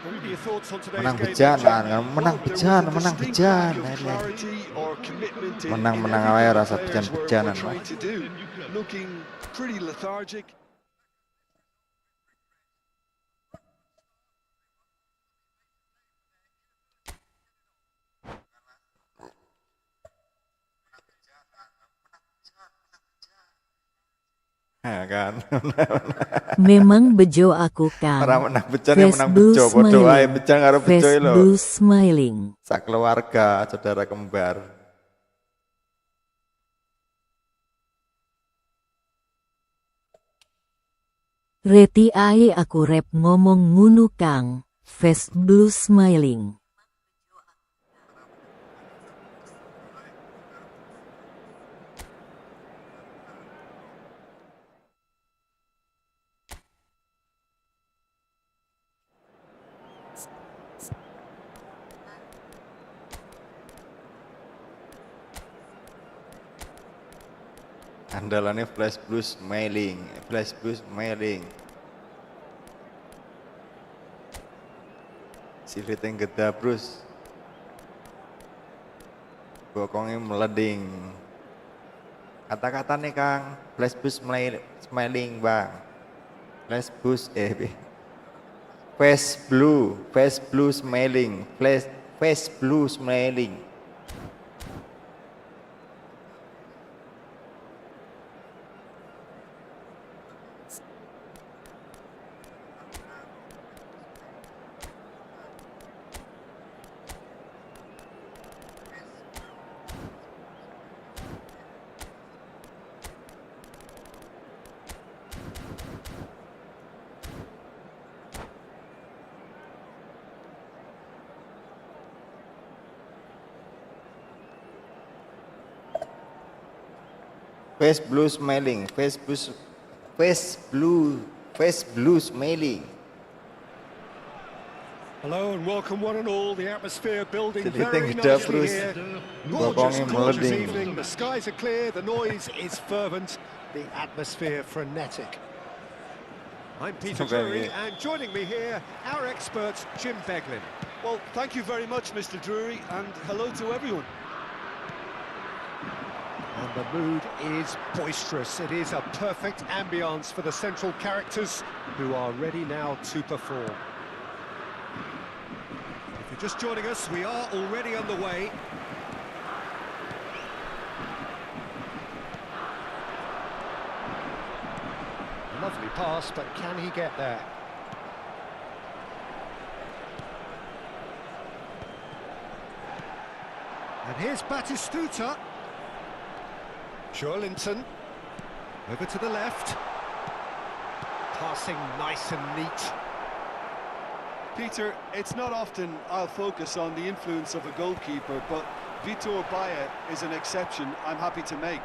What are your thoughts on today's Menang game? bejanan, menang There was bejan, a menang distinct bejan. lack of clarity or commitment in Menang-menang everything awal the rasa players were bejan-bejanan, trying Mas. to do. Looking pretty lethargic. Ya kan? Memang bejo aku Orang Kang. menang bejan yang Face menang blue bejo, bodoh ae smiling. bejan karo bejo Face lho. blue smiling. Sakeluarga, saudara kembar. Reti ae aku rap ngomong ngunu Kang. Face blue smiling. Andalannya flash blues mailing, flash blues mailing. Si Fiteng geda Bruce. Bokongnya meleding. Kata-kata nih Kang, flash blues smiling Bang. Flash blues face blue smiling, face blue smiling. Face blue smiling, face blue smiling. Hello and welcome one and all. The atmosphere building Jadi very geda nicely Bruce. here. Bokongnya Gorgeous meleding. evening. The skies are clear, the noise is fervent, the atmosphere frenetic. I'm Peter Drury, and joining me here, our expert Jim Beglin. Well, thank you very much, Mr. Drury, and hello to everyone. And the mood is boisterous. It is a perfect ambience for the central characters who are ready now to perform. If you're just joining us, we are already underway. A lovely pass, but can he get there? And here's Batistuta. Joelinton, over to the left, passing nice and neat. Peter, it's not often I'll focus on the influence of a goalkeeper, but Vitor Baia is an exception I'm happy to make.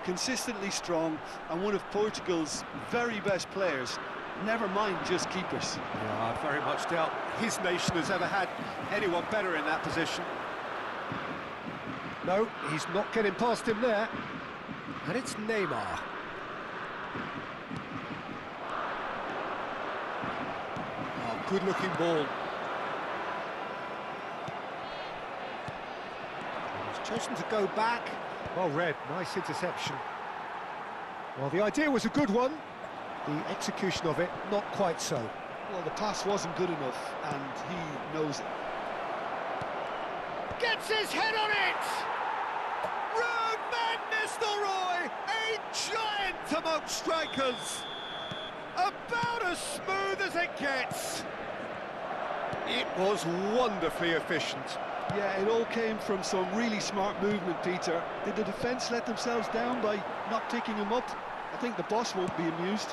Consistently strong and one of Portugal's very best players, never mind just keepers. Yeah, I very much doubt his nation has ever had anyone better in that position. No, he's not getting past him there. And it's Neymar. Oh, good-looking ball. He's chosen to go back. Well read, nice interception. Well, the idea was a good one. The execution of it, not quite so. Well, the pass wasn't good enough, and he knows it. Gets his head on it! Ruud van Nistelrooy, a giant among strikers. About as smooth as it gets. It was wonderfully efficient. Yeah, it all came from some really smart movement, Peter. Did the defence let themselves down by not picking him up? I think the boss won't be amused.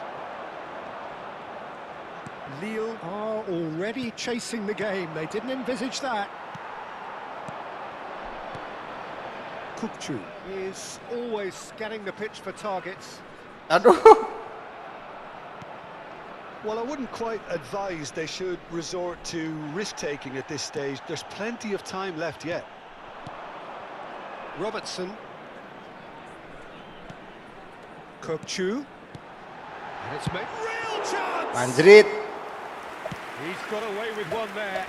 Lille are already chasing the game. They didn't envisage that. Kukcu is always scanning the pitch for targets. Aduh. Well, I wouldn't quite advise they should resort to risk-taking at this stage. There's plenty of time left yet. Robertson. Kukcu. And it's made real chance! Anjrit. He's got away with one there.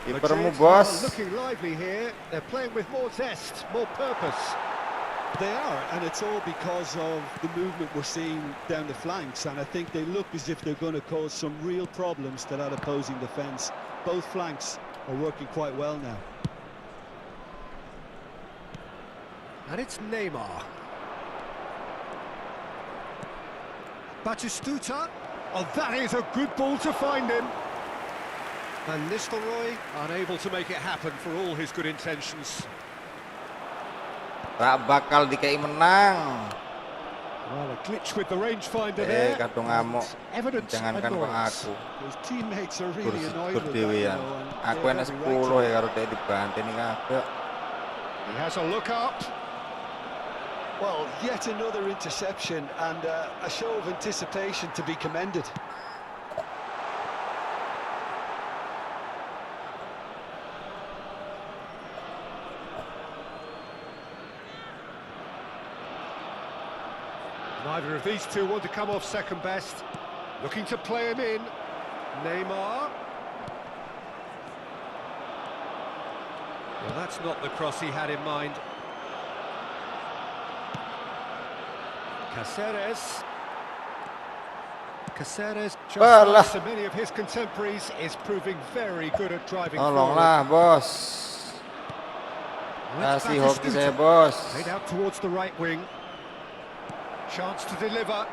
Kipermu Madrid bos. are looking lively here. They're playing with more zest, more purpose. They are, and it's all because of the movement we're seeing down the flanks, and I think they look as if they're going to cause some real problems to that opposing defence. Both flanks are working quite well now. And it's Neymar. Batistuta. Oh, that is a good ball to find him. And Nistelrooy unable to make it happen for all his good intentions. Gak bakal dikei menang. Well, a glitch with the rangefinder there. Kado ngamuk. Evidence Jangankan kok annoyance. aku. His teammates are really annoyed with that, Dewean. and Aku they're enak very right 10 to ya it. karo dek dibanting nih kabeh. He has a look up. Well, yet another interception and a show of anticipation to be commended. Neither of these two want to come off second best. Looking to play him in. Neymar. Well, that's not the cross he had in mind. Caceres. Caceres, just Alah. like so many of his contemporaries, is proving very good at driving forward. Tolonglah, bos. Well, it's Kasih hoki saya, Batistuta. bos. Played out towards the right wing. Chance to deliver.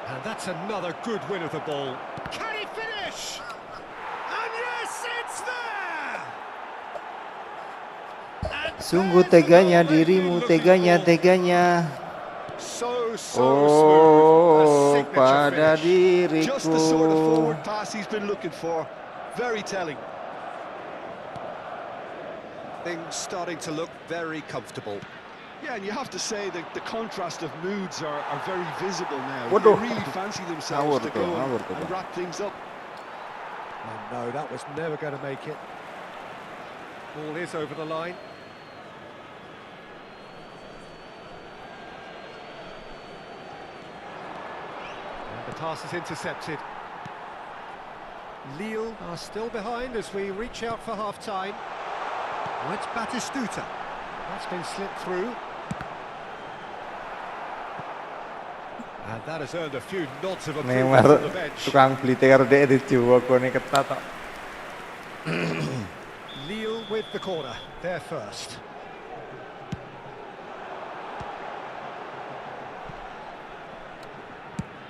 And that's another good win of the ball. Can he finish? And yes, it's there! And Sungguh there's teganya the goal they've dirimu, been looking teganya, for. teganya. So smooth. Oh, A signature pada finish. Just the sort of diriku. forward pass he's been looking for. Very telling. Things starting to look very comfortable. Yeah, and you have to say that the contrast of moods are very visible now. Waduh. They really fancy themselves Ngawur to tuh, go ngawur tuh, and Bang. wrap things up. And no, that was never going to make it. Ball is over the line. And the pass is intercepted. Lille are still behind as we reach out for half-time. Oh, it's Batistuta. That's been slipped through. And that has earned a few nods of approval Neymar from the bench. tukang blite karo dek dijuwo kone ketat tok. Lille with the corner, they're first.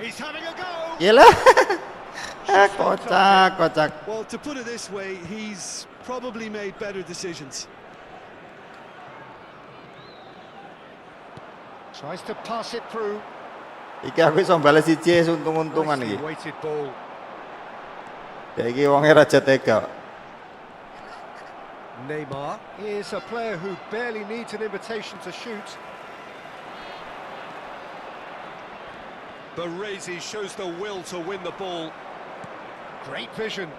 He's having a go! Yelah. Kocak, kocak. Well, to put it this way, he's probably made better decisions. Tries to pass it through. Iki aku iso bales siji untung-untungan Nicely iki. weighted ball. Dek iki wonge raja tega. Neymar is a player who barely needs an invitation to shoot. Baresi shows the will to win the ball. Great vision.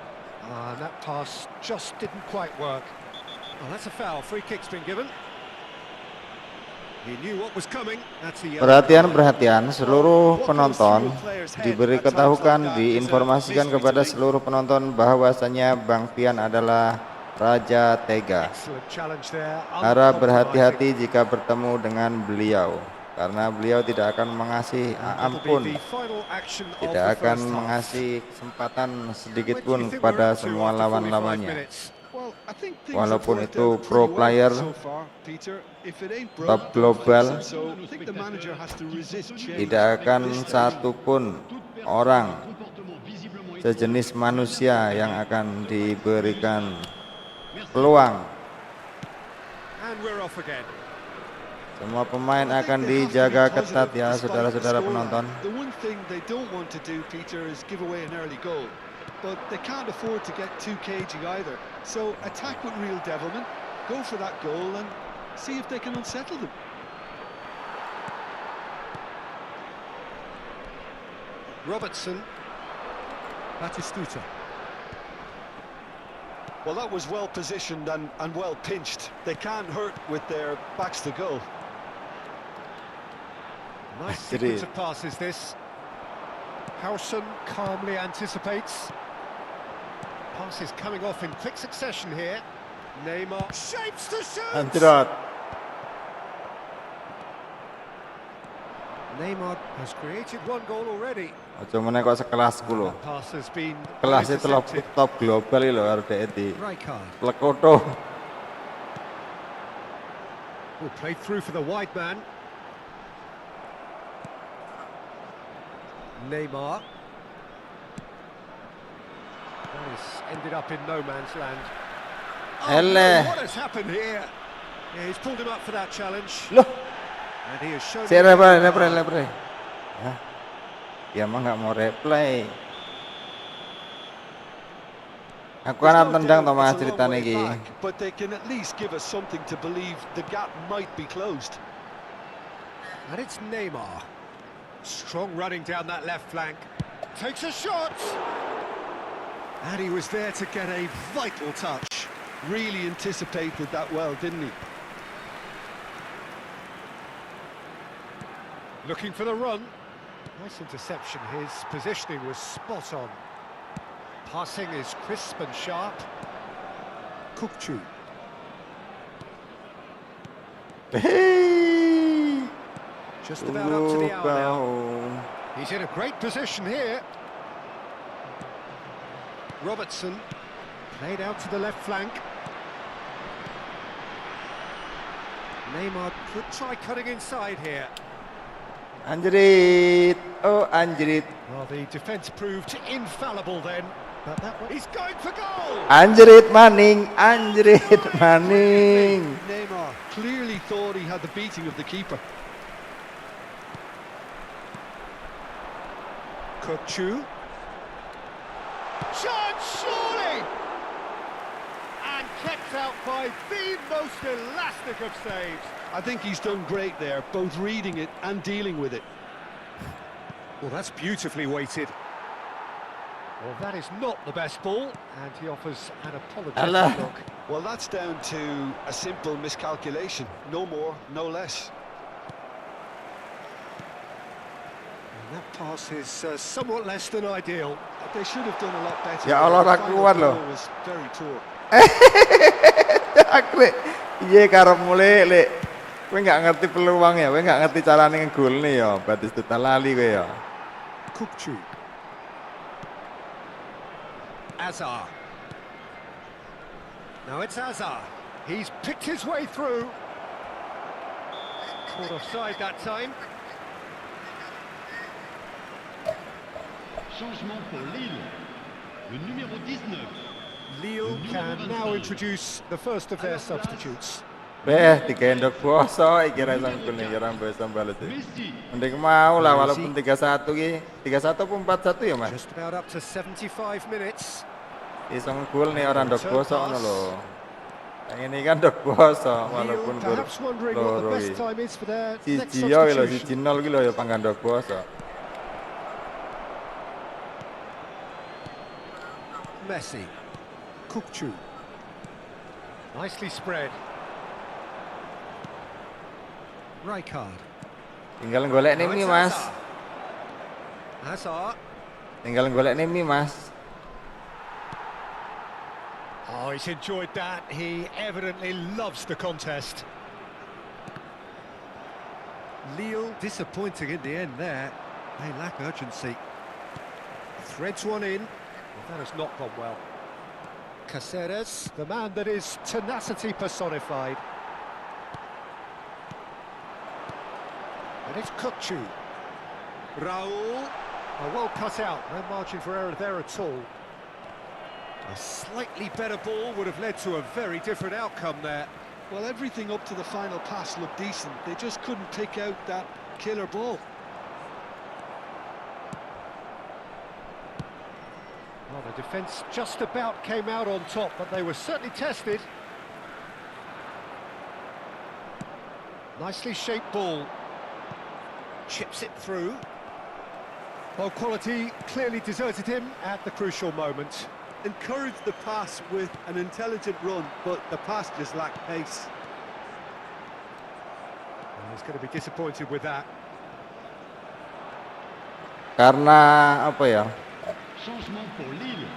And that pass just didn't quite work. Well, that's a foul. Free kick's been given. He knew what was coming. That's a yellow Perhatian, card. perhatian, seluruh penonton diberi ketahukan, diinformasikan kepada seluruh penonton bahwasanya Bang Pian adalah Raja Tega. Excellent challenge there. Harap Uncompromising. berhati-hati jika bertemu dengan beliau, karena beliau tidak akan mengasih That'll ampun, be the final action of tidak the akan first half. mengasih kesempatan sedikit Where do pun you think pada we're up to semua after 45 lawan-lawannya. minutes? Well, I think things Walaupun have worked itu out pro pretty well player, so far, Peter. If it ain't broke, top don't global, fix it. So I think the manager has to resist change. tidak akan satu pun orang sejenis manusia yang akan diberikan peluang. And we're off again. Semua pemain akan dijaga ketat ya, saudara-saudara penonton. The one thing they don't want to do, Peter, is give away an early goal. But they can't afford to get too cagey either. So attack with real devilment, go for that goal and see if they can unsettle them. Robertson. Batistuta. Well, that was well positioned and well pinched. They can't hurt with their backs to goal. Nice sequence of passes this. Howson calmly anticipates. Passes coming off in quick succession here. Neymar shapes to shoot! Anjrot. Neymar has created one goal already. Aja meneh kok sekelasku lho. That pass has been Kelasnya intercepted. top global lho arep di Rijkaard. Plekoto. Oh, played through for the wide man. Neymar. That has ended up in no man's land. Oh, no, what has happened here? Yeah, he's pulled him up for that challenge. Loh, And he has shown replay. Ya. Dia mah nggak mau replay. Aku kan tendang to Mas ceritane iki. But they can at least give us something to believe the gap might be closed. And it's Neymar. Strong running down that left flank. Takes a shot. And he was there to get a vital touch. Really anticipated that well, didn't he? Looking for the run. Nice interception. His positioning was spot on. Passing is crisp and sharp. Kukçu. Just about up to the hour now. He's in a great position here. Robertson. Played out to the left flank. Neymar could try cutting inside here. Anjrit. Oh, anjrit. Well, the defence proved infallible then. But that one, he's going for goal! Anjrit maning, anjrit maning. Neymar clearly thought he had the beating of the keeper. Kukçu. Shot, surely! And kept out by the most elastic of saves. I think he's done great there, both reading it and dealing with it. Well, that's beautifully weighted. Well, that is not the best ball, and he offers an apologetic look. Well, that's down to a simple miscalculation. No more, no less. And that pass is somewhat less than ideal. They should have done a lot better. Ya Allah, The tak final kuat ball loh. was very poor. Akre. Iya karep mulai lek. Kowe nggak ngerti peluang ya, kowe nggak ngerti carane ngegolne ya. Batistuta lali kowe ya. Kukçu. Azar. Now it's Azar. He's picked his way through. Caught offside that time. Changement pour Lille. Le numéro 19. Lille can now introduce the first of their substitutes. Digendok bosok iki ra sang kuning ya rambe sambal itu. Messi. Mending mau lah walaupun 3-1 ki. 3-1 apa 4-1 ya, Mas? Just about up to 75 minutes. Iso ngegol nih orang ndok bosok ngono lho. Yang ini kan ndok bosok walaupun Lille gol perhaps wondering what the loro best iki. time is for their next Siji yo lho, substitution. 1-0 ki lho ya panggan ndok bosok. Messi. Kukçu. Nicely spread. Rijkaard. Tinggal golek Now Nemi, it's Mas. Hazard. Tinggal golek Nemi, Mas. Oh, he's enjoyed that. He evidently loves the contest. Lille disappointing in the end there. They lack urgency. Threads one in. Well, that has not gone well. Caceres, the man that is tenacity personified. And it's Kukçu. Raul. Oh, well cut out. No margin for error there at all. A slightly better ball would have led to a very different outcome there. Well, everything up to the final pass looked decent. They just couldn't pick out that killer ball. Well, the defence just about came out on top, but they were certainly tested. Nicely shaped ball. Chips it through. Well, quality clearly deserted him at the crucial moment. Encouraged the pass with an intelligent run, but the pass just lacked pace. And he's going to be disappointed with that. Karena apa ya? Changement pour Lille.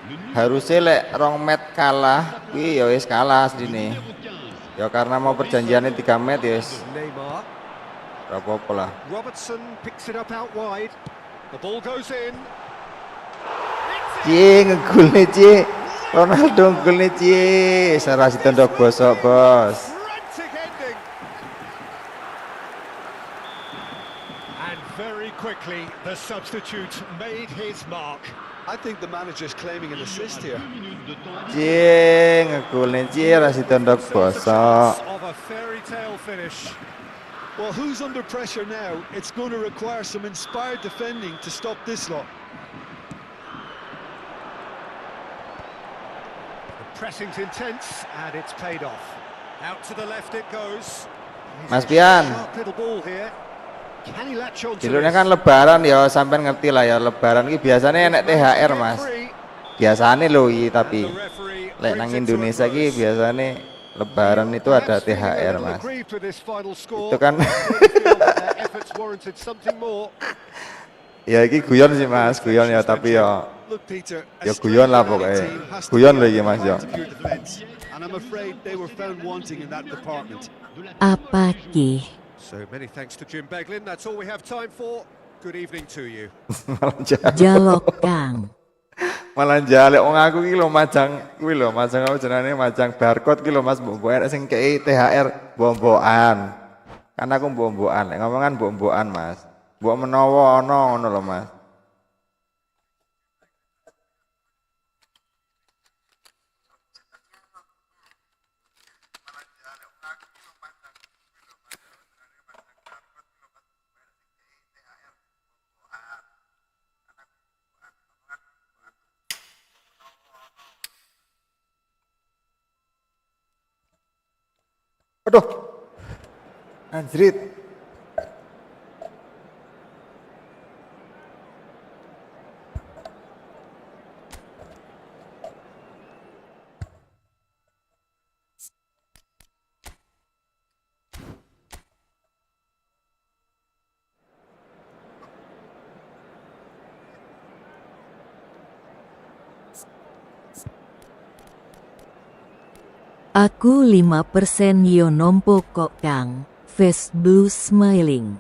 Le numéro Harusnya lek rong met kalah, kuwi ya wis kalah asline. 15. Ya karena mau perjanjiannya 3 met ya wis. Neymar. Ora apa-apa lah. Robertson picks it up out wide. The ball goes in. Cie ngegol nih Cie. Ronaldo ngegol nih Cie. Sarasi tendok bosok bos. Frantic ending. And very quickly, the substitute made his mark. I think the manager's claiming an assist here. 2 minutes de temps. Cie ngegol nih Cie. Rasi tendok bosok. Of a fairy tale finish. Well, who's under pressure now? It's going to require some inspired defending to stop this lot. The pressing's intense, and it's paid off. Out to the left it goes. Mas Pian. Sharp little ball here. Can he latch on to Dilune this? kan lebaran ya, sampean ngerti lah ya, lebaran ki biasanya enek THR Mas. Biasane lho iki tapi lek nang Indonesia ki biasane lebaran itu ada THR Mas. Itu kan ya iki guyon sih Mas, guyon ya tapi ya guyon lah pokoknya. Guyon lho iki Mas ya. Apa ki? So many thanks to Jim Beglin. That's all we have time for. Good evening to you. Jalok Kang. Malah jalek wong aku iki lho majang kuwi lho, majang apa jenenge majang barcode ki lho Mas, mbok enek sing kei THR mbok-mbokan. Kan aku mbok-mbokan, lek ngomongan mbok-mbokan Mas. Mbok menawa ana ngono lho Mas. Aduh, anjrit. Aku 5% yo nompo kok Kang. Face blue smiling.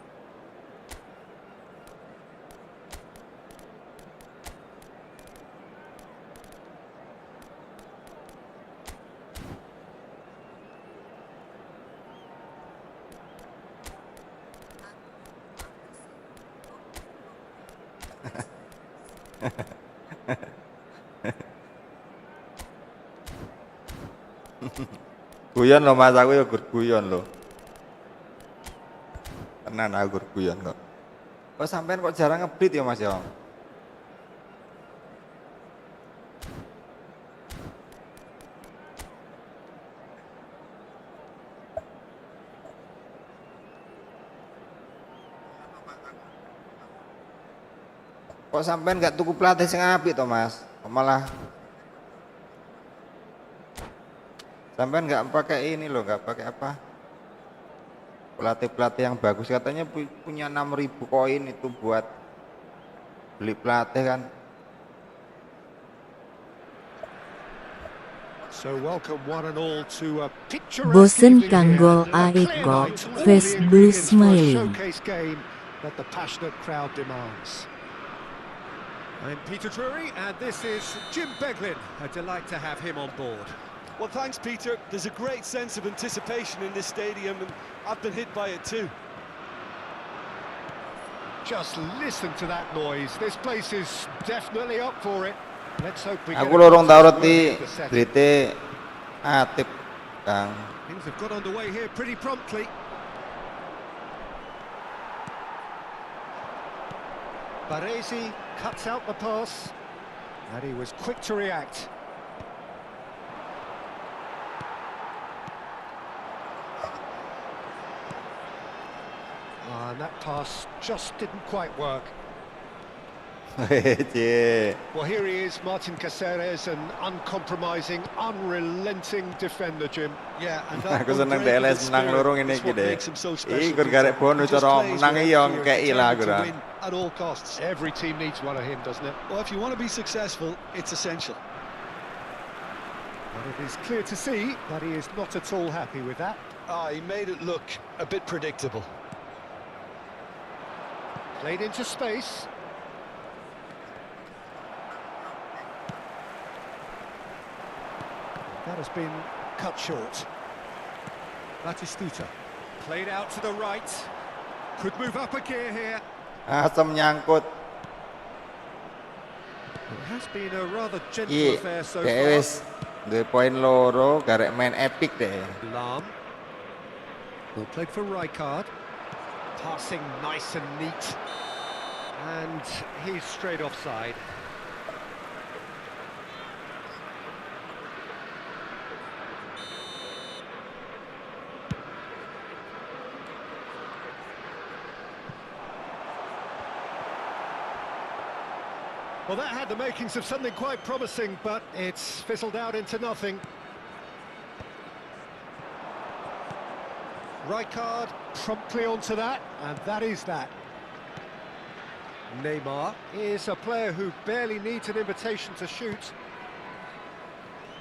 Guyon lho Mas, aku ya gur guyon lho. Tenan aku gur guyon kok. Kok sampean kok jarang ngeblit ya Mas ya? Kok sampean gak tuku pelatih sing apik to Mas? Kok malah sampean nggak pakai ini loh, nggak pakai apa? Pelatih-pelatih yang bagus katanya punya 6.000 koin itu buat beli pelatih kan. So welcome one and all to a picturesque Bosen evening kanggol here. Aeko, Clear face night, blue all ingredients for a smiling. showcase game that the passionate crowd demands. I'm Peter Drury, and this is Jim Beglin. A delight to have him on board. Well, thanks, Peter. There's a great sense of anticipation in this stadium, and I've been hit by it too. Just listen to that noise. This place is definitely up for it. Let's hope we Aku lorong tau roti berite atip Things have got underway here pretty promptly. Baresi cuts out the pass, and he was quick to react. And that pass just didn't quite work. Well, here he is, Martin Caceres, an uncompromising, unrelenting defender, Jim. Yeah, and Aku seneng DLS menang lorong ini iki deh. Ikut garek bonus cara menang iyo ngekei lah aku dah. At all costs. Every team needs one of him, doesn't it? Well, if you want to be successful, it's essential. But it is clear to see that he is not at all happy with that. He made it look a bit predictable. Played into space. That has been cut short. Batistuta. Played out to the right. Could move up a gear here. Asam nyangkut. It has been a rather gentle affair so far. Wis 2 poin loro garek main epic deh. Lam. Ball played for Rijkaard. Passing nice and neat. And he's straight offside. Well, that had the makings of something quite promising, but it's fizzled out into nothing. Rijkaard promptly onto that, and that is that. Neymar is a player who barely needs an invitation to shoot.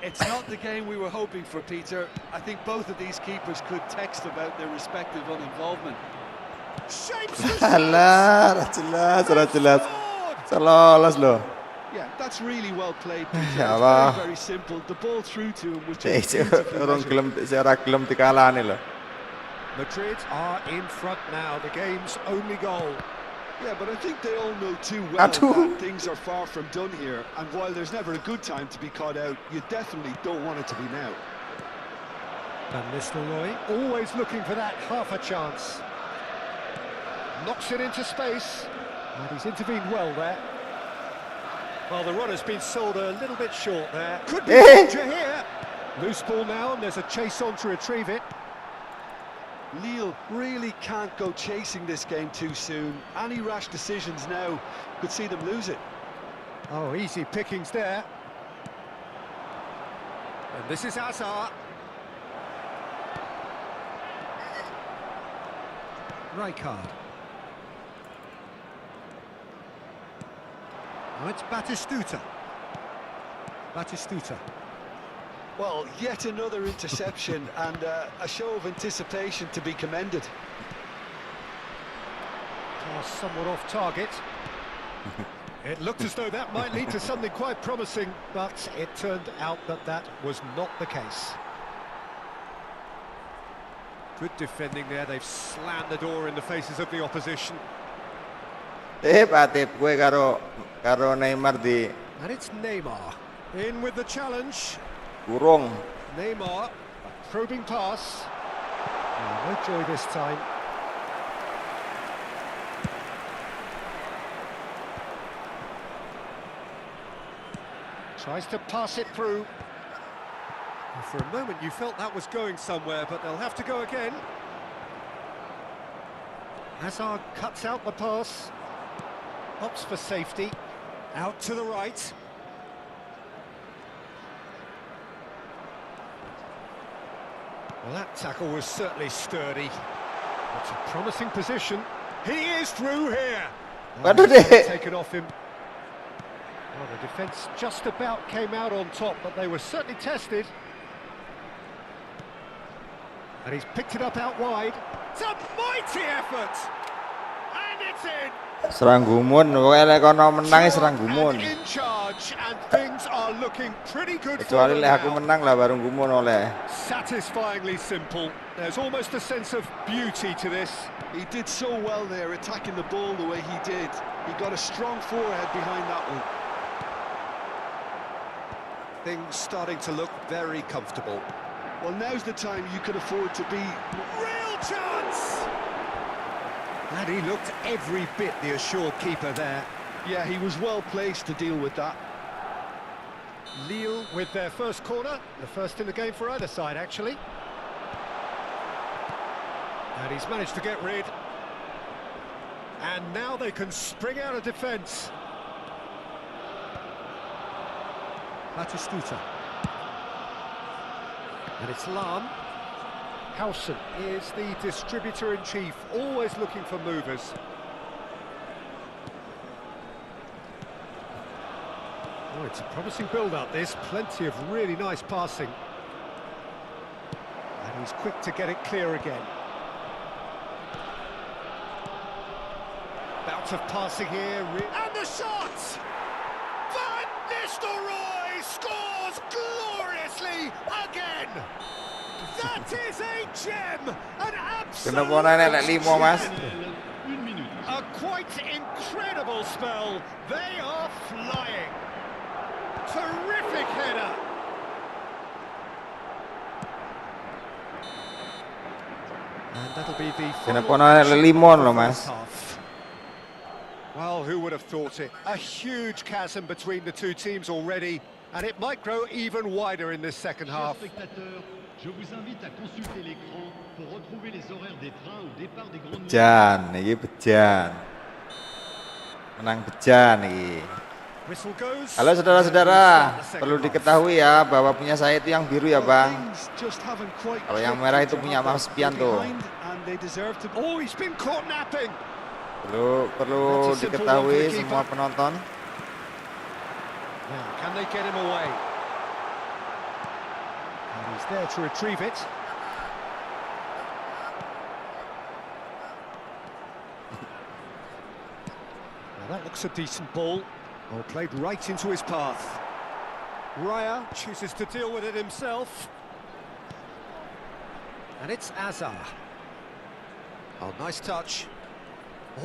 It's not the game we were hoping for, Peter. I think both of these keepers could text about their respective uninvolvement. Shapes the shots! Alah, dah jelas. Lolos loh. Yeah, that's really well played, Peter. Ya It's Allah. very simple. The ball through to him was just beautifully Orang measured. gelem dikalahne loh. Madrid are in front now, the game's only goal. Yeah, but I think they all know too well Aduh. that things are far from done here. And while there's never a good time to be caught out, you definitely don't want it to be now. Van Nistelrooy always looking for that half a chance. Knocks it into space, and he's intervened well there. Well, the runner's been sold a little bit short there. Could be danger here. Loose ball now, and there's a chase on to retrieve it. Lille really can't go chasing this game too soon. Any rash decisions now could see them lose it. Oh, easy pickings there. And this is Hazard. Rijkaard. Now it's Batistuta. Batistuta. Well, yet another interception and a show of anticipation to be commended. Pass somewhat off target. It looked as though that might lead to something quite promising, but it turned out that that was not the case. Good defending there, they've slammed the door in the faces of the opposition. Patip gue karo Neymar di And it's Neymar in with the challenge. kurung. Neymar, a probing pass. Oh, no joy this time. Tries to pass it through. And for a moment you felt that was going somewhere, but they'll have to go again. Hazard cuts out the pass. Opts for safety. Out to the right. Well, that tackle was certainly sturdy. It's a promising position. He is through here. What did they- Taken off him. Well, the defence just about came out on top, but they were certainly tested. And he's picked it up out wide. It's a mighty effort! And it's in! Serang gumun, pokoknya kono menang serang gumun. And in charge, and things are looking pretty good for Kecuali them lek aku now. menang lah baru gumun oleh. Satisfyingly simple. There's almost a sense of beauty to this. He did so well there, attacking the ball the way he did. He got a strong forehead behind that one. Things starting to look very comfortable. Well, now's the time you could afford to be... Real chance! And he looked every bit the assured keeper there. Yeah, he was well placed to deal with that. Lille with their first corner, the first in the game for either side, actually. And he's managed to get rid. And now they can spring out of defence. Batistuta. And it's Lahm. Howson is the distributor-in-chief, always looking for movers. Oh, it's a promising build-up, this. Plenty of really nice passing. And he's quick to get it clear again. Bout of passing here. And the shot! Van Nistelrooy scores gloriously again! That is a gem! An absolute... Mas. A quite incredible spell. They are flying. Terrific header. And that'll be the final Mas. half. Well, who would have thought it? A huge chasm between the two teams already, and it might grow even wider in this second half. Je vous invite à consulter l'écran pour retrouver les horaires des trains au départ des grandes lignes. Bejan, ini bejan. Menang bejan nih. Whistle goes. Halo saudara-saudara, perlu diketahui ya bahwa punya saya itu yang biru ya bang. Kalau yang merah itu punya Mas Pianto. Oh, he's been caught napping. Perlu diketahui semua penonton. Now, can they get him away? And he's there to retrieve it. Now that looks a decent ball. Oh, played right into his path. Raya chooses to deal with it himself. And it's Azar. Oh, nice touch.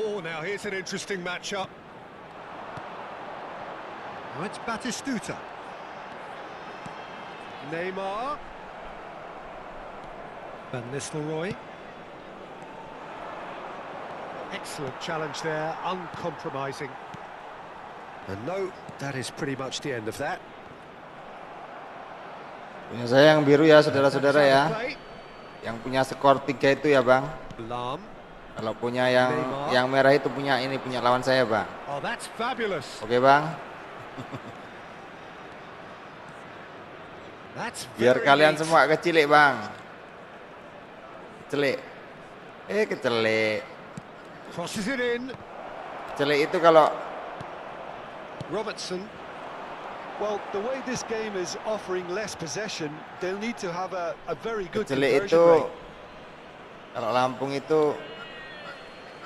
Oh, now here's an interesting matchup. Now it's Batistuta. Neymar. Van Nistelrooy. Excellent challenge there, uncompromising. And no, that is pretty much the end of that. Punya saya yang biru ya saudara-saudara ya. Yang punya skor 3 itu ya bang. Lahm. Kalau punya yang merah itu punya lawan saya bang. Oh, that's fabulous. Oke bang. Biar kalian semua kecilik bang. Kecelik. Kecelik. Crosses it in. Kecelik itu kalau Robertson. Well, the way this game is offering less possession, they'll need to have a very good kecelik conversion itu rate. kalau Lampung itu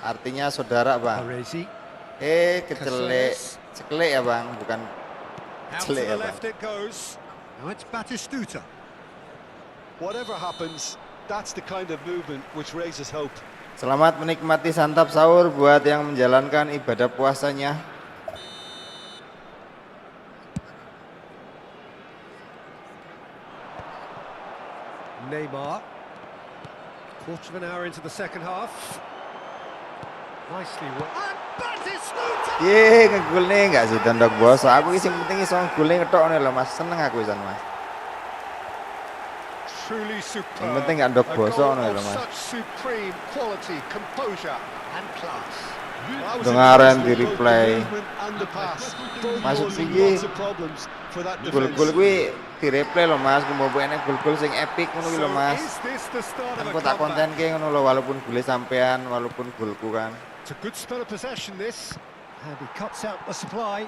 artinya saudara bang. Arezi. Kecelik. Cekelik ya bang, bukan celik ya bang. It goes. Now it's Batistuta. Whatever happens, that's the kind of movement which raises hope. Selamat menikmati santap sahur buat yang menjalankan ibadah puasanya. Neymar. Quarter of an hour into the second half. Nicely worked. And Batistuta! Ngegul nih enggak sih tandok bos. Aku isi penting iso ngegul nih ketok nih loh mas. Seneng aku isan mas. Truly superb. Yang penting enggak ndok bosok nih loh mas. Such supreme quality, composure and class. Dengaran di replay. Masuk sigi. Gol-gol gue di replay loh mas. Kumboboene gol-gol sing epic ngono lho mas. Aku tak konten ke ngono lho walaupun gole sampean, walaupun golku kan. It's a good spell of possession this. And he cuts out the supply.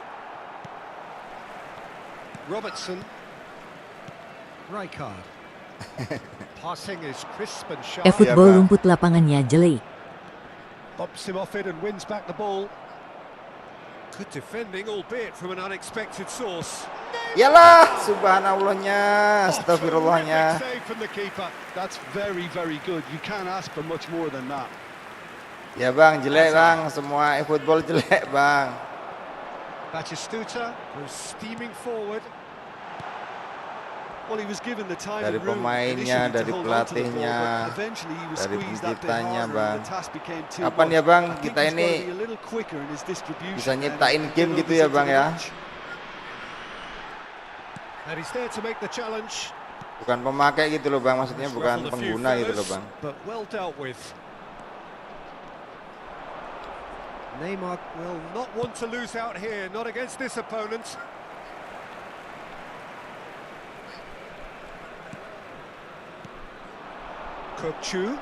Robertson. Rijkaard. Passing is crisp and sharp. Efootball rumput lapangannya jelek. Bumps him off it and wins back the ball. Good defending, albeit from an unexpected source. Yalah, subhanallahnya, astagfirullahnya. That's very, very good. You can't ask for much more than that. Ya bang, jelek bang, semua efootball jelek bang. Batistuta goes steaming forward. Well, he was given the time dari and room pemainnya, initially to dari hold on to the ball, pelatihnya, but eventually he was dari squeezed that bit penciptanya, harder Bang. and the task became too Kapan much. ya, Bang, I think kita he's ini got to be a little quicker in his distribution bisa and nyiptain get game gitu others ya, into Bang the ya. match. And he's there to make the challenge. Bukan pemakai gitu loh, Bang, maksudnya bukan Ruffled a few pengguna gitu loh, fellas, Bang. but well dealt with. Neymar will not want to lose out here, not against this opponent. Kukçu.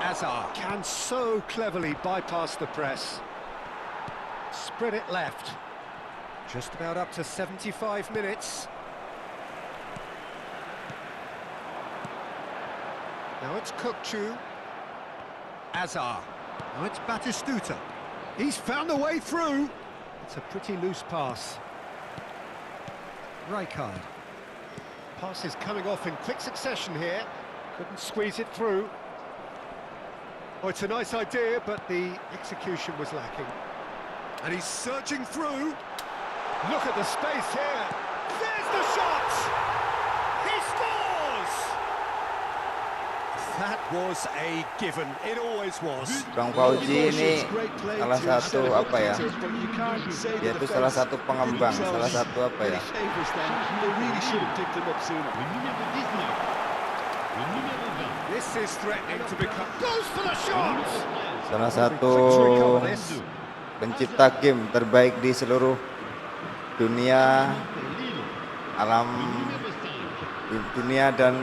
Azar can so cleverly bypass the press. Spread it left. Just about up to 75 minutes. Now it's Kukçu. Azar. Now it's Batistuta. He's found a way through. It's a pretty loose pass. Rijkaard. Pass is coming off in quick succession here. Couldn't squeeze it through. Oh, it's a nice idea, but the execution was lacking. And he's searching through. Look at the space here. There's the shot! He scores! That was a given. It always was. Bang Fauji ini salah satu apa ya? Dia itu salah satu pengembang, salah satu apa ya? This is threatening to become. Goes for the shot! Salah satu pencipta game terbaik di seluruh dunia, alam dunia dan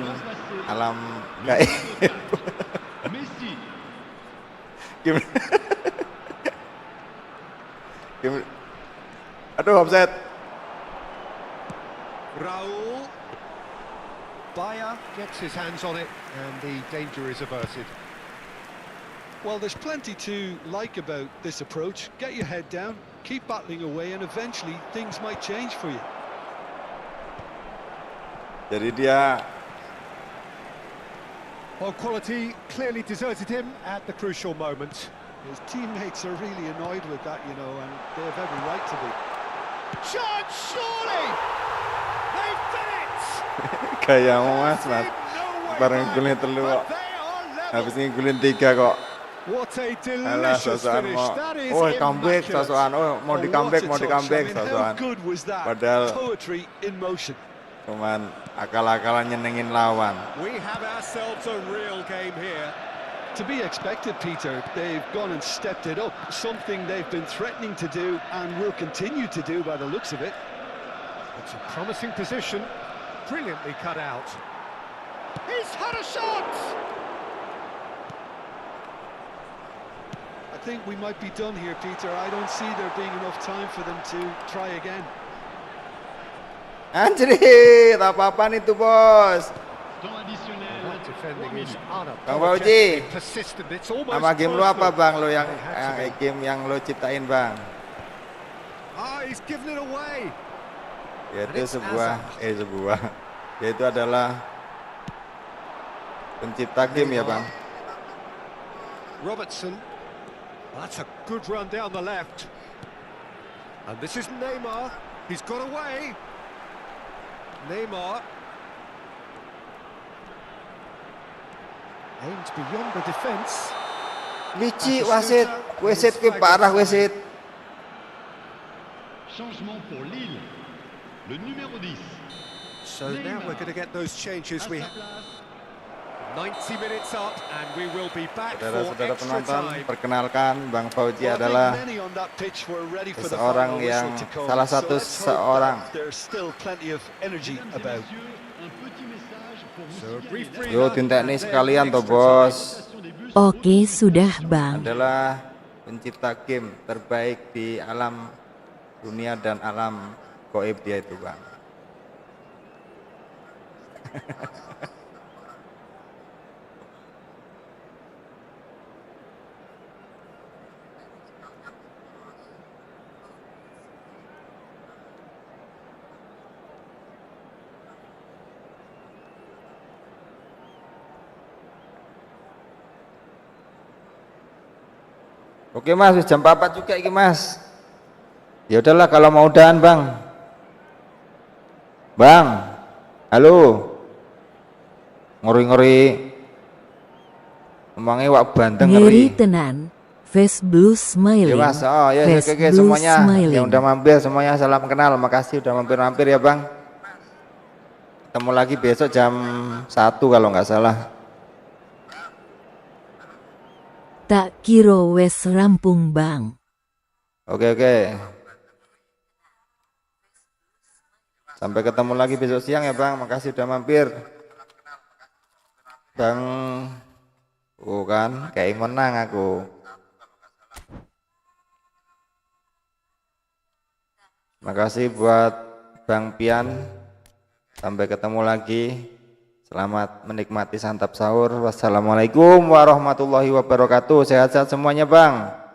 alam gaib. Game. Aduh, offset. Raul. Bayer gets his hands on it and the danger is averted. Well, there's plenty to like about this approach. Get your head down, keep battling away, and eventually things might change for you. Jadi dia Well, quality clearly deserted him at the crucial moment. His teammates are really annoyed with that, you know, and they have every right to be. Chance, surely! They've done it! kayak Mas bareng golin telu kok. Habis ini golin 3 kok. What a Alah, delicious sosokan finish. mau, That is comeback immaculate. sosokan, mau di comeback, What a touch. I mean, sosokan. how good was that? Padahal Poetry in motion. cuman akal-akalan nyenengin lawan. We have ourselves a real game here. To be expected, Peter. They've gone and stepped it up, something they've been threatening to do and will continue to do by the looks of it. It's a promising position, brilliantly cut out. He's had a shot! I think we might be done here, Peter. I don't see there being enough time for them to try again. Anjrit, apa-apaan itu, Bos? Temps additionnel. That defending is Bang unapologetically Fauji, persistent. It's almost nama game lu apa, personal. Bang? Lo yang They had to be. game yang lo ciptain, Bang? He's given it away. Yaitu yaitu adalah pencipta game ya, Bang. Robertson. That's a good run down the left. And this is Neymar. He's got away. Neymar. Aimed beyond the defence. Lici wasit kuwi parah wasit. Changement pour Lille. Le numéro 10. So now we're going to get those changes. We have 90 minutes up and we will be back for Saudara-saudara extra penonton, time. perkenalkan Bang Fauji Well, I think adalah many on that pitch were ready for the seseorang final yang whistle to come. salah So satu let's hope seorang. that there's still plenty of energy Mesdames et about. messieurs, un petit message pour vous So a brief signaler breather. Yo, tim teknis and then sekalian toh, extra Bos. l'adaptation des bus Oke sudah bang. Adalah pencipta game terbaik di alam dunia dan alam gaib dia itu, Bang. Oke Mas, jam 4 juga iki Mas. Ya udahlah kalau mau udahan Bang. Bang, halo. Ngori-ngori. Emangnya wak bandeng Ngeri ngeri. tenan. Face Blue Smiling. Ya Mas, oh ya Face oke, Blue semuanya Smiling. yang udah mampir semuanya salam kenal, makasih udah mampir-mampir ya Bang. Ketemu lagi besok jam 1 kalau nggak salah. Tak kira wes rampung bang. Oke. Sampai ketemu lagi besok siang ya Bang, makasih udah mampir. Bang, kan kayak menang aku. Makasih buat Bang Pian. Sampai ketemu lagi. Selamat menikmati santap sahur. Wassalamualaikum warahmatullahi wabarakatuh. Sehat-sehat semuanya Bang.